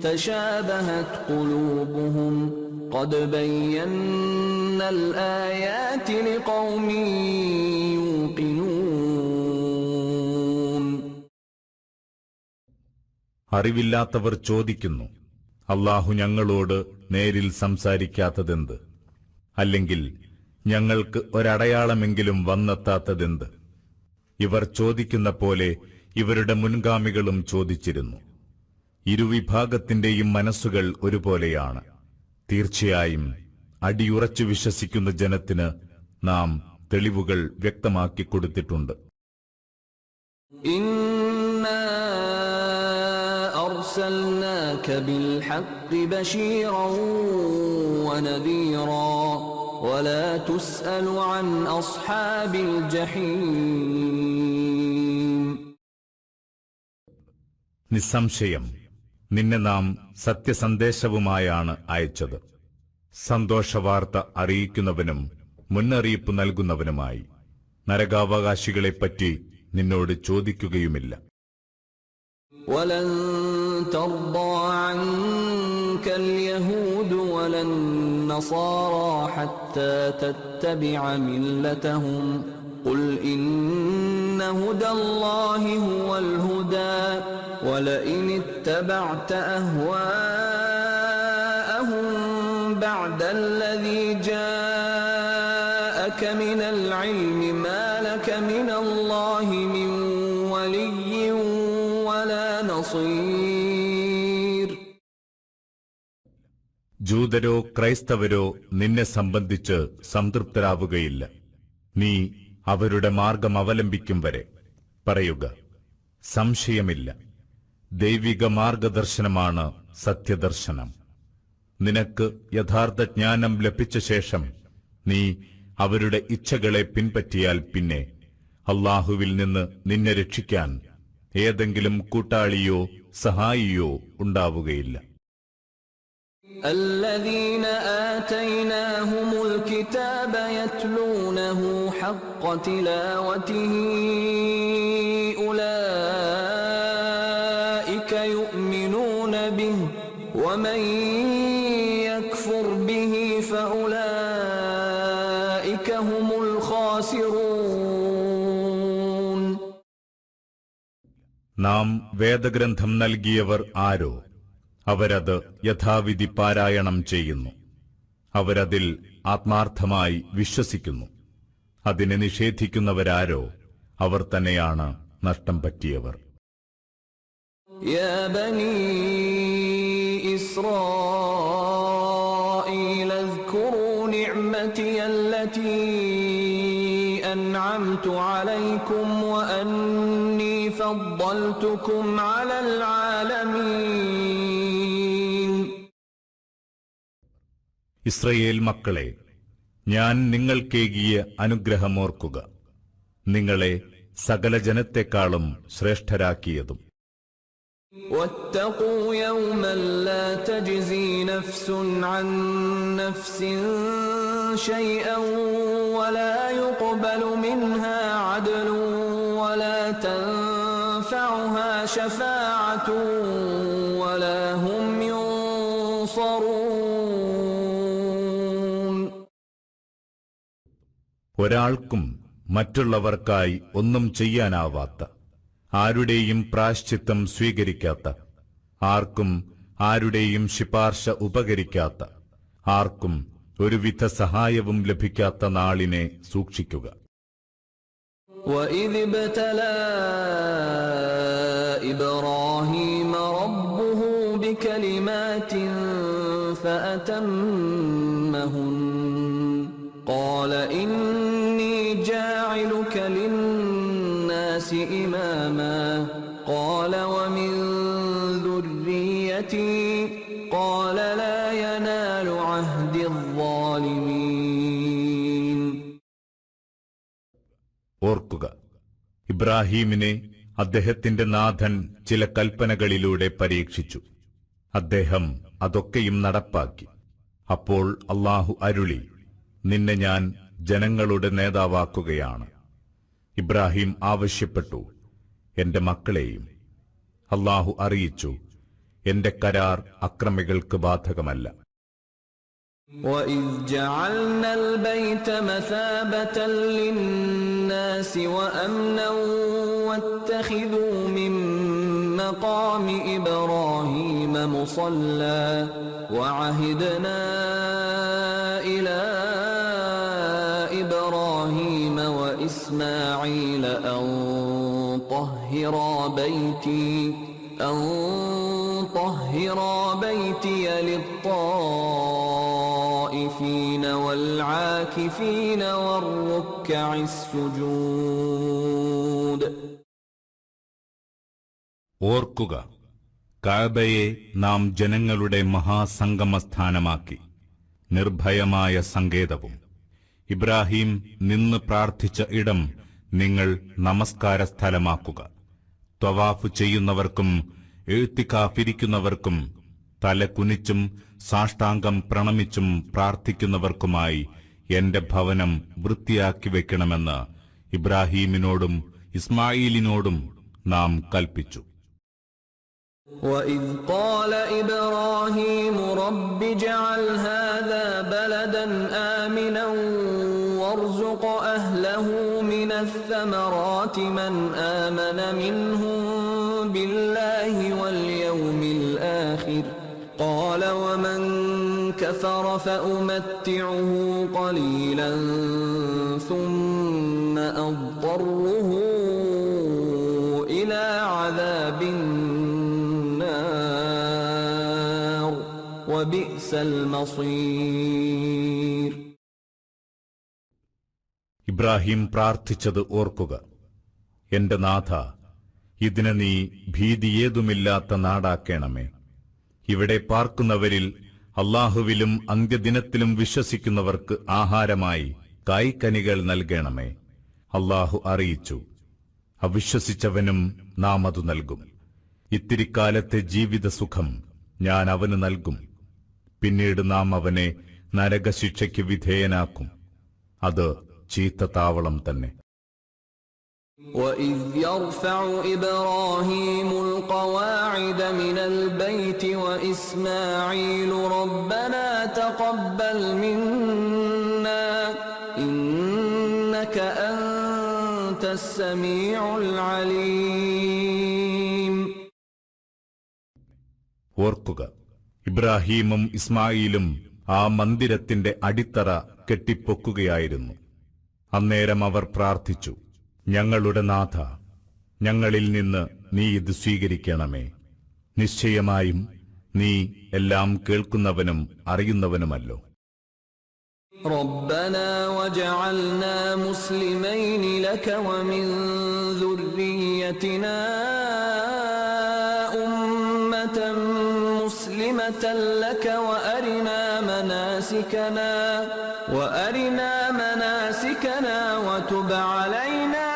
تشابهت قلوبهم قد بينا الآيات لقوم يوقنون. അറിവില്ലാത്തവർ ചോദിക്കുന്നു, അല്ലാഹു ഞങ്ങളോട് നേരിൽ സംസാരിക്കാത്തതെന്ത്? അല്ലെങ്കിൽ ഞങ്ങൾക്ക് ഒരടയാളമെങ്കിലും വന്നെത്താത്തതെന്ത്? ഇവർ ചോദിക്കുന്ന പോലെ ഇവരുടെ മുൻഗാമികളും ചോദിച്ചിരുന്നു. ഇരുവിഭാഗത്തിന്റെയും മനസ്സുകൾ ഒരുപോലെയാണ്. തീർച്ചയായും അടിയുറച്ചു വിശ്വസിക്കുന്ന ജനത്തിന് നാം തെളിവുകൾ വ്യക്തമാക്കി കൊടുത്തിട്ടുണ്ട്. أرسلناك بالحق بشيرا ونذيرا ولا تسأل عن أصحاب الجحيم. നിസ്സംശയം നിന്നെ നാം സത്യസന്ദേശവുമായാണ് അയച്ചത്, സന്തോഷവാർത്ത അറിയിക്കുന്നവനും മുന്നറിയിപ്പ് നൽകുന്നവനുമായി. നരകാവകാശികളെപ്പറ്റി നിന്നോട് ചോദിക്കുകയുമില്ല. ولن ترضى عنك اليهود ولا النصارى حتى تتبع ملتهم قل إن هدى الله هو الهدى ولئن اتبعت أهواءهم بعد الذي جاءك من العلم ما لك من الله من ولي ولا نصير. ജൂതരോ ക്രൈസ്തവരോ നിന്നെ സംബന്ധിച്ച് സംതൃപ്തരാവുകയില്ല, നീ അവരുടെ മാർഗം അവലംബിക്കും വരെ. പറയുക, സംശയമില്ല, ദൈവിക മാർഗദർശനമാണ് സത്യദർശനം. നിനക്ക് യഥാർത്ഥ ജ്ഞാനം ലഭിച്ച ശേഷം നീ അവരുടെ ഇച്ഛകളെ പിൻപറ്റിയാൽ പിന്നെ അല്ലാഹുവിൽ നിന്ന് നിന്നെ രക്ഷിക്കാൻ ഏതെങ്കിലും കൂട്ടാളിയോ സഹായിയോ ഉണ്ടാവുകയില്ല. الذين آتيناهم الكتاب يتلونه حق تلاوته أولئك يؤمنون به ومن يكفر به فأولئك هم الخاسرون. നാം വേദഗ്രന്ഥം നൽകിയവർ ആരോ അവരത് യഥാവിധി പാരായണം ചെയ്യുന്നു, അവരതിൽ ആത്മാർത്ഥമായി വിശ്വസിക്കുന്നു. അതിനെ നിഷേധിക്കുന്നവരാരോ അവർ തന്നെയാണ് നഷ്ടം പറ്റിയവർ. يا بني إسرائيل اذكروا نعمتي التي أنعمت عليكم وأني فضلتكم على العالمين. ഇസ്രയേൽ മക്കളെ, ഞാൻ നിങ്ങൾക്കേകിയ അനുഗ്രഹമോർക്കുക, നിങ്ങളെ സകല ജനത്തെക്കാളും ശ്രേഷ്ഠരാക്കിയതും. واتقوا يوما لا تجزي نفس عن نفس شيئا ولا يقبل منها عدل ولا تنفعها شفاعة ولا هم ينصرون. ഒരാൾക്കും മറ്റുള്ളവർക്കായി ഒന്നും ചെയ്യാനാവാത്ത, ആരുടെയും പ്രായശ്ചിത്തം സ്വീകരിക്കാത്ത, ആർക്കും ആരുടെയും ശിപാർശ ഉപകരിക്കാത്ത, ആർക്കും ഒരുവിധ സഹായവും ലഭിക്കാത്ത നാളിനെ സൂക്ഷിക്കുക. وَإِذِ ابْتَلَى إِبْرَاهِيمَ رَبُّهُ بِكَلِمَاتٍ فَأَتَمَّهُنَّ قَالَ إِنِّي جَاعِلُكَ لِلنَّاسِ إِمَامًا قَالَ وَمِنْ ذُرِّيَّتِي قَالَ لَا يَنَالُ عَهْدِ الظَّالِمِينَ. ഓർക്കുക, ഇബ്രാഹീമിനെ അദ്ദേഹത്തിന്റെ നാഥൻ ചില കൽപ്പനകളിലൂടെ പരീക്ഷിച്ചു. അദ്ദേഹം അതൊക്കെയും നടപ്പാക്കി. അപ്പോൾ അല്ലാഹു അരുളി, നിന്നെ ഞാൻ ജനങ്ങളുടെ നേതാവാക്കുകയാണ്. ഇബ്രാഹിം ആവശ്യപ്പെട്ടു, എന്റെ മക്കളെയും. അല്ലാഹു അറിയിച്ചു, എന്റെ കരാർ അക്രമികൾക്ക് ബാധകമല്ല. وَإِذْ جَعَلْنَا الْبَيْتَ مَثَابَةً لِلنَّاسِ وَأَمْنًا وَاتَّخِذُوا مِن مَّقَامِ إِبْرَاهِيمَ مُصَلًّى وَعَهِدْنَا إِلَىٰ إِبْرَاهِيمَ وَإِسْمَاعِيلَ أَن طَهِّرَا بَيْتِيَ لِلطَّائِفِينَ وَالْعَاكِفِينَ وَالرُّكَّعِ السُّجُودِ. ഓർക്കുക, കഅബയെ നാം ജനങ്ങളുടെ മഹാസംഗമസ്ഥാനമാക്കി, നിർഭയമായ സങ്കേതവും. ഇബ്രാഹിം നിന്ന് പ്രാർത്ഥിച്ച ഇടം നിങ്ങൾ നമസ്കാര സ്ഥലമാക്കുക. ത്വവാഫ് ചെയ്യുന്നവർക്കും എഴുത്തിക്കാഫിരിക്കുന്നവർക്കും തല കുനിച്ചും സാഷ്ടാംഗം പ്രണമിച്ചും പ്രാർത്ഥിക്കുന്നവർക്കുമായി എന്റെ ഭവനം വൃത്തിയാക്കി വെക്കണമെന്ന് ഇബ്രാഹീമിനോടും ഇസ്മായീലിനോടും നാം കൽപ്പിച്ചു. وَإِذْ قَالَ إِبْرَاهِيمُ رَبِّ اجْعَلْ هَذَا بَلَدًا آمِنًا وَارْزُقْ أَهْلَهُ مِنَ الثَّمَرَاتِ مَنْ آمَنَ مِنْهُمْ بِاللَّهِ وَالْيَوْمِ الْآخِرِ قَالَ وَمَنْ كَفَرَ فَأُمَتِّعُهُ قَلِيلًا ثُمَّ أَضْطَرُّهُ إِلَى عَذَابِ النَّارِ وَبِئْسَ الْمَصِيرُ. ഇബ്രാഹിം പ്രാർത്ഥിച്ചത് ഓർക്കുക. എന്റെ നാഥ, ഇതിനെ നീ ഭീതിയേതുമില്ലാത്ത നാടാക്കേണമേ. ഇവിടെ പാർക്കുന്നവരിൽ അല്ലാഹുവിലും അന്ത്യദിനത്തിലും വിശ്വസിക്കുന്നവർക്ക് ആഹാരമായി കായ്ക്കനികൾ നൽകണമേ. അല്ലാഹു അറിയിച്ചു, അവിശ്വസിച്ചവനും നാം അതു നൽകും. ഇത്തിരിക്കാലത്തെ ജീവിതസുഖം ഞാൻ അവന് നൽകും. പിന്നീട് നാം അവനെ നരകശിക്ഷയ്ക്ക് വിധേയനാക്കും. അത് ചീത്ത താവളം തന്നെ. وَإِذْ يَرْفَعُ إِبْرَاهِيمُ الْقَوَاعِدَ مِنَ الْبَيْتِ وَإِسْمَاعِيلُ رَبَّنَا تَقَبَّلْ مِنَّا إِنَّكَ أَنْتَ السَّمِيعُ الْعَلِيمُ. ഓർക്കുക, ഇബ്രാഹീമും ഇസ്മായിലും ആ മന്ദിരത്തിന്റെ അടിത്തറ കെട്ടിപ്പൊക്കുകയായിരുന്നു. അന്നേരം അവർ പ്രാർത്ഥിച്ചു, ഞങ്ങളുടെ നാഥ, ഞങ്ങളിൽ നിന്ന് നീ ഇത് സ്വീകരിക്കണമേ. നിശ്ചയമായും നീ എല്ലാം കേൾക്കുന്നവനും അറിയുന്നവനുമല്ലോ. ربنا وجعلنا مسلمين لك ومن ذريتنا أمة مسلمة لك وأرنا مناسكنا وتب علينا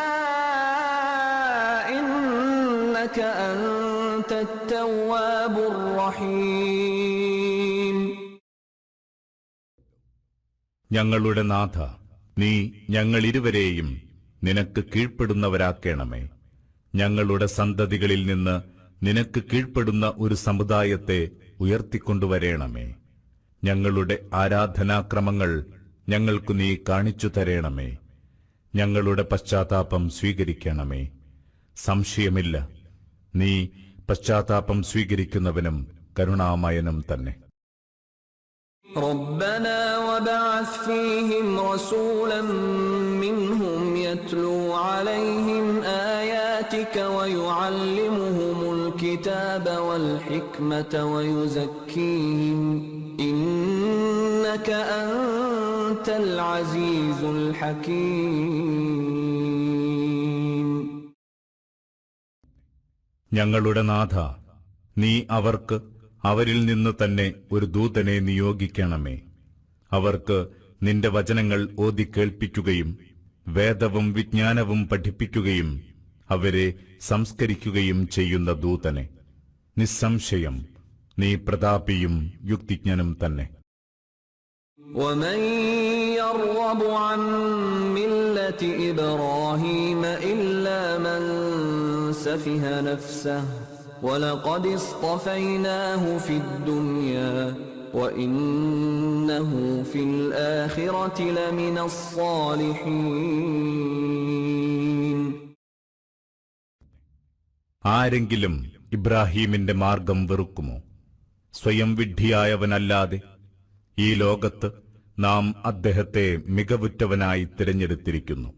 إنك أنت التواب الرحيم. ഞങ്ങളുടെ നാഥ, നീ ഞങ്ങളിരുവരെയും നിനക്ക് കീഴ്പ്പെടുന്നവരാക്കേണമേ. ഞങ്ങളുടെ സന്തതികളിൽ നിന്ന് നിനക്ക് കീഴ്പ്പെടുന്ന ഒരു സമുദായത്തെ ഉയർത്തിക്കൊണ്ടുവരേണമേ. ഞങ്ങളുടെ ആരാധനാക്രമങ്ങൾ ഞങ്ങൾക്കു നീ കാണിച്ചു തരേണമേ. ഞങ്ങളുടെ പശ്ചാത്താപം സ്വീകരിക്കണമേ. സംശയമില്ല, നീ പശ്ചാത്താപം സ്വീകരിക്കുന്നവനും കരുണാമയനും തന്നെ. ربنا وبعث فيهم رسولا منهم يتلو عليهم آياتك ويعلمهم الكتاب والحكمة ويزكيهم إنك أنت العزيز الحكيم. ഞങ്ങളുടെ നാഥ, നീ അവർക്ക് അവരിൽ നിന്ന് തന്നെ ഒരു ദൂതനെ നിയോഗിക്കണമേ. അവർക്ക് നിന്റെ വചനങ്ങൾ ഓതി കേൾപ്പിക്കുകയും വേദവും വിജ്ഞാനവും പഠിപ്പിക്കുകയും അവരെ സംസ്കരിക്കുകയും ചെയ്യുന്ന ദൂതനെ. നിസ്സംശയം നീ പ്രതാപിയും യുക്തിജ്ഞനും തന്നെ. ومن يرغب عن ملة إبراهيم إلا من سفه نفسه وَلَقَدِ اصْطَفَيْنَاهُ فِي الدُّنْيَا وَإِنَّهُ فِي الْآخِرَةِ لَمِنَ الصَّالِحِينَ. ആരെങ്കിലും ഇബ്രാഹീമിന്റെ മാർഗം വെറുക്കുമോ? സ്വയം വിഡ്ഢിയായവനല്ലാതെ ഈ ലോകത്ത് നാം അദ്ദേഹത്തെ മികവുറ്റവനായി തിരഞ്ഞെടുത്തിരിക്കുന്നു.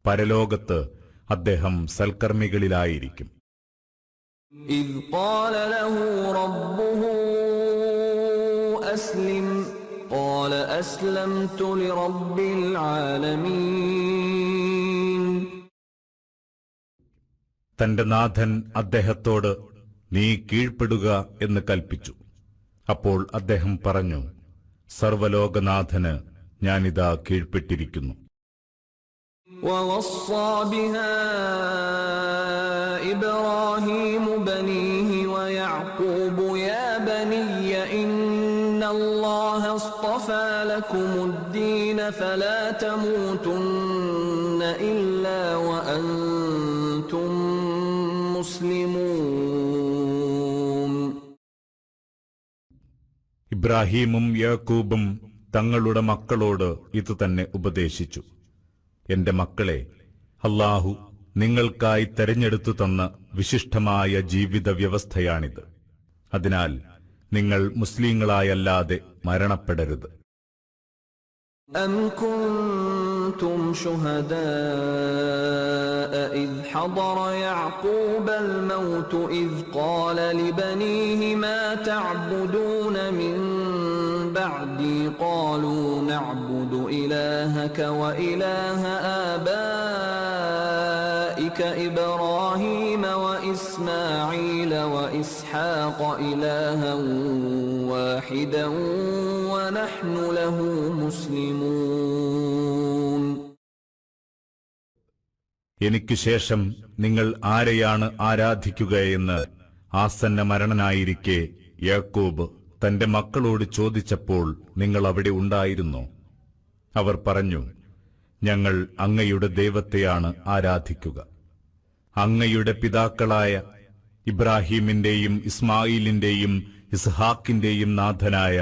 പരലോകത്ത് അദ്ദേഹം സൽക്കർമ്മികളിലായിരിക്കും. إذ قال له ربه أسلم قال أسلمت لرب العالمين. തന്റെ നാഥൻ അദ്ദേഹത്തോട് നീ കീഴ്പ്പെടുക എന്ന് കൽപ്പിച്ചു. അപ്പോൾ അദ്ദേഹം പറഞ്ഞു, സർവലോകനാഥന് ഞാനിതാ കീഴ്പ്പെട്ടിരിക്കുന്നു. ووصى بها إبراهيم بنيه ويعقوب يا بني إن الله اصطفى لكم الدين فلا تموتن إلا وأنتم مسلمون. ഇബ്രാഹീമും യാക്കൂബും തങ്ങളുടെ മക്കളോട് ഇതുതന്നെ ഉപദേശിച്ചു. എന്റെ മക്കളെ, അല്ലാഹു നിങ്ങൾക്കായി തെരഞ്ഞെടുത്തു തന്ന വിശിഷ്ടമായ ജീവിത വ്യവസ്ഥയാണിത്. അതിനാൽ നിങ്ങൾ മുസ്ലിങ്ങളായല്ലാതെ മരണപ്പെടരുത്. أم كنتم شهداء إذ حضر يعقوب الموت إذ قال لبنيه ما تعبدون من بعدي قالوا نعبد إلهك وإله آبائك إبراهيم وإسماعيل وإسحاق إلها واحدا ونحن له مسلمون. എനിക്ക് ശേഷം നിങ്ങൾ ആരെയാണ് ആരാധിക്കുകയെന്ന് ആസന്ന മരണനായിരിക്കെ യാക്കൂബ് തന്റെ മക്കളോട് ചോദിച്ചപ്പോൾ നിങ്ങൾ അവിടെ ഉണ്ടായിരുന്നോ? അവർ പറഞ്ഞു, ഞങ്ങൾ അങ്ങയുടെ ദൈവത്തെയാണ് ആരാധിക്കുക. അങ്ങയുടെ പിതാക്കളായ ഇബ്രാഹീമിന്റെയും ഇസ്മായിലിന്റെയും ഇസ്ഹാക്കിന്റെയും നാഥനായ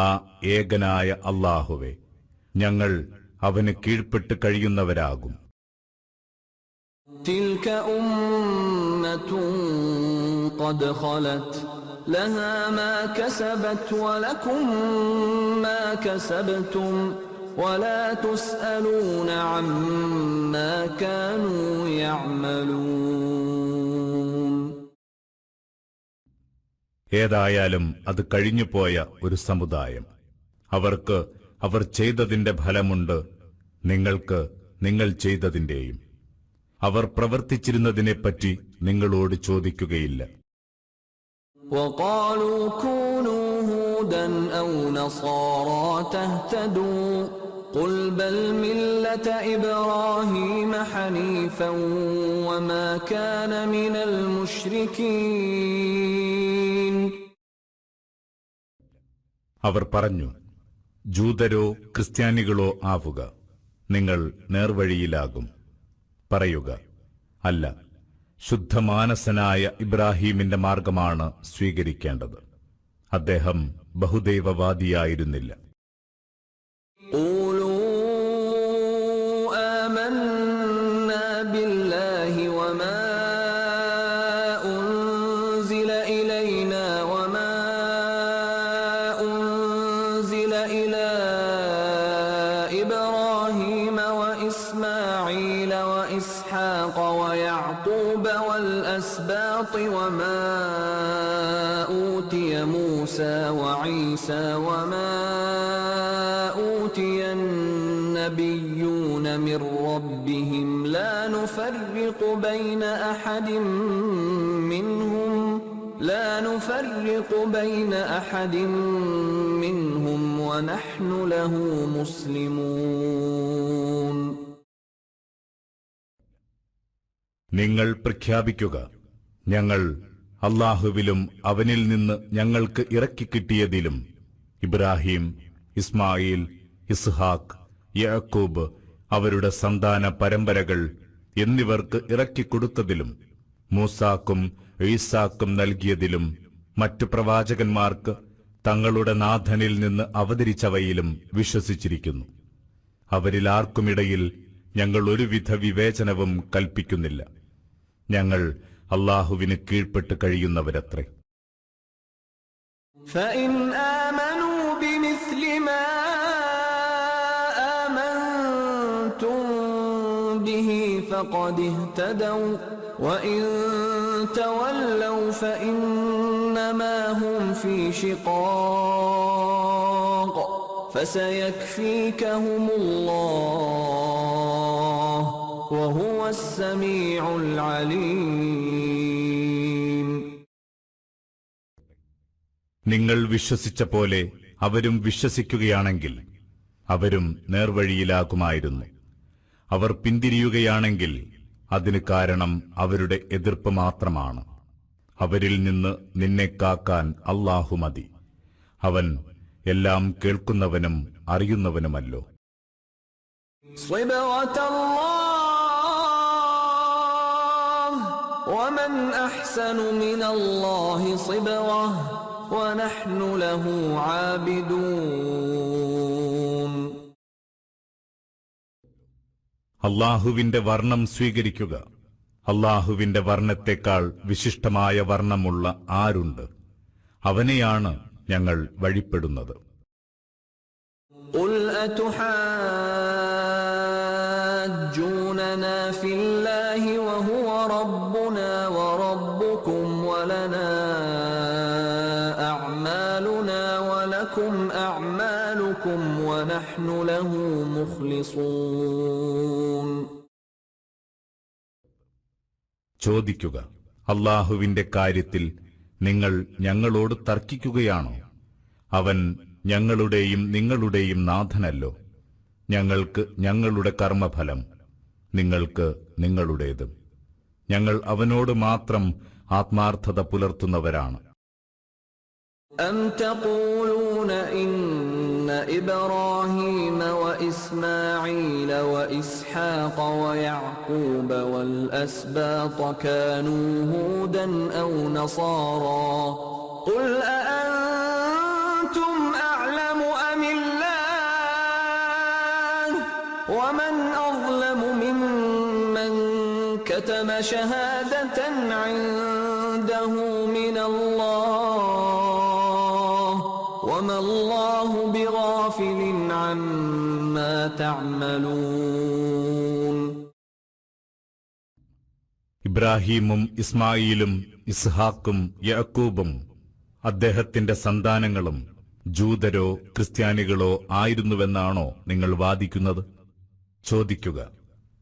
ആ ഏകനായ അല്ലാഹുവേ, ഞങ്ങൾ അവന് കീഴ്പ്പെട്ട് കഴിയുന്നവരാകും. تلك أمة قد خلت لها ما كسبت ولكم ما كسبتم ولا تسألون عما كانوا يعملون. ഏതായാലും അത് കഴിഞ്ഞുപോയ ഒരു സമുദായം. അവർക്ക് അവർ ചെയ്തതിന്റെ ഫലമുണ്ട്, നിങ്ങൾക്ക് നിങ്ങൾ ചെയ്തതിന്റെയും. അവർ പ്രവർത്തിച്ചിരുന്നതിനെപ്പറ്റി നിങ്ങളോട് ചോദിക്കുകയില്ല. وقالوا كونوا هودا أو نصارى تهتدوا قل بل ملة إبراهيم حنيفا وما كان من المشركين. അവർ പറഞ്ഞു, ജൂതരോ ക്രിസ്ത്യാനികളോ ആവുക, നിങ്ങൾ നേർവഴിയിലാകും. പറയുക, അല്ല, ശുദ്ധമാനസനായ ഇബ്രാഹീമിന്റെ മാർഗമാണ് സ്വീകരിക്കേണ്ടത്. അദ്ദേഹം ബഹുദൈവവാദിയായിരുന്നില്ല. ويعقوب والأسباط وما أوتي موسى وعيسى وما أوتي النبيون من ربهم لا نفرق بين أحد منهم ونحن له مسلمون. നിങ്ങൾ പ്രഖ്യാപിക്കുക, ഞങ്ങൾ അല്ലാഹുവിലും അവനിൽ നിന്ന് ഞങ്ങൾക്ക് ഇറക്കിക്കിട്ടിയതിലും ഇബ്രാഹിം, ഇസ്മായിൽ, ഇസ്ഹാക്ക്, യാക്കൂബ്, അവരുടെ സന്താന പരമ്പരകൾ എന്നിവർക്ക് ഇറക്കിക്കൊടുത്തതിലും മൂസാക്കും ഈസാക്കും നൽകിയതിലും മറ്റു പ്രവാചകന്മാർക്ക് തങ്ങളുടെ നാഥനിൽ നിന്ന് അവതരിച്ചവയിലും വിശ്വസിച്ചിരിക്കുന്നു. അവരിൽ ആർക്കുമിടയിൽ ഞങ്ങൾ ഒരുവിധ വിവേചനവും കൽപ്പിക്കുന്നില്ല. ഞങ്ങൾ അല്ലാഹുവിന് കീഴ്പ്പെട്ട് കഴിയുന്നവരത്രേ. فإن آمنوا بمثل ما آمنتم به فقد اهتدوا وإن تولوا فإنما هم في شقاق فسيكفيكهم الله وهو السميع العليم. നിങ്ങൾ വിശ്വസിച്ച പോലെ അവരും വിശ്വസിക്കുകയാണെങ്കിൽ അവരും നേർവഴിയിലാകുമായിരുന്നു. അവർ പിന്തിരിയുകയാണെങ്കിൽ അതിന് കാരണം അവരുടെ എതിർപ്പ് മാത്രമാണ്. അവരിൽ നിന്ന് നിന്നെ കാക്കാൻ അല്ലാഹു മതി. അവൻ എല്ലാം കേൾക്കുന്നവനും അറിയുന്നവനുമല്ലോ. ومن أحسن من الله صبغة ونحن له عابدون. അല്ലാഹുവിന്റെ വർണ്ണം സ്വീകരിക്കുക. അല്ലാഹുവിന്റെ വർണ്ണത്തെക്കാൾ വിശിഷ്ടമായ വർണ്ണമുള്ള ആരുണ്ട്? അവനെയാണ് ഞങ്ങൾ വഴിപ്പെടുന്നത്. قل أتحاجوننا في الله وهو ربنا وربكم ولنا أعمالنا ولكم أعمالكم ونحن له مخلصون. ചോദിക്കുക, അല്ലാഹുവിന്റെ കാര്യത്തിൽ നിങ്ങൾ ഞങ്ങളോട് തർക്കിക്കുകയാണോ? അവൻ ഞങ്ങളുടെയും നിങ്ങളുടെയും നാഥനല്ലോ. ഞങ്ങൾക്ക് ഞങ്ങളുടെ കർമ്മഫലം, നിങ്ങൾക്ക് നിങ്ങളുടേതും. ഞങ്ങൾ അവനോട് മാത്രം ആത്മാർത്ഥത പുലർത്തുന്നവരാണ്. أم تقولون إن إبراهيم وإسماعيل وإسحاق ويعقوب والأسباط كانوا هودا أو نصارى قل أأنتم أعلم أم الله ومن أظلم ممن كتم شهادة عنده من الله وما الله بغافل عما تعملون. ഇബ്രാഹീമും ഇസ്മായിലും ഇസ്ഹാക്കും യാക്കൂബും അദ്ദേഹത്തിന്റെ സന്താനങ്ങളും ജൂതരോ ക്രിസ്ത്യാനികളോ ആയിരുന്നുവെന്നാണോ നിങ്ങൾ വാദിക്കുന്നത്? ചോദിക്കുക,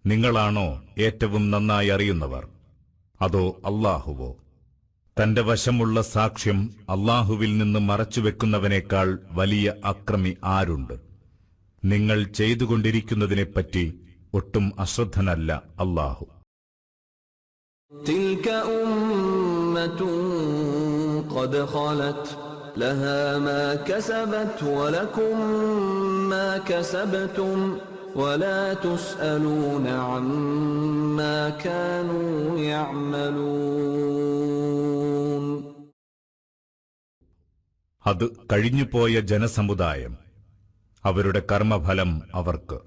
നിങ്ങളാണോ ഏറ്റവും നന്നായി അറിയുന്നവർ, അതോ അല്ലാഹുവോ? തന്റെ വശമുള്ള സാക്ഷ്യം അല്ലാഹുവിൽ നിന്ന് മറച്ചുവെക്കുന്നവനേക്കാൾ വലിയ അക്രമി ആരുണ്ട്? നിങ്ങൾ ചെയ്തുകൊണ്ടിരിക്കുന്നതിനെപ്പറ്റി ഒട്ടും അശ്രദ്ധനല്ല അല്ലാഹു. تلك أمة قد خلت لها ما كسبت ولكم ما كسبتم ولا تسألون عما كانوا يعملون. അത് കഴിഞ്ഞുപോയ ജനസമുദായം, അവരുടെ കർമ്മഫലം അവർക്ക്,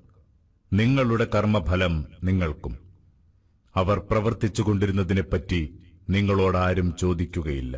നിങ്ങളുടെ കർമ്മഫലം നിങ്ങൾക്കും. അവർ പ്രവർത്തിച്ചുകൊണ്ടിരുന്നതിനെപ്പറ്റി നിങ്ങളോടാരും ചോദിക്കുകയില്ല.